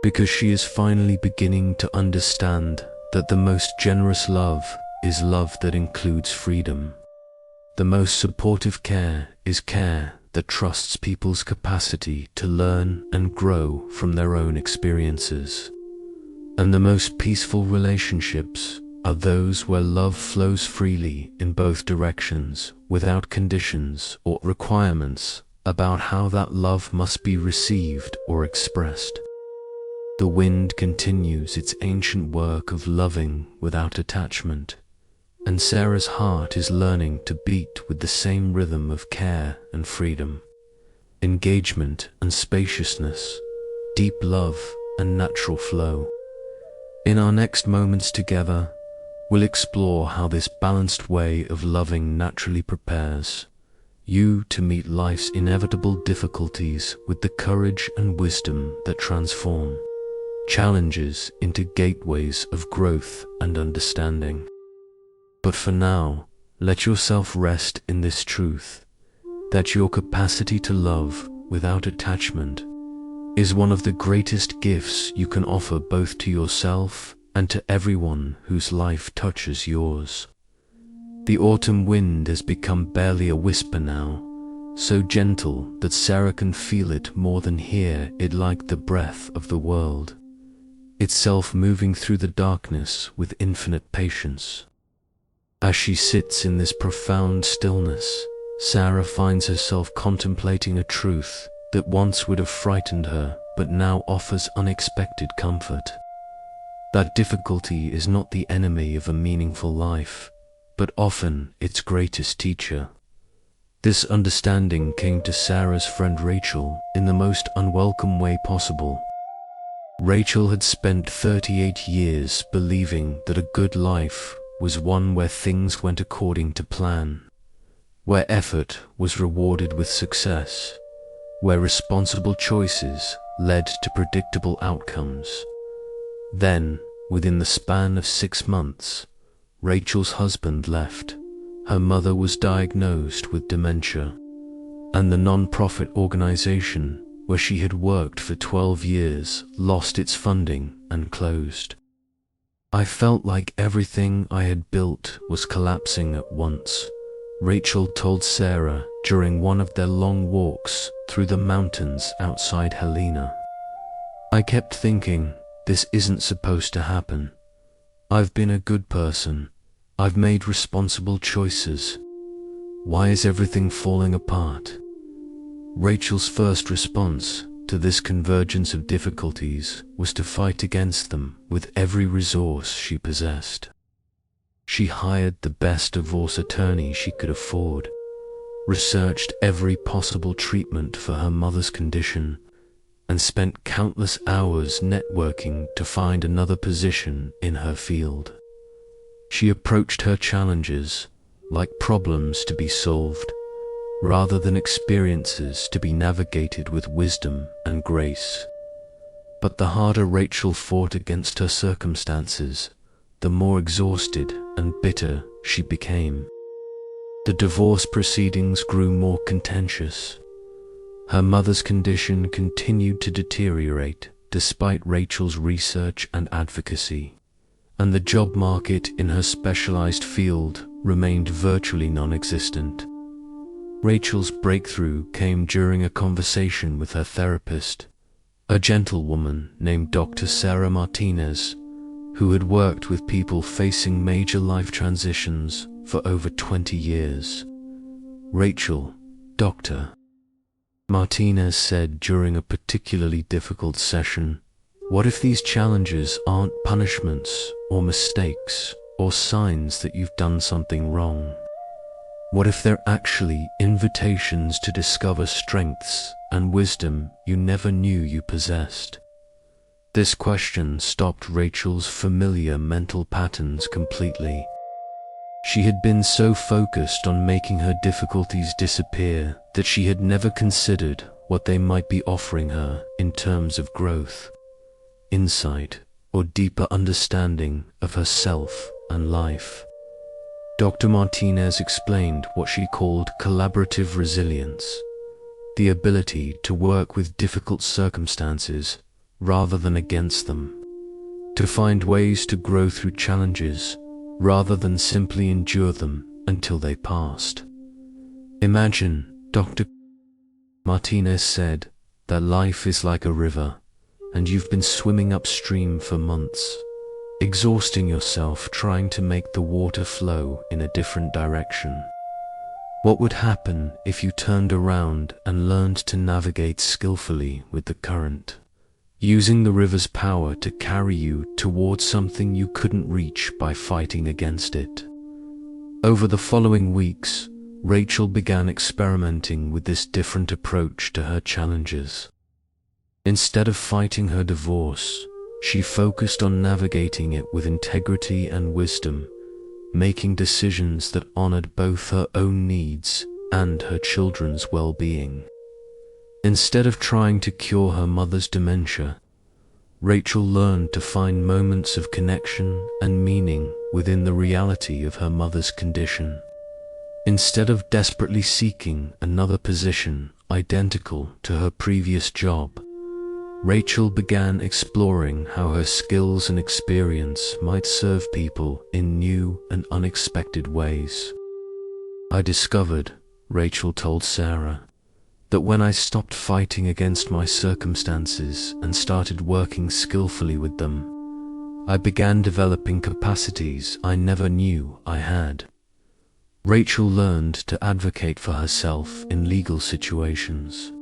Because she is finally beginning to understand that the most generous love is love that includes freedom. The most supportive care is care that trusts people's capacity to learn and grow from their own experiences. And the most peaceful relationships are those where love flows freely in both directions, without conditions or requirements about how that love must be received or expressed. The wind continues its ancient work of loving without attachment, and Sarah's heart is learning to beat with the same rhythm of care and freedom, engagement and spaciousness, deep love and natural flow. In our next moments together, we'll explore how this balanced way of loving naturally prepares you to meet life's inevitable difficulties with the courage and wisdom that transform challenges into gateways of growth and understanding. But for now, let yourself rest in this truth, that your capacity to love without attachment is one of the greatest gifts you can offer both to yourself and to everyone whose life touches yours. The autumn wind has become barely a whisper now, so gentle that Sarah can feel it more than hear it, like the breath of the world, itself moving through the darkness with infinite patience. As she sits in this profound stillness, Sarah finds herself contemplating a truth that once would have frightened her, but now offers unexpected comfort. That difficulty is not the enemy of a meaningful life, but often its greatest teacher. This understanding came to Sarah's friend Rachel in the most unwelcome way possible. Rachel had spent 38 years believing that a good life was one where things went according to plan, where effort was rewarded with success, where responsible choices led to predictable outcomes. Then, within the span of 6 months, Rachel's husband left, her mother was diagnosed with dementia, and the non-profit organization where she had worked for 12 years lost its funding and closed. I felt like everything I had built was collapsing at once, Rachel told Sarah during one of their long walks through the mountains outside Helena. I kept thinking, this isn't supposed to happen. I've been a good person. I've made responsible choices. Why is everything falling apart? Rachel's first response to this convergence of difficulties was to fight against them with every resource she possessed. She hired the best divorce attorney she could afford, researched every possible treatment for her mother's condition, and spent countless hours networking to find another position in her field. She approached her challenges like problems to be solved, rather than experiences to be navigated with wisdom and grace. But the harder Rachel fought against her circumstances, the more exhausted and bitter she became. The divorce proceedings grew more contentious. Her mother's condition continued to deteriorate despite Rachel's research and advocacy, and the job market in her specialized field remained virtually non-existent. Rachel's breakthrough came during a conversation with her therapist, a gentlewoman named Dr. Sarah Martinez, who had worked with people facing major life transitions for over 20 years. Rachel, Dr. Martinez said during a particularly difficult session, "What if these challenges aren't punishments or mistakes or signs that you've done something wrong? What if they're actually invitations to discover strengths and wisdom you never knew you possessed?" This question stopped Rachel's familiar mental patterns completely. She had been so focused on making her difficulties disappear that she had never considered what they might be offering her in terms of growth, insight, or deeper understanding of herself and life. Dr. Martinez explained what she called collaborative resilience, the ability to work with difficult circumstances rather than against them, to find ways to grow through challenges rather than simply endure them until they passed. Imagine, Dr. Martinez said, that life is like a river, and you've been swimming upstream for months, exhausting yourself trying to make the water flow in a different direction. What would happen if you turned around and learned to navigate skillfully with the current, using the river's power to carry you towards something you couldn't reach by fighting against it? Over the following weeks, Rachel began experimenting with this different approach to her challenges. Instead of fighting her divorce, she focused on navigating it with integrity and wisdom, making decisions that honored both her own needs and her children's well-being. Instead of trying to cure her mother's dementia, Rachel learned to find moments of connection and meaning within the reality of her mother's condition. Instead of desperately seeking another position identical to her previous job, Rachel began exploring how her skills and experience might serve people in new and unexpected ways. "I discovered," Rachel told Sarah, "that when I stopped fighting against my circumstances and started working skillfully with them, I began developing capacities I never knew I had." Rachel learned to advocate for herself in legal situations,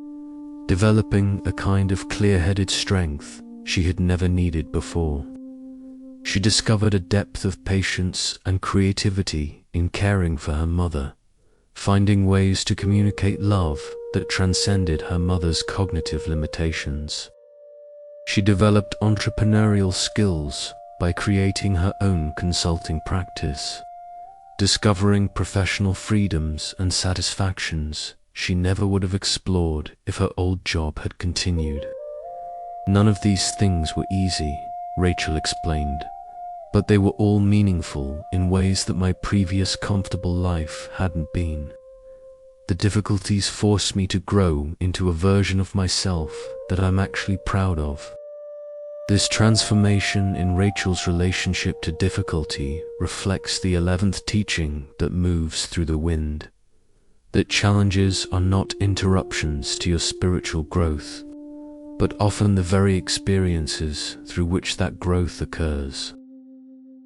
developing a kind of clear-headed strength she had never needed before. She discovered a depth of patience and creativity in caring for her mother, finding ways to communicate love that transcended her mother's cognitive limitations. She developed entrepreneurial skills by creating her own consulting practice, discovering professional freedoms and satisfactions she never would have explored if her old job had continued. None of these things were easy, Rachel explained, but they were all meaningful in ways that my previous comfortable life hadn't been. The difficulties forced me to grow into a version of myself that I'm actually proud of. This transformation in Rachel's relationship to difficulty reflects the 11th teaching that moves through the wind, that challenges are not interruptions to your spiritual growth, but often the very experiences through which that growth occurs.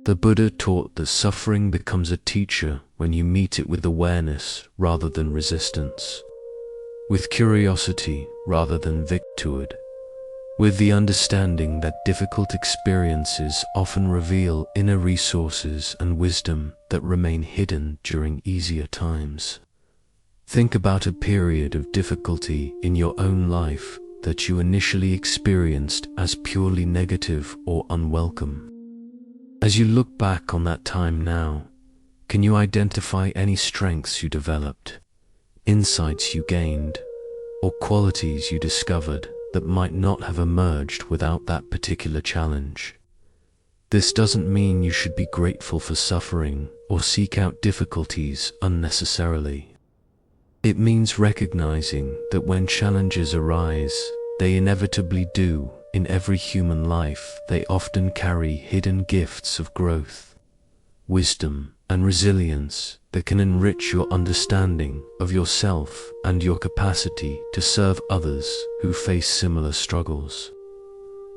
The Buddha taught that suffering becomes a teacher when you meet it with awareness rather than resistance, with curiosity rather than victude, with the understanding that difficult experiences often reveal inner resources and wisdom that remain hidden during easier times. Think about a period of difficulty in your own life that you initially experienced as purely negative or unwelcome. As you look back on that time now, can you identify any strengths you developed, insights you gained, or qualities you discovered that might not have emerged without that particular challenge? This doesn't mean you should be grateful for suffering or seek out difficulties unnecessarily. It means recognizing that when challenges arise, they inevitably do, in every human life, they often carry hidden gifts of growth, wisdom, and resilience that can enrich your understanding of yourself and your capacity to serve others who face similar struggles.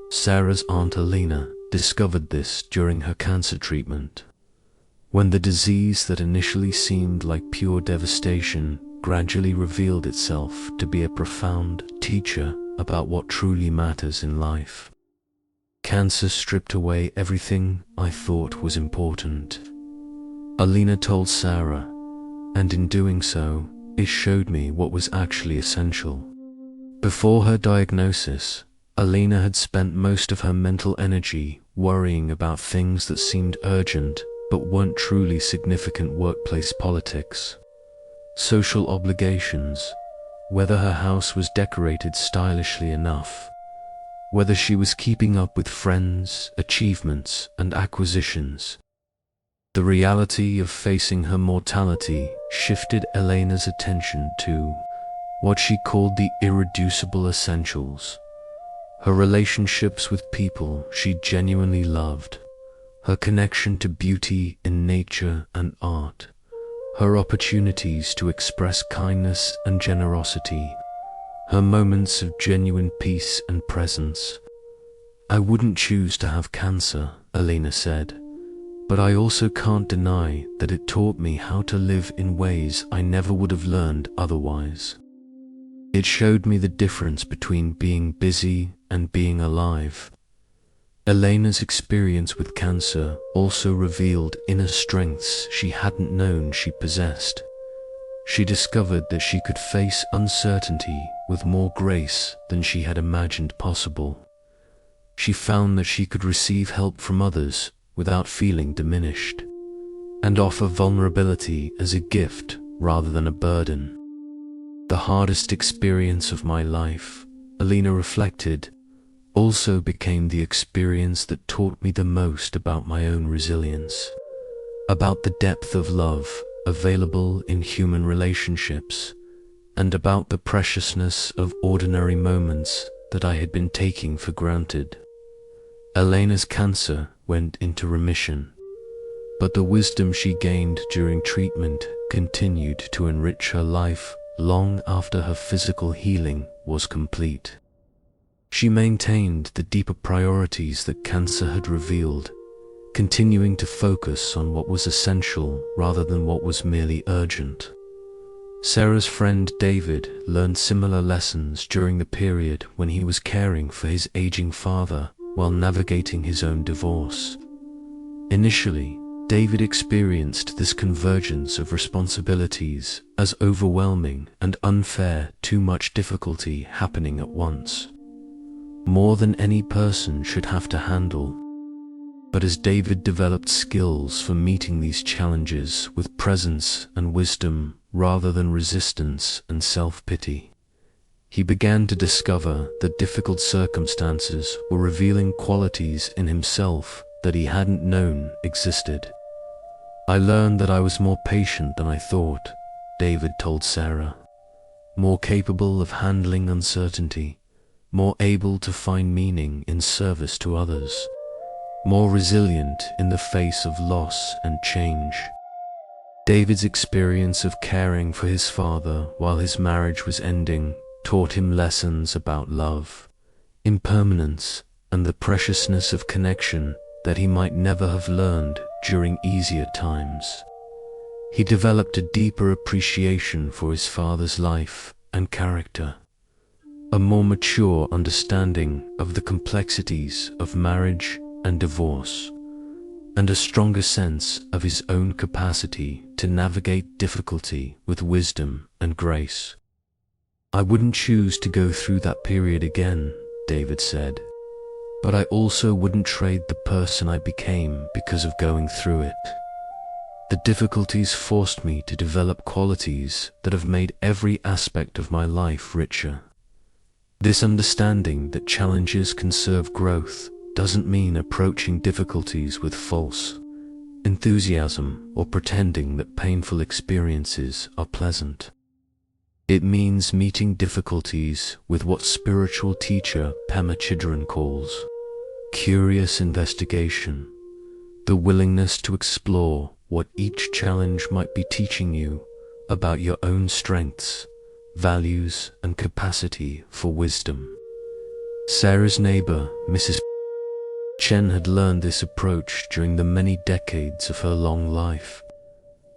Sarah's aunt Alina discovered this during her cancer treatment, when the disease that initially seemed like pure devastation gradually revealed itself to be a profound teacher about what truly matters in life. Cancer stripped away everything I thought was important, Alina told Sarah, and in doing so, it showed me what was actually essential. Before her diagnosis, Alina had spent most of her mental energy worrying about things that seemed urgent but weren't truly significant: workplace politics, social obligations, whether her house was decorated stylishly enough, whether she was keeping up with friends, achievements, and acquisitions. The reality of facing her mortality shifted Elena's attention to what she called the irreducible essentials: her relationships with people she genuinely loved, her connection to beauty in nature and art, her opportunities to express kindness and generosity, her moments of genuine peace and presence. "I wouldn't choose to have cancer," Alina said, "but I also can't deny that it taught me how to live in ways I never would have learned otherwise. It showed me the difference between being busy and being alive." Elena's experience with cancer also revealed inner strengths she hadn't known she possessed. She discovered that she could face uncertainty with more grace than she had imagined possible. She found that she could receive help from others without feeling diminished, and offer vulnerability as a gift rather than a burden. "The hardest experience of my life," Alina reflected, "also became the experience that taught me the most about my own resilience, about the depth of love available in human relationships, and about the preciousness of ordinary moments that I had been taking for granted." Elena's cancer went into remission, but the wisdom she gained during treatment continued to enrich her life long after her physical healing was complete. She maintained the deeper priorities that cancer had revealed, continuing to focus on what was essential rather than what was merely urgent. Sarah's friend David learned similar lessons during the period when he was caring for his aging father while navigating his own divorce. Initially, David experienced this convergence of responsibilities as overwhelming and unfair, too much difficulty happening at once, more than any person should have to handle. But as David developed skills for meeting these challenges with presence and wisdom rather than resistance and self-pity, he began to discover that difficult circumstances were revealing qualities in himself that he hadn't known existed. "I learned that I was more patient than I thought," David told Sarah, "more capable of handling uncertainty, more able to find meaning in service to others, more resilient in the face of loss and change." David's experience of caring for his father while his marriage was ending taught him lessons about love, impermanence, and the preciousness of connection that he might never have learned during easier times. He developed a deeper appreciation for his father's life and character, a more mature understanding of the complexities of marriage and divorce, and a stronger sense of his own capacity to navigate difficulty with wisdom and grace. "I wouldn't choose to go through that period again," David said, "but I also wouldn't trade the person I became because of going through it. The difficulties forced me to develop qualities that have made every aspect of my life richer." This understanding that challenges can serve growth doesn't mean approaching difficulties with false enthusiasm or pretending that painful experiences are pleasant. It means meeting difficulties with what spiritual teacher Pema Chidran calls curious investigation, the willingness to explore what each challenge might be teaching you about your own strengths, values, and capacity for wisdom. Sarah's neighbor, Mrs. Chen, had learned this approach during the many decades of her long life,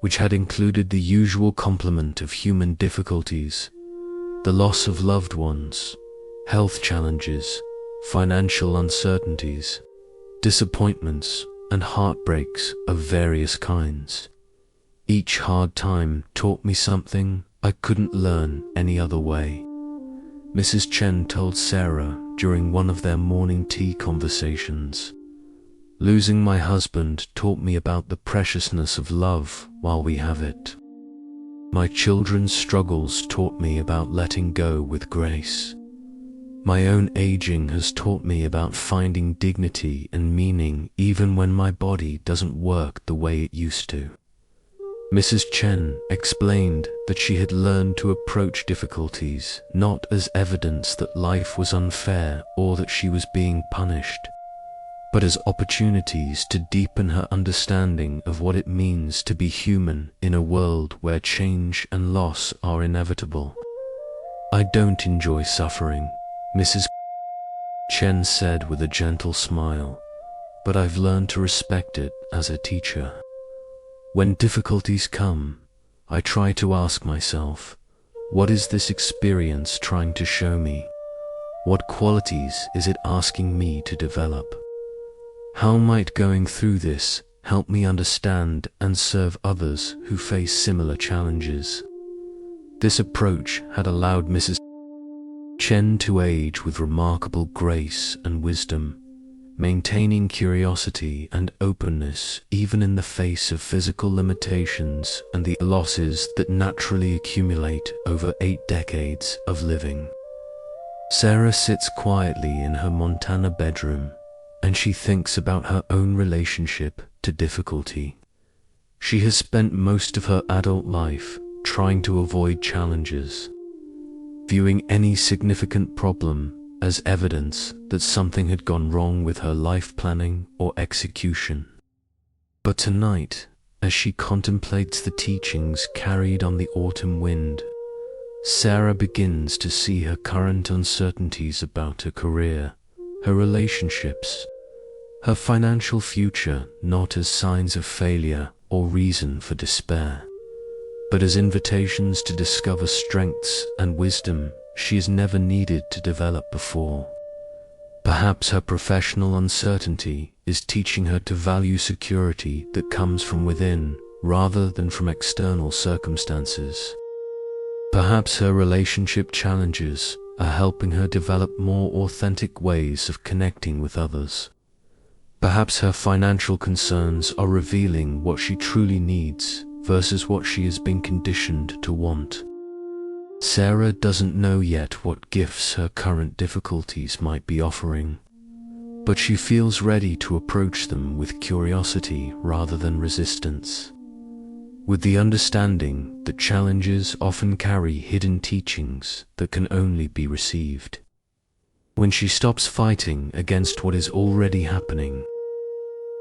which had included the usual complement of human difficulties, the loss of loved ones, health challenges, financial uncertainties, disappointments, and heartbreaks of various kinds. Each hard time taught me something I couldn't learn any other way. Mrs. Chen told Sarah during one of their morning tea conversations. Losing my husband taught me about the preciousness of love while we have it. My children's struggles taught me about letting go with grace. My own aging has taught me about finding dignity and meaning even when my body doesn't work the way it used to. Mrs. Chen explained that she had learned to approach difficulties not as evidence that life was unfair or that she was being punished, but as opportunities to deepen her understanding of what it means to be human in a world where change and loss are inevitable. "I don't enjoy suffering," Mrs. Chen said with a gentle smile, "but I've learned to respect it as a teacher. When difficulties come, I try to ask myself, what is this experience trying to show me? What qualities is it asking me to develop? How might going through this help me understand and serve others who face similar challenges?" This approach had allowed Mrs. Chen to age with remarkable grace and wisdom, maintaining curiosity and openness even in the face of physical limitations and the losses that naturally accumulate over 8 decades of living. Sarah sits quietly in her Montana bedroom, and she thinks about her own relationship to difficulty. She has spent most of her adult life trying to avoid challenges, viewing any significant problem as evidence that something had gone wrong with her life planning or execution. But tonight, as she contemplates the teachings carried on the autumn wind, Sarah begins to see her current uncertainties about her career, her relationships, her financial future not as signs of failure or reason for despair, but as invitations to discover strengths and wisdom she has never needed to develop before. Perhaps her professional uncertainty is teaching her to value security that comes from within rather than from external circumstances. Perhaps her relationship challenges are helping her develop more authentic ways of connecting with others. Perhaps her financial concerns are revealing what she truly needs versus what she has been conditioned to want. Sarah doesn't know yet what gifts her current difficulties might be offering, but she feels ready to approach them with curiosity rather than resistance, with the understanding that challenges often carry hidden teachings that can only be received. When she stops fighting against what is already happening,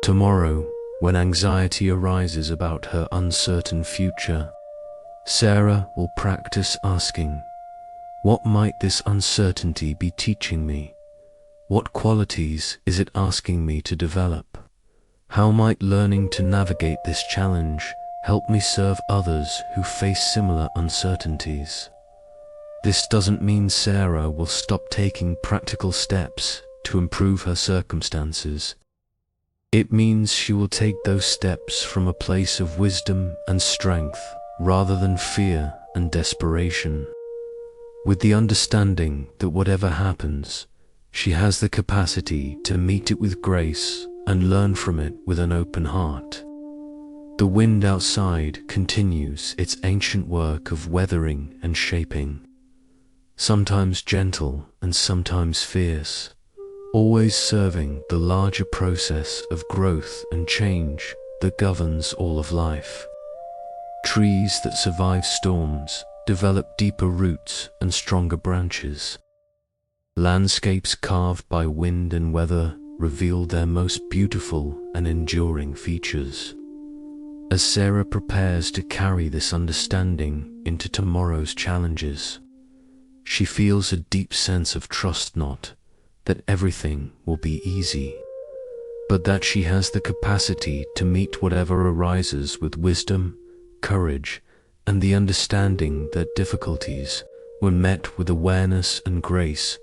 tomorrow, when anxiety arises about her uncertain future, Sarah will practice asking, what might this uncertainty be teaching me? What qualities is it asking me to develop? How might learning to navigate this challenge help me serve others who face similar uncertainties? This doesn't mean Sarah will stop taking practical steps to improve her circumstances. It means she will take those steps from a place of wisdom and strength rather than fear and desperation, with the understanding that whatever happens, she has the capacity to meet it with grace and learn from it with an open heart. The wind outside continues its ancient work of weathering and shaping, sometimes gentle and sometimes fierce, always serving the larger process of growth and change that governs all of life. Trees that survive storms develop deeper roots and stronger branches. Landscapes carved by wind and weather reveal their most beautiful and enduring features. As Sarah prepares to carry this understanding into tomorrow's challenges, she feels a deep sense of trust, not that everything will be easy, but that she has the capacity to meet whatever arises with wisdom, courage, and the understanding that difficulties, when met with awareness and grace,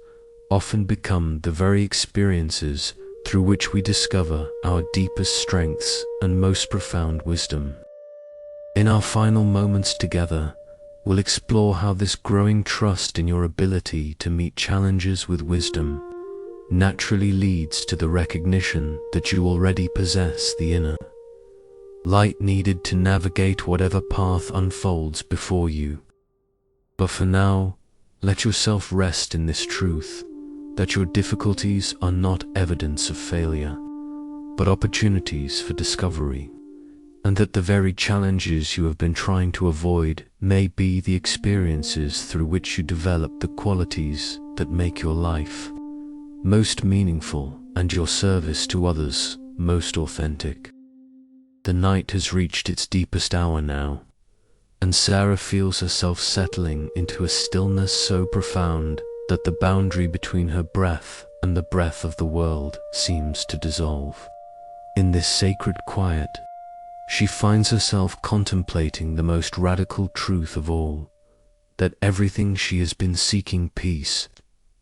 often become the very experiences through which we discover our deepest strengths and most profound wisdom. In our final moments together, we'll explore how this growing trust in your ability to meet challenges with wisdom naturally leads to the recognition that you already possess the inner light needed to navigate whatever path unfolds before you. But for now, let yourself rest in this truth, that your difficulties are not evidence of failure, but opportunities for discovery, and that the very challenges you have been trying to avoid may be the experiences through which you develop the qualities that make your life most meaningful and your service to others most authentic. The night has reached its deepest hour now, and Sarah feels herself settling into a stillness so profound that the boundary between her breath and the breath of the world seems to dissolve. In this sacred quiet, she finds herself contemplating the most radical truth of all, that everything she has been seeking, peace,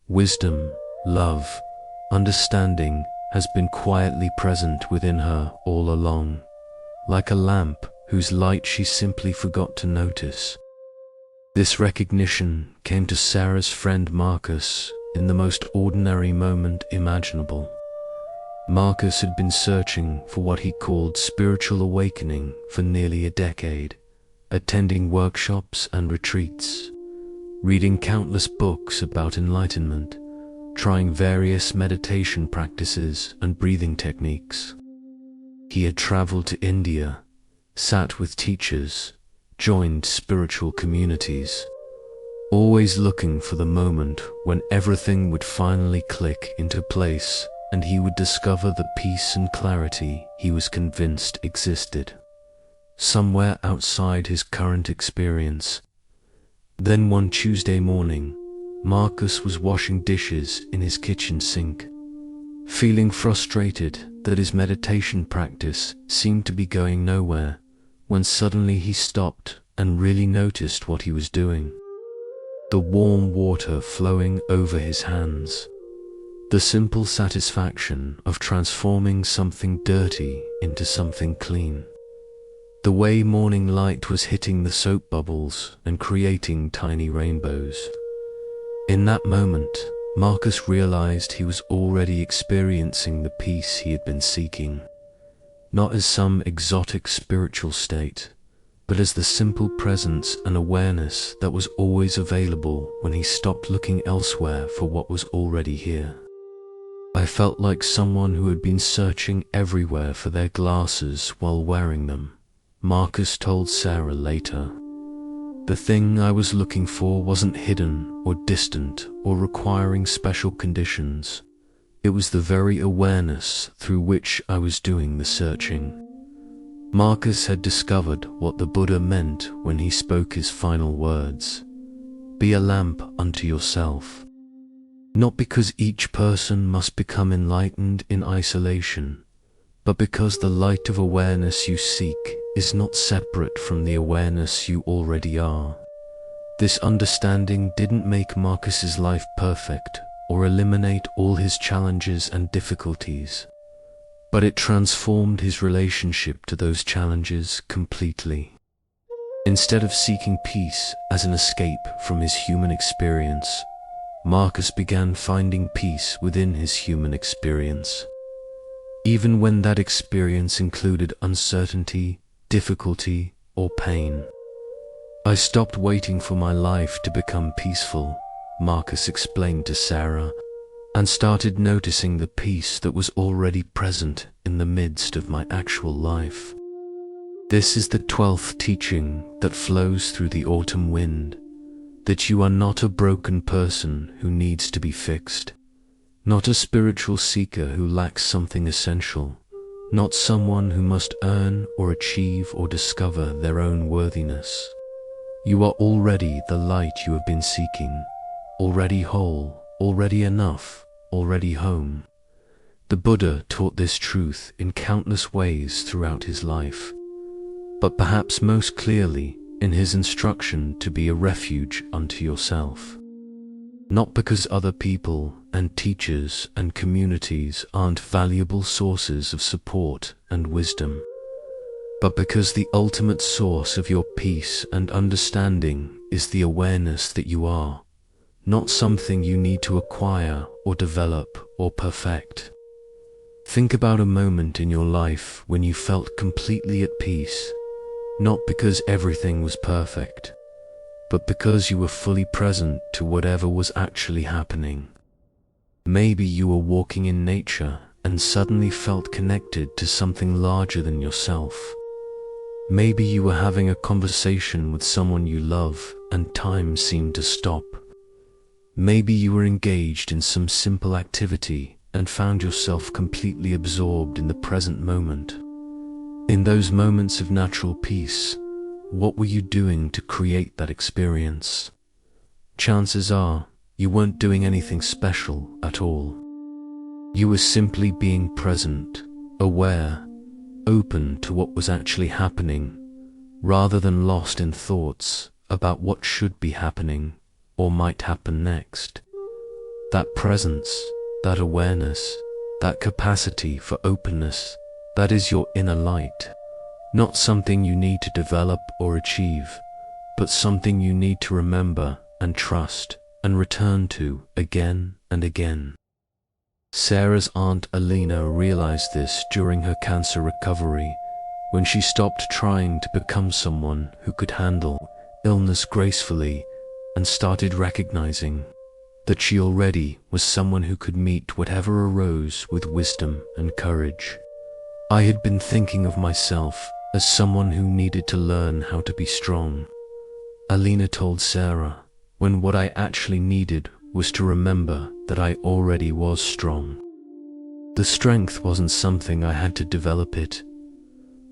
wisdom, love, understanding, has been quietly present within her all along, like a lamp whose light she simply forgot to notice. This recognition came to Sarah's friend Marcus in the most ordinary moment imaginable. Marcus had been searching for what he called spiritual awakening for nearly a decade, attending workshops and retreats, reading countless books about enlightenment, trying various meditation practices and breathing techniques. He had traveled to India, sat with teachers, joined spiritual communities, always looking for the moment when everything would finally click into place and he would discover the peace and clarity he was convinced existed somewhere outside his current experience. Then one Tuesday morning, Marcus was washing dishes in his kitchen sink, feeling frustrated that his meditation practice seemed to be going nowhere, when suddenly he stopped and really noticed what he was doing. The warm water flowing over his hands, the simple satisfaction of transforming something dirty into something clean, the way morning light was hitting the soap bubbles and creating tiny rainbows. In that moment, Marcus realized he was already experiencing the peace he had been seeking, not as some exotic spiritual state, but as the simple presence and awareness that was always available when he stopped looking elsewhere for what was already here. I felt like someone who had been searching everywhere for their glasses while wearing them, Marcus told Sarah later. The thing I was looking for wasn't hidden or distant or requiring special conditions. It was the very awareness through which I was doing the searching. Marcus had discovered what the Buddha meant when he spoke his final words: "Be a lamp unto yourself." Not because each person must become enlightened in isolation, but because the light of awareness you seek is not separate from the awareness you already are. This understanding didn't make Marcus's life perfect or eliminate all his challenges and difficulties, but it transformed his relationship to those challenges completely. Instead of seeking peace as an escape from his human experience, Marcus began finding peace within his human experience, even when that experience included uncertainty, difficulty, or pain. I stopped waiting for my life to become peaceful, Marcus explained to Sarah, and started noticing the peace that was already present in the midst of my actual life. This is the 12th teaching that flows through the autumn wind, that you are not a broken person who needs to be fixed, not a spiritual seeker who lacks something essential, not someone who must earn or achieve or discover their own worthiness. You are already the light you have been seeking, already whole, already enough, already home. The Buddha taught this truth in countless ways throughout his life, but perhaps most clearly in his instruction to be a refuge unto yourself. Not because other people and teachers and communities aren't valuable sources of support and wisdom, but because the ultimate source of your peace and understanding is the awareness that you are, not something you need to acquire or develop or perfect. Think about a moment in your life when you felt completely at peace, not because everything was perfect, but because you were fully present to whatever was actually happening. Maybe you were walking in nature and suddenly felt connected to something larger than yourself. Maybe you were having a conversation with someone you love and time seemed to stop. Maybe you were engaged in some simple activity and found yourself completely absorbed in the present moment. In those moments of natural peace, what were you doing to create that experience? Chances are, you weren't doing anything special at all. You were simply being present, aware, open to what was actually happening, rather than lost in thoughts about what should be happening or might happen next. That presence, that awareness, that capacity for openness, that is your inner light. Not something you need to develop or achieve, but something you need to remember and trust and return to again and again. Sarah's aunt Alina realized this during her cancer recovery, when she stopped trying to become someone who could handle illness gracefully and started recognizing that she already was someone who could meet whatever arose with wisdom and courage. I had been thinking of myself as someone who needed to learn how to be strong, Alina told Sarah, when what I actually needed was to remember that I already was strong. The strength wasn't something I had to develop, it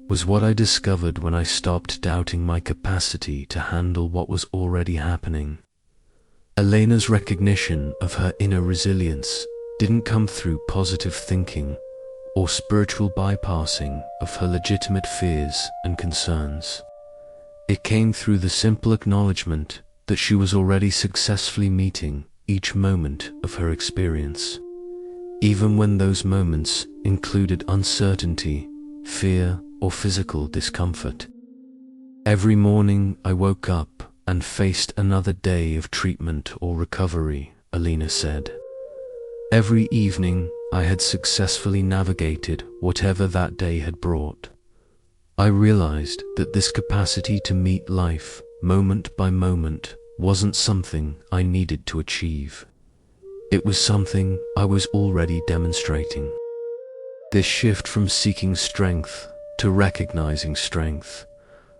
was what I discovered when I stopped doubting my capacity to handle what was already happening. Elena's recognition of her inner resilience didn't come through positive thinking or spiritual bypassing of her legitimate fears and concerns. It came through the simple acknowledgement that she was already successfully meeting each moment of her experience, even when those moments included uncertainty, fear, or physical discomfort. Every morning I woke up and faced another day of treatment or recovery, Alina said. Every evening I had successfully navigated whatever that day had brought. I realized that this capacity to meet life moment by moment wasn't something I needed to achieve. It was something I was already demonstrating. This shift from seeking strength to recognizing strength,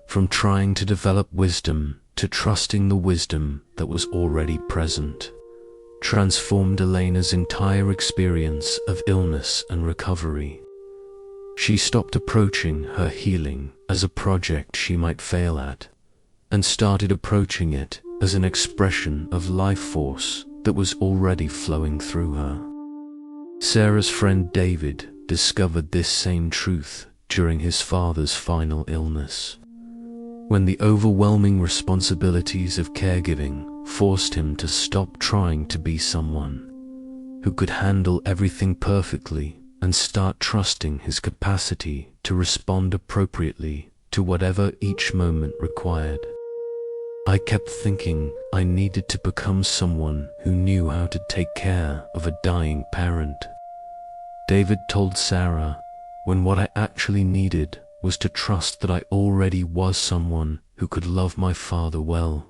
from trying to develop wisdom to trusting the wisdom that was already present, transformed Elena's entire experience of illness and recovery. She stopped approaching her healing as a project she might fail at, and started approaching it as an expression of life force that was already flowing through her. Sarah's friend David discovered this same truth during his father's final illness, when the overwhelming responsibilities of caregiving forced him to stop trying to be someone who could handle everything perfectly and start trusting his capacity to respond appropriately to whatever each moment required. I kept thinking I needed to become someone who knew how to take care of a dying parent, David told Sarah, when what I actually needed was to trust that I already was someone who could love my father well,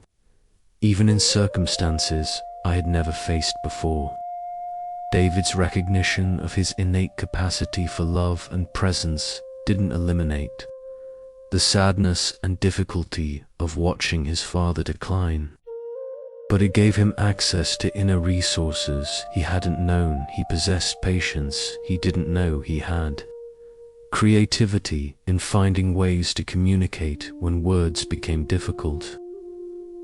even in circumstances I had never faced before. David's recognition of his innate capacity for love and presence didn't eliminate the sadness and difficulty of watching his father decline. but it gave him access to inner resources he hadn't known he possessed, patience he didn't know he had, creativity in finding ways to communicate when words became difficult,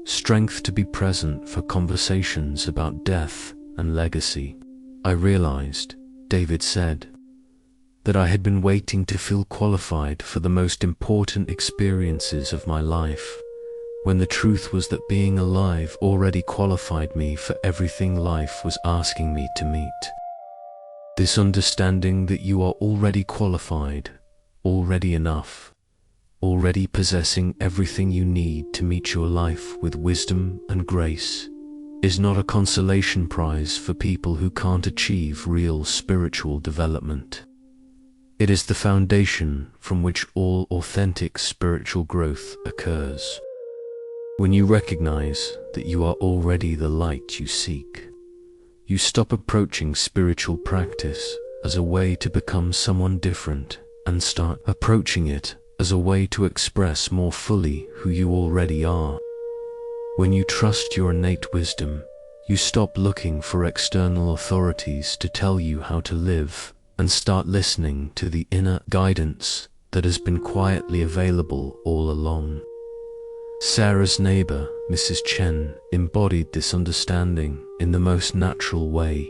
strength to be present for conversations about death and legacy. I realized, David said, that I had been waiting to feel qualified for the most important experiences of my life, when the truth was that being alive already qualified me for everything life was asking me to meet. This understanding that you are already qualified, already enough, already possessing everything you need to meet your life with wisdom and grace, is not a consolation prize for people who can't achieve real spiritual development. It is the foundation from which all authentic spiritual growth occurs. When you recognize that you are already the light you seek, you stop approaching spiritual practice as a way to become someone different and start approaching it as a way to express more fully who you already are. When you trust your innate wisdom, you stop looking for external authorities to tell you how to live and start listening to the inner guidance that has been quietly available all along. Sarah's neighbor, Mrs. Chen, embodied this understanding in the most natural way.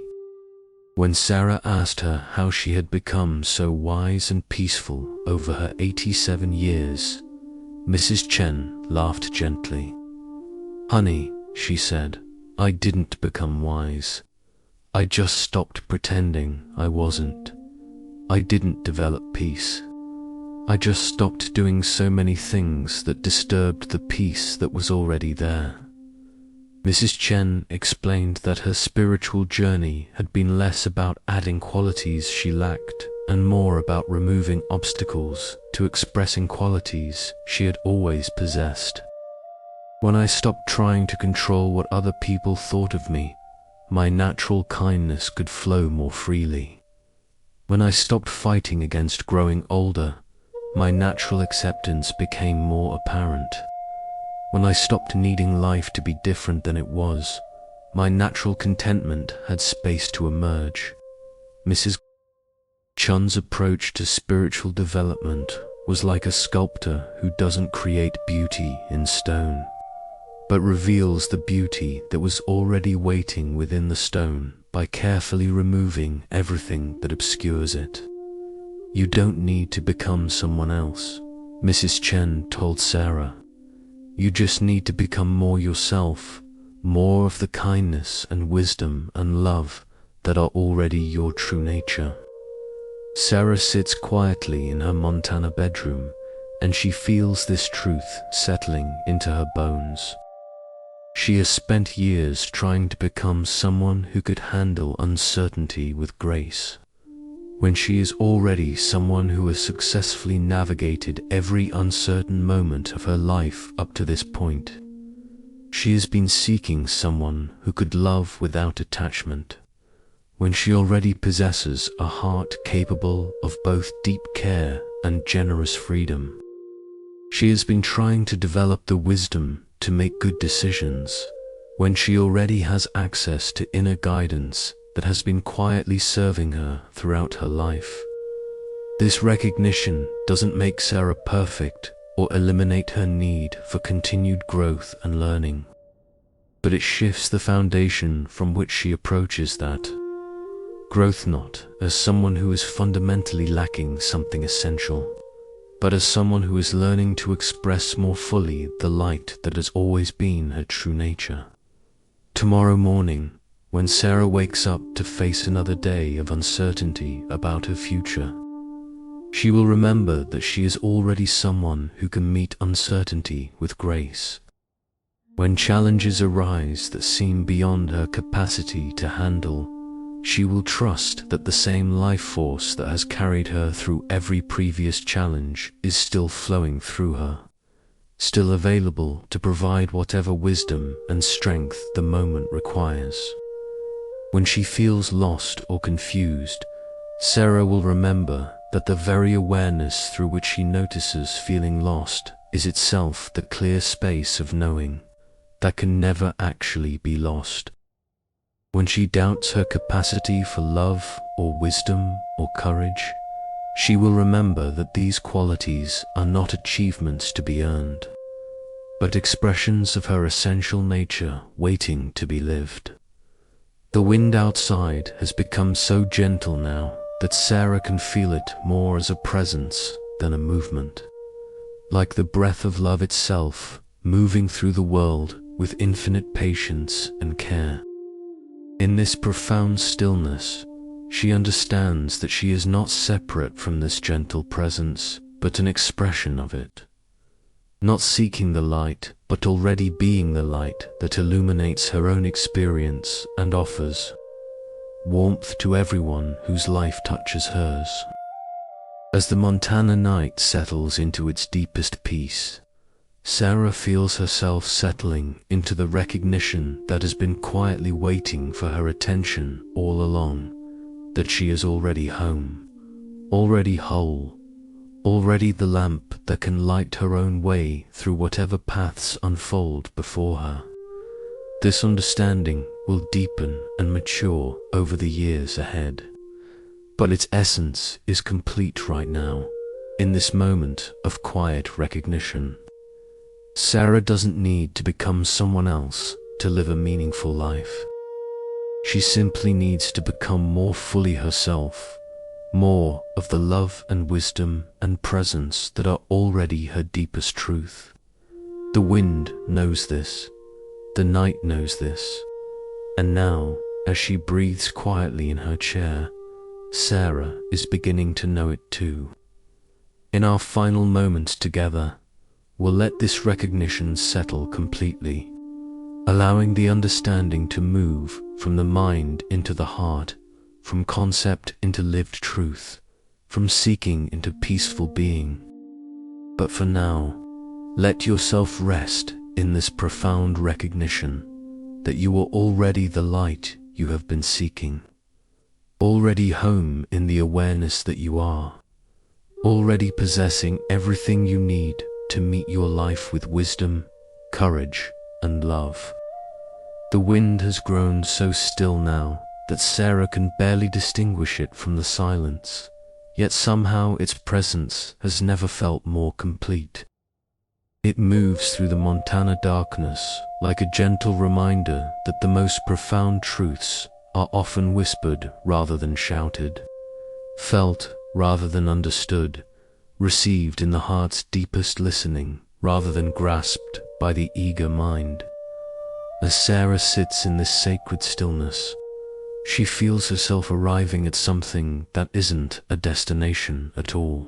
When Sarah asked her how she had become so wise and peaceful over her 87 years, Mrs. Chen laughed gently. "Honey," she said, "I didn't become wise. I just stopped pretending I wasn't. I didn't develop peace. I just stopped doing so many things that disturbed the peace that was already there." Mrs. Chen explained that her spiritual journey had been less about adding qualities she lacked and more about removing obstacles to expressing qualities she had always possessed. "When I stopped trying to control what other people thought of me, my natural kindness could flow more freely. When I stopped fighting against growing older, my natural acceptance became more apparent. When I stopped needing life to be different than it was, my natural contentment had space to emerge." Mrs. Chun's approach to spiritual development was like a sculptor who doesn't create beauty in stone, but reveals the beauty that was already waiting within the stone by carefully removing everything that obscures it. "You don't need to become someone else," Mrs. Chen told Sarah. "You just need to become more yourself, more of the kindness and wisdom and love that are already your true nature." Sarah sits quietly in her Montana bedroom, and she feels this truth settling into her bones. She has spent years trying to become someone who could handle uncertainty with grace, when she is already someone who has successfully navigated every uncertain moment of her life up to this point. She has been seeking someone who could love without attachment, when she already possesses a heart capable of both deep care and generous freedom. She has been trying to develop the wisdom to make good decisions, when she already has access to inner guidance that has been quietly serving her throughout her life. This recognition doesn't make Sarah perfect or eliminate her need for continued growth and learning, but it shifts the foundation from which she approaches that growth, not as someone who is fundamentally lacking something essential, but as someone who is learning to express more fully the light that has always been her true nature. Tomorrow morning, when Sarah wakes up to face another day of uncertainty about her future, she will remember that she is already someone who can meet uncertainty with grace. When challenges arise that seem beyond her capacity to handle, she will trust that the same life force that has carried her through every previous challenge is still flowing through her, still available to provide whatever wisdom and strength the moment requires. When she feels lost or confused, Sarah will remember that the very awareness through which she notices feeling lost is itself the clear space of knowing that can never actually be lost. When she doubts her capacity for love or wisdom or courage, she will remember that these qualities are not achievements to be earned, but expressions of her essential nature waiting to be lived. The wind outside has become so gentle now that Sarah can feel it more as a presence than a movement, like the breath of love itself, moving through the world with infinite patience and care. In this profound stillness, she understands that she is not separate from this gentle presence, but an expression of it. Not seeking the light, but already being the light that illuminates her own experience and offers warmth to everyone whose life touches hers. As the Montana night settles into its deepest peace, Sarah feels herself settling into the recognition that has been quietly waiting for her attention all along, that she is already home, already whole, already the lamp that can light her own way through whatever paths unfold before her. This understanding will deepen and mature over the years ahead, but its essence is complete right now, in this moment of quiet recognition. Sarah doesn't need to become someone else to live a meaningful life. She simply needs to become more fully herself, more of the love and wisdom and presence that are already her deepest truth. The wind knows this, the night knows this, and now, as she breathes quietly in her chair, Sarah is beginning to know it too. In our final moments together, we'll let this recognition settle completely, allowing the understanding to move from the mind into the heart, from concept into lived truth, from seeking into peaceful being. But for now, let yourself rest in this profound recognition that you are already the light you have been seeking, already home in the awareness that you are, already possessing everything you need to meet your life with wisdom, courage, and love. The wind has grown so still now that Sarah can barely distinguish it from the silence, yet somehow its presence has never felt more complete. It moves through the Montana darkness like a gentle reminder that the most profound truths are often whispered rather than shouted, felt rather than understood, received in the heart's deepest listening rather than grasped by the eager mind. As Sarah sits in this sacred stillness, she feels herself arriving at something that isn't a destination at all,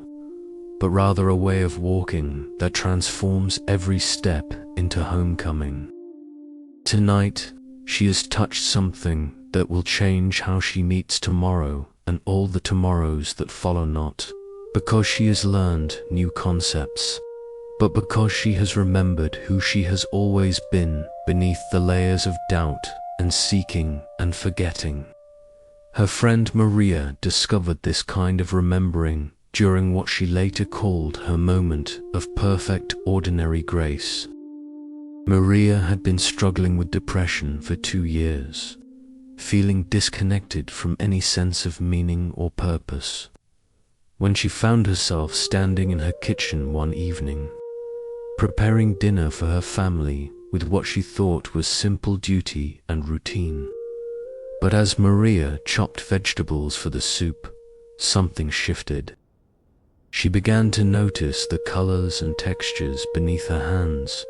but rather a way of walking that transforms every step into homecoming. Tonight, she has touched something that will change how she meets tomorrow and all the tomorrows that follow, not because she has learned new concepts, but because she has remembered who she has always been beneath the layers of doubt and seeking and forgetting. Her friend Maria discovered this kind of remembering during what she later called her moment of perfect ordinary grace. Maria had been struggling with depression for 2 years, feeling disconnected from any sense of meaning or purpose. When she found herself standing in her kitchen one evening, preparing dinner for her family with what she thought was simple duty and routine. But as Maria chopped vegetables for the soup, something shifted. She began to notice the colors and textures beneath her hands,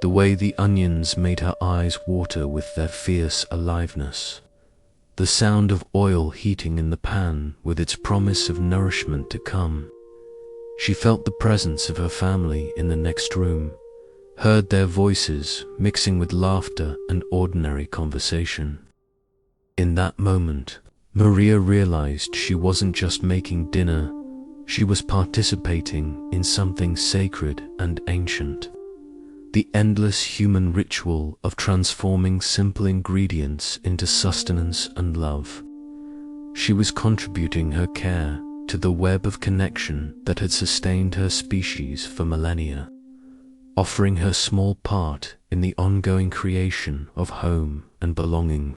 the way the onions made her eyes water with their fierce aliveness, the sound of oil heating in the pan with its promise of nourishment to come. She felt the presence of her family in the next room, heard their voices mixing with laughter and ordinary conversation. In that moment, Maria realized she wasn't just making dinner, she was participating in something sacred and ancient. The endless human ritual of transforming simple ingredients into sustenance and love. She was contributing her care to the web of connection that had sustained her species for millennia, offering her small part in the ongoing creation of home and belonging.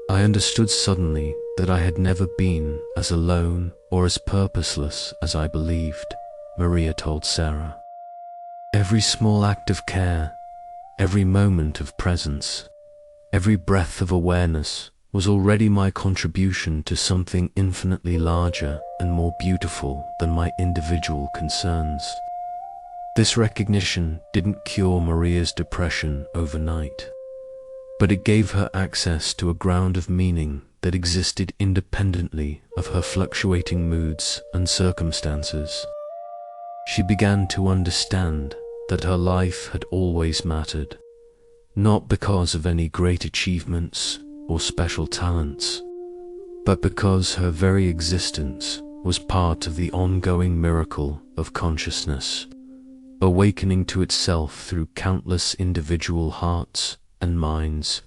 I understood suddenly that I had never been as alone or as purposeless as I believed, Maria told Sarah. Every small act of care, every moment of presence, every breath of awareness was already my contribution to something infinitely larger and more beautiful than my individual concerns. This recognition didn't cure Maria's depression overnight, but it gave her access to a ground of meaning that existed independently of her fluctuating moods and circumstances. She began to understand that her life had always mattered, not because of any great achievements or special talents, but because her very existence was part of the ongoing miracle of consciousness, awakening to itself through countless individual hearts and minds.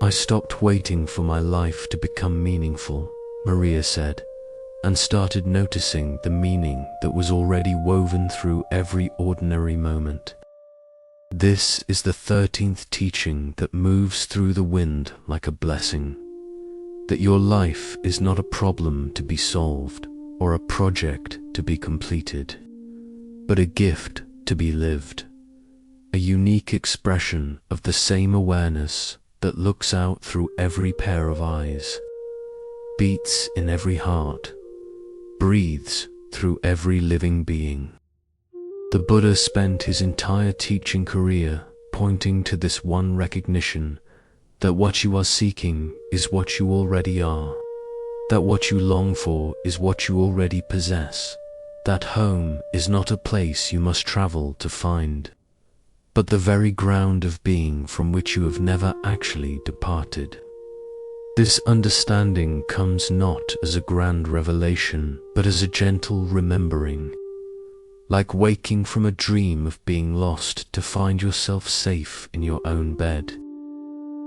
I stopped waiting for my life to become meaningful, Maria said, and started noticing the meaning that was already woven through every ordinary moment. This is the 13th teaching that moves through the wind like a blessing, that your life is not a problem to be solved or a project to be completed, but a gift to be lived, a unique expression of the same awareness that looks out through every pair of eyes, beats in every heart, breathes through every living being. The Buddha spent his entire teaching career pointing to this one recognition, that what you are seeking is what you already are, that what you long for is what you already possess, that home is not a place you must travel to find, but the very ground of being from which you have never actually departed. This understanding comes not as a grand revelation, but as a gentle remembering, like waking from a dream of being lost to find yourself safe in your own bed.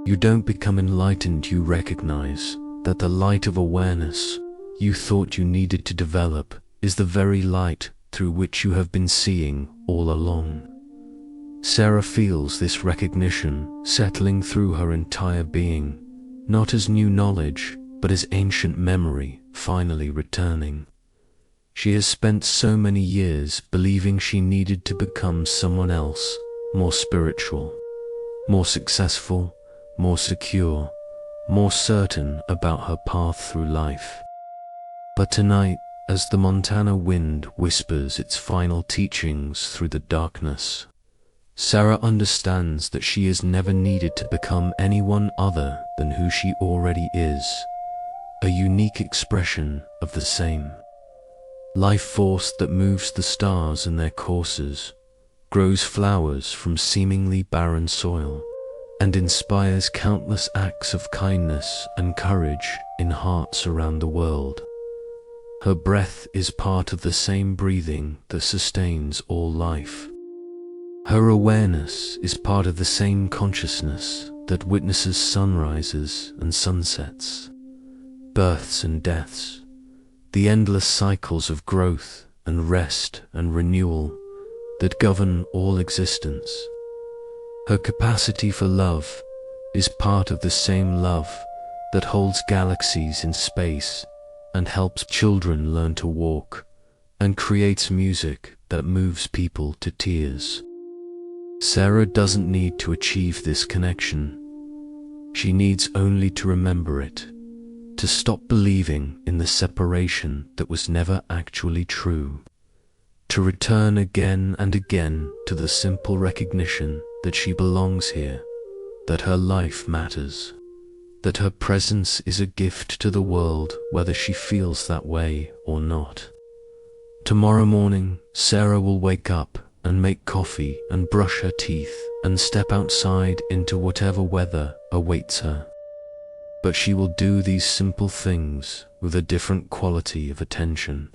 You don't become enlightened, you recognize that the light of awareness you thought you needed to develop is the very light through which you have been seeing all along. Sarah feels this recognition settling through her entire being, not as new knowledge, but as ancient memory finally returning. She has spent so many years believing she needed to become someone else, more spiritual, more successful, more secure, more certain about her path through life. But tonight, as the Montana wind whispers its final teachings through the darkness, Sarah understands that she has never needed to become anyone other than who she already is, a unique expression of the same life force that moves the stars in their courses, grows flowers from seemingly barren soil, and inspires countless acts of kindness and courage in hearts around the world. Her breath is part of the same breathing that sustains all life. Her awareness is part of the same consciousness that witnesses sunrises and sunsets, births and deaths, the endless cycles of growth and rest and renewal that govern all existence. Her capacity for love is part of the same love that holds galaxies in space and helps children learn to walk, and creates music that moves people to tears. Sarah doesn't need to achieve this connection. She needs only to remember it, to stop believing in the separation that was never actually true, to return again and again to the simple recognition that she belongs here, that her life matters, that her presence is a gift to the world whether she feels that way or not. Tomorrow morning, Sarah will wake up and make coffee and brush her teeth and step outside into whatever weather awaits her. But she will do these simple things with a different quality of attention,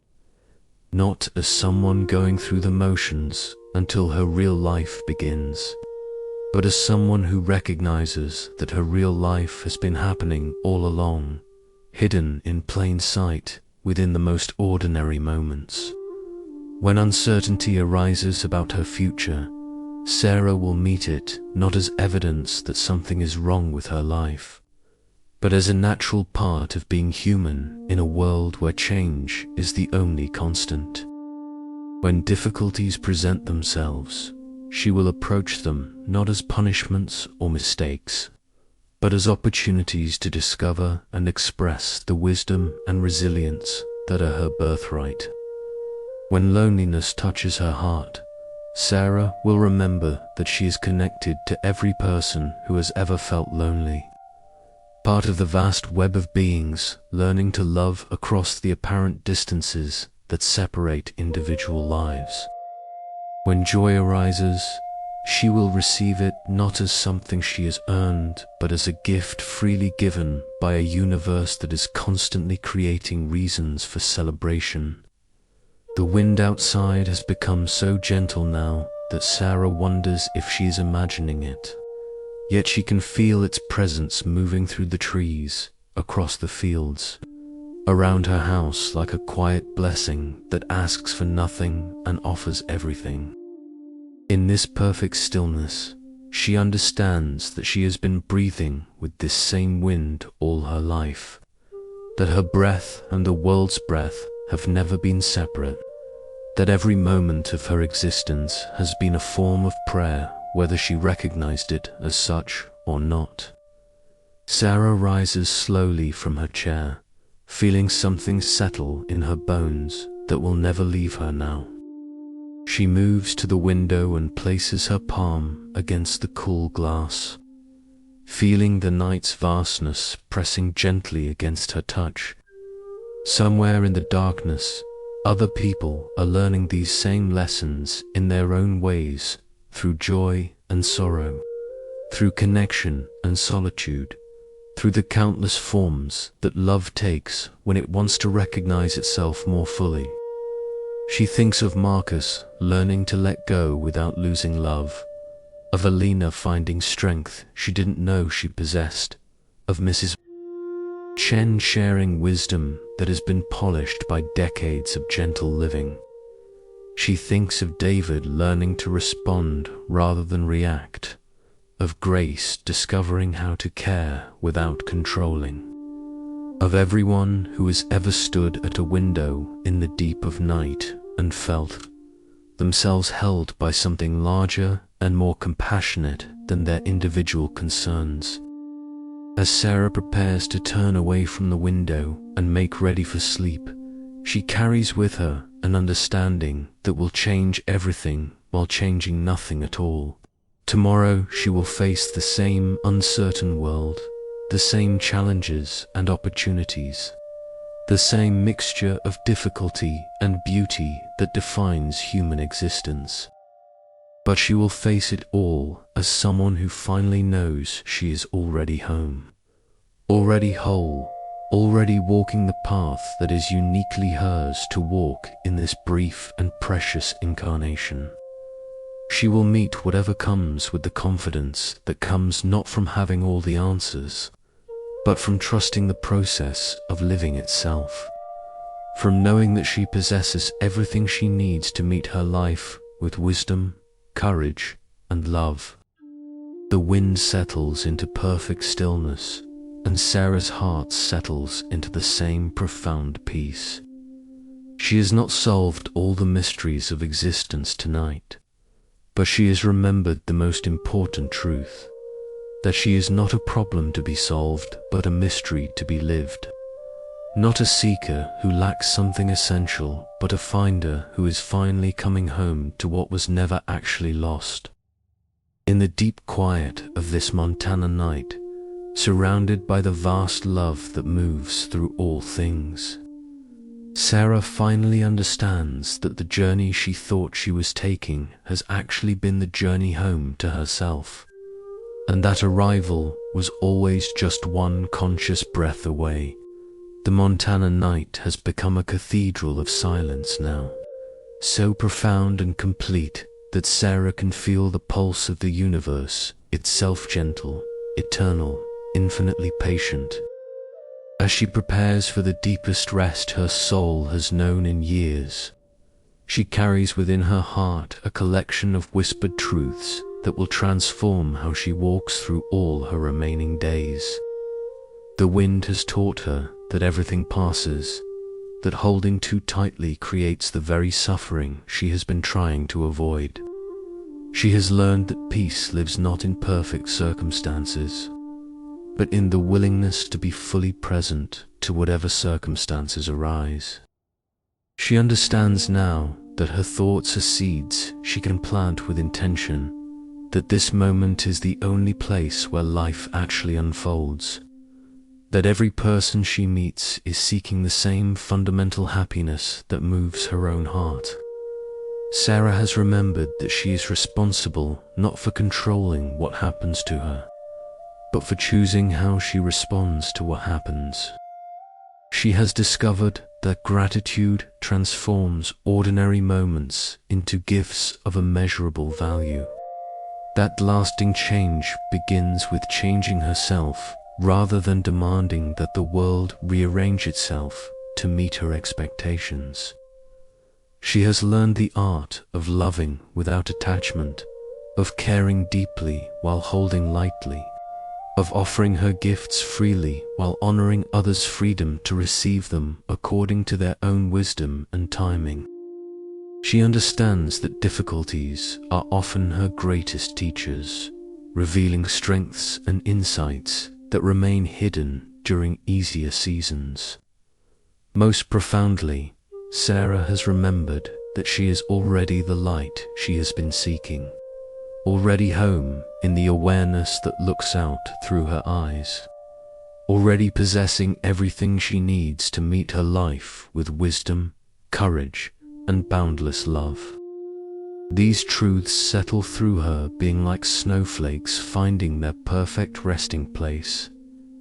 not as someone going through the motions until her real life begins, but as someone who recognizes that her real life has been happening all along, hidden in plain sight within the most ordinary moments. When uncertainty arises about her future, Sarah will meet it not as evidence that something is wrong with her life, but as a natural part of being human in a world where change is the only constant. When difficulties present themselves, she will approach them not as punishments or mistakes, but as opportunities to discover and express the wisdom and resilience that are her birthright. When loneliness touches her heart, Sarah will remember that she is connected to every person who has ever felt lonely, part of the vast web of beings learning to love across the apparent distances that separate individual lives. When joy arises, she will receive it not as something she has earned, but as a gift freely given by a universe that is constantly creating reasons for celebration. The wind outside has become so gentle now that Sarah wonders if she is imagining it. Yet she can feel its presence moving through the trees, across the fields, around her house like a quiet blessing that asks for nothing and offers everything. In this perfect stillness, she understands that she has been breathing with this same wind all her life, that her breath and the world's breath have never been separate, that every moment of her existence has been a form of prayer, whether she recognized it as such or not. Sarah rises slowly from her chair, feeling something settle in her bones that will never leave her now. She moves to the window and places her palm against the cool glass, feeling the night's vastness pressing gently against her touch. Somewhere in the darkness, other people are learning these same lessons in their own ways, through joy and sorrow, through connection and solitude, through the countless forms that love takes when it wants to recognize itself more fully. She thinks of Marcus learning to let go without losing love, of Alina finding strength she didn't know she possessed, of Mrs. Chen sharing wisdom that has been polished by decades of gentle living. She thinks of David learning to respond rather than react, of Grace discovering how to care without controlling, of everyone who has ever stood at a window in the deep of night and felt themselves held by something larger and more compassionate than their individual concerns. As Sarah prepares to turn away from the window and make ready for sleep, she carries with her an understanding that will change everything while changing nothing at all. Tomorrow she will face the same uncertain world, the same challenges and opportunities, the same mixture of difficulty and beauty that defines human existence. But she will face it all as someone who finally knows she is already home, already whole, already walking the path that is uniquely hers to walk in this brief and precious incarnation. She will meet whatever comes with the confidence that comes not from having all the answers, but from trusting the process of living itself, from knowing that she possesses everything she needs to meet her life with wisdom, courage, and love. The wind settles into perfect stillness, and Sarah's heart settles into the same profound peace. She has not solved all the mysteries of existence tonight, but she has remembered the most important truth, that she is not a problem to be solved, but a mystery to be lived. Not a seeker who lacks something essential, but a finder who is finally coming home to what was never actually lost. In the deep quiet of this Montana night, surrounded by the vast love that moves through all things, Sarah finally understands that the journey she thought she was taking has actually been the journey home to herself, and that arrival was always just one conscious breath away. The Montana night has become a cathedral of silence now, so profound and complete that Sarah can feel the pulse of the universe, itself gentle, eternal, infinitely patient. As she prepares for the deepest rest her soul has known in years, She carries within her heart a collection of whispered truths that will transform how she walks through all her remaining days. The wind has taught her that everything passes, that holding too tightly creates the very suffering she has been trying to avoid. She has learned that peace lives not in perfect circumstances, but in the willingness to be fully present to whatever circumstances arise. She understands now that her thoughts are seeds she can plant with intention, that this moment is the only place where life actually unfolds, that every person she meets is seeking the same fundamental happiness that moves her own heart. Sarah has remembered that she is responsible not for controlling what happens to her, but for choosing how she responds to what happens. She has discovered that gratitude transforms ordinary moments into gifts of immeasurable value. That lasting change begins with changing herself rather than demanding that the world rearrange itself to meet her expectations. She has learned the art of loving without attachment, of caring deeply while holding lightly, of offering her gifts freely while honoring others' freedom to receive them according to their own wisdom and timing. She understands that difficulties are often her greatest teachers, revealing strengths and insights that remain hidden during easier seasons. Most profoundly, Sarah has remembered that she is already the light she has been seeking, already home in the awareness that looks out through her eyes, already possessing everything she needs to meet her life with wisdom, courage, and boundless love. These truths settle through her, being like snowflakes finding their perfect resting place,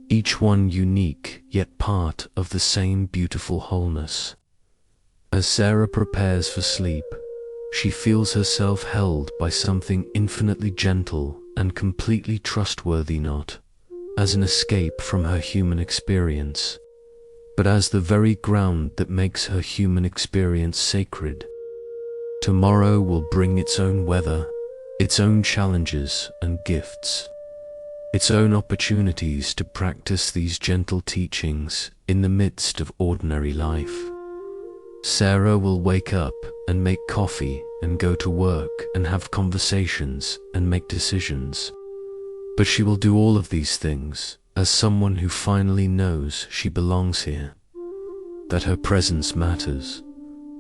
each one unique yet part of the same beautiful wholeness. As Sarah prepares for sleep, she feels herself held by something infinitely gentle and completely trustworthy, not as an escape from her human experience, but as the very ground that makes her human experience sacred. Tomorrow will bring its own weather, its own challenges and gifts, its own opportunities to practice these gentle teachings in the midst of ordinary life. Sarah will wake up and make coffee and go to work and have conversations and make decisions, but she will do all of these things as someone who finally knows she belongs here, that her presence matters,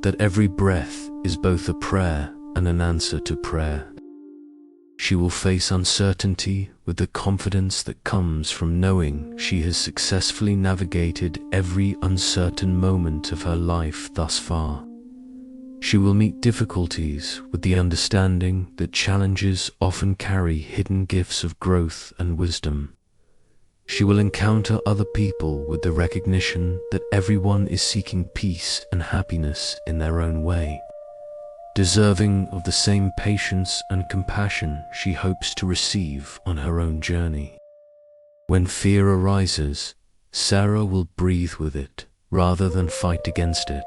that every breath is both a prayer and an answer to prayer. She will face uncertainty with the confidence that comes from knowing she has successfully navigated every uncertain moment of her life thus far. She will meet difficulties with the understanding that challenges often carry hidden gifts of growth and wisdom. She will encounter other people with the recognition that everyone is seeking peace and happiness in their own way, deserving of the same patience and compassion she hopes to receive on her own journey. When fear arises, Sarah will breathe with it rather than fight against it,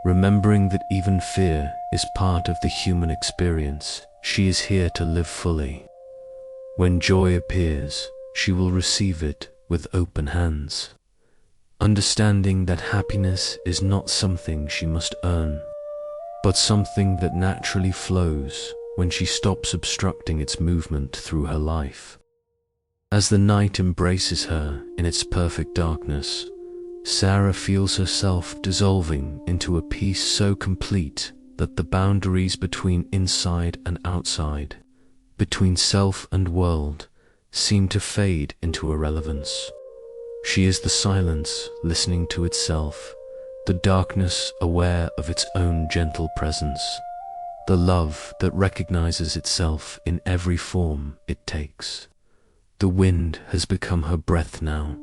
remembering that even fear is part of the human experience she is here to live fully. When joy appears, she will receive it with open hands, understanding that happiness is not something she must earn, but something that naturally flows when she stops obstructing its movement through her life. As the night embraces her in its perfect darkness, Sarah feels herself dissolving into a peace so complete that the boundaries between inside and outside, between self and world, seem to fade into irrelevance. She is the silence listening to itself, the darkness aware of its own gentle presence, the love that recognizes itself in every form it takes. The wind has become her breath now,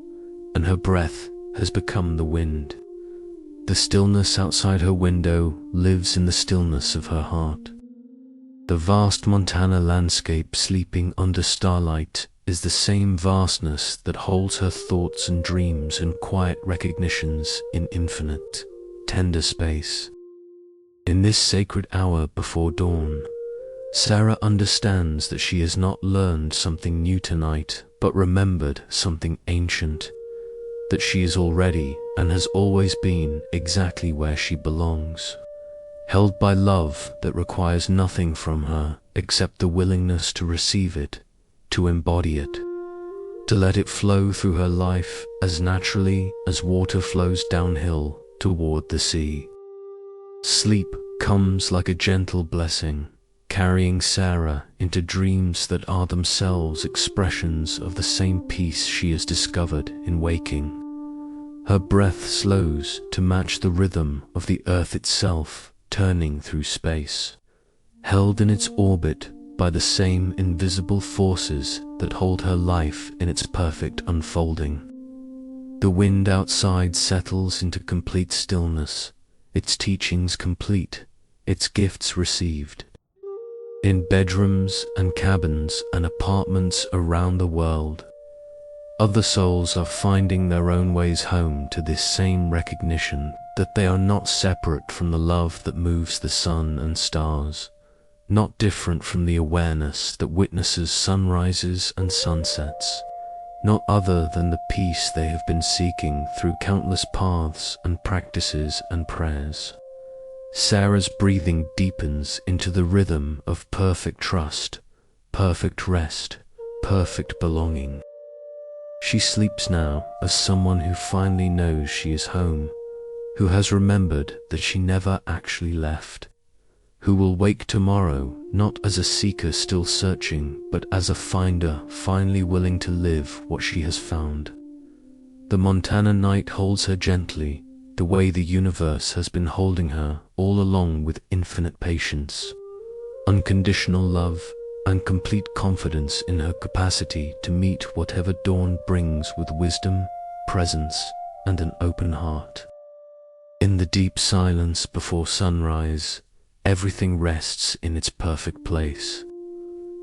and her breath has become the wind. The stillness outside her window lives in the stillness of her heart. The vast Montana landscape sleeping under starlight is the same vastness that holds her thoughts and dreams and quiet recognitions in infinite, tender space. In this sacred hour before dawn, Sarah understands that she has not learned something new tonight, but remembered something ancient, that she is already and has always been exactly where she belongs, held by love that requires nothing from her except the willingness to receive it, to embody it, to let it flow through her life as naturally as water flows downhill toward the sea. Sleep comes like a gentle blessing, carrying Sarah into dreams that are themselves expressions of the same peace she has discovered in waking. Her breath slows to match the rhythm of the earth itself, turning through space, held in its orbit by the same invisible forces that hold her life in its perfect unfolding. The wind outside settles into complete stillness, its teachings complete, its gifts received. In bedrooms and cabins and apartments around the world, other souls are finding their own ways home to this same recognition that they are not separate from the love that moves the sun and stars, not different from the awareness that witnesses sunrises and sunsets, not other than the peace they have been seeking through countless paths and practices and prayers. Sarah's breathing deepens into the rhythm of perfect trust, perfect rest, perfect belonging. She sleeps now as someone who finally knows she is home, who has remembered that she never actually left, who will wake tomorrow not as a seeker still searching, but as a finder finally willing to live what she has found. The Montana night holds her gently, the way the universe has been holding her all along, with infinite patience, unconditional love, and complete confidence in her capacity to meet whatever dawn brings with wisdom, presence, and an open heart. In the deep silence before sunrise, everything rests in its perfect place.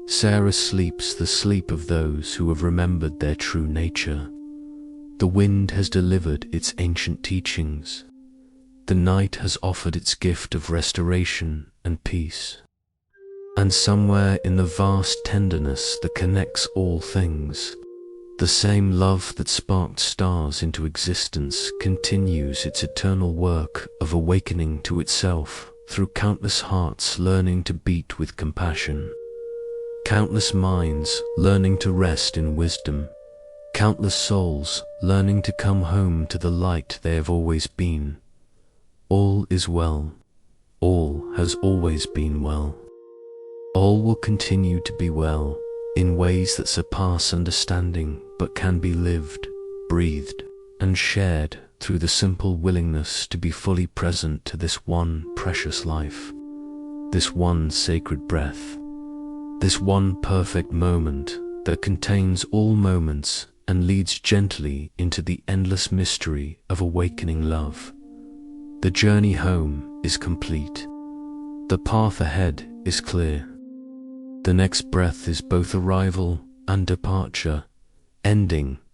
Sarah sleeps the sleep of those who have remembered their true nature. The wind has delivered its ancient teachings. The night has offered its gift of restoration and peace. And somewhere in the vast tenderness that connects all things, the same love that sparked stars into existence continues its eternal work of awakening to itself through countless hearts learning to beat with compassion, countless minds learning to rest in wisdom, countless souls learning to come home to the light they have always been. All is well. All has always been well. All will continue to be well in ways that surpass understanding, but can be lived, breathed, and shared through the simple willingness to be fully present to this one precious life, this one sacred breath, this one perfect moment that contains all moments and leads gently into the endless mystery of awakening love. The journey home is complete. The path ahead is clear. The next breath is both arrival and departure, ending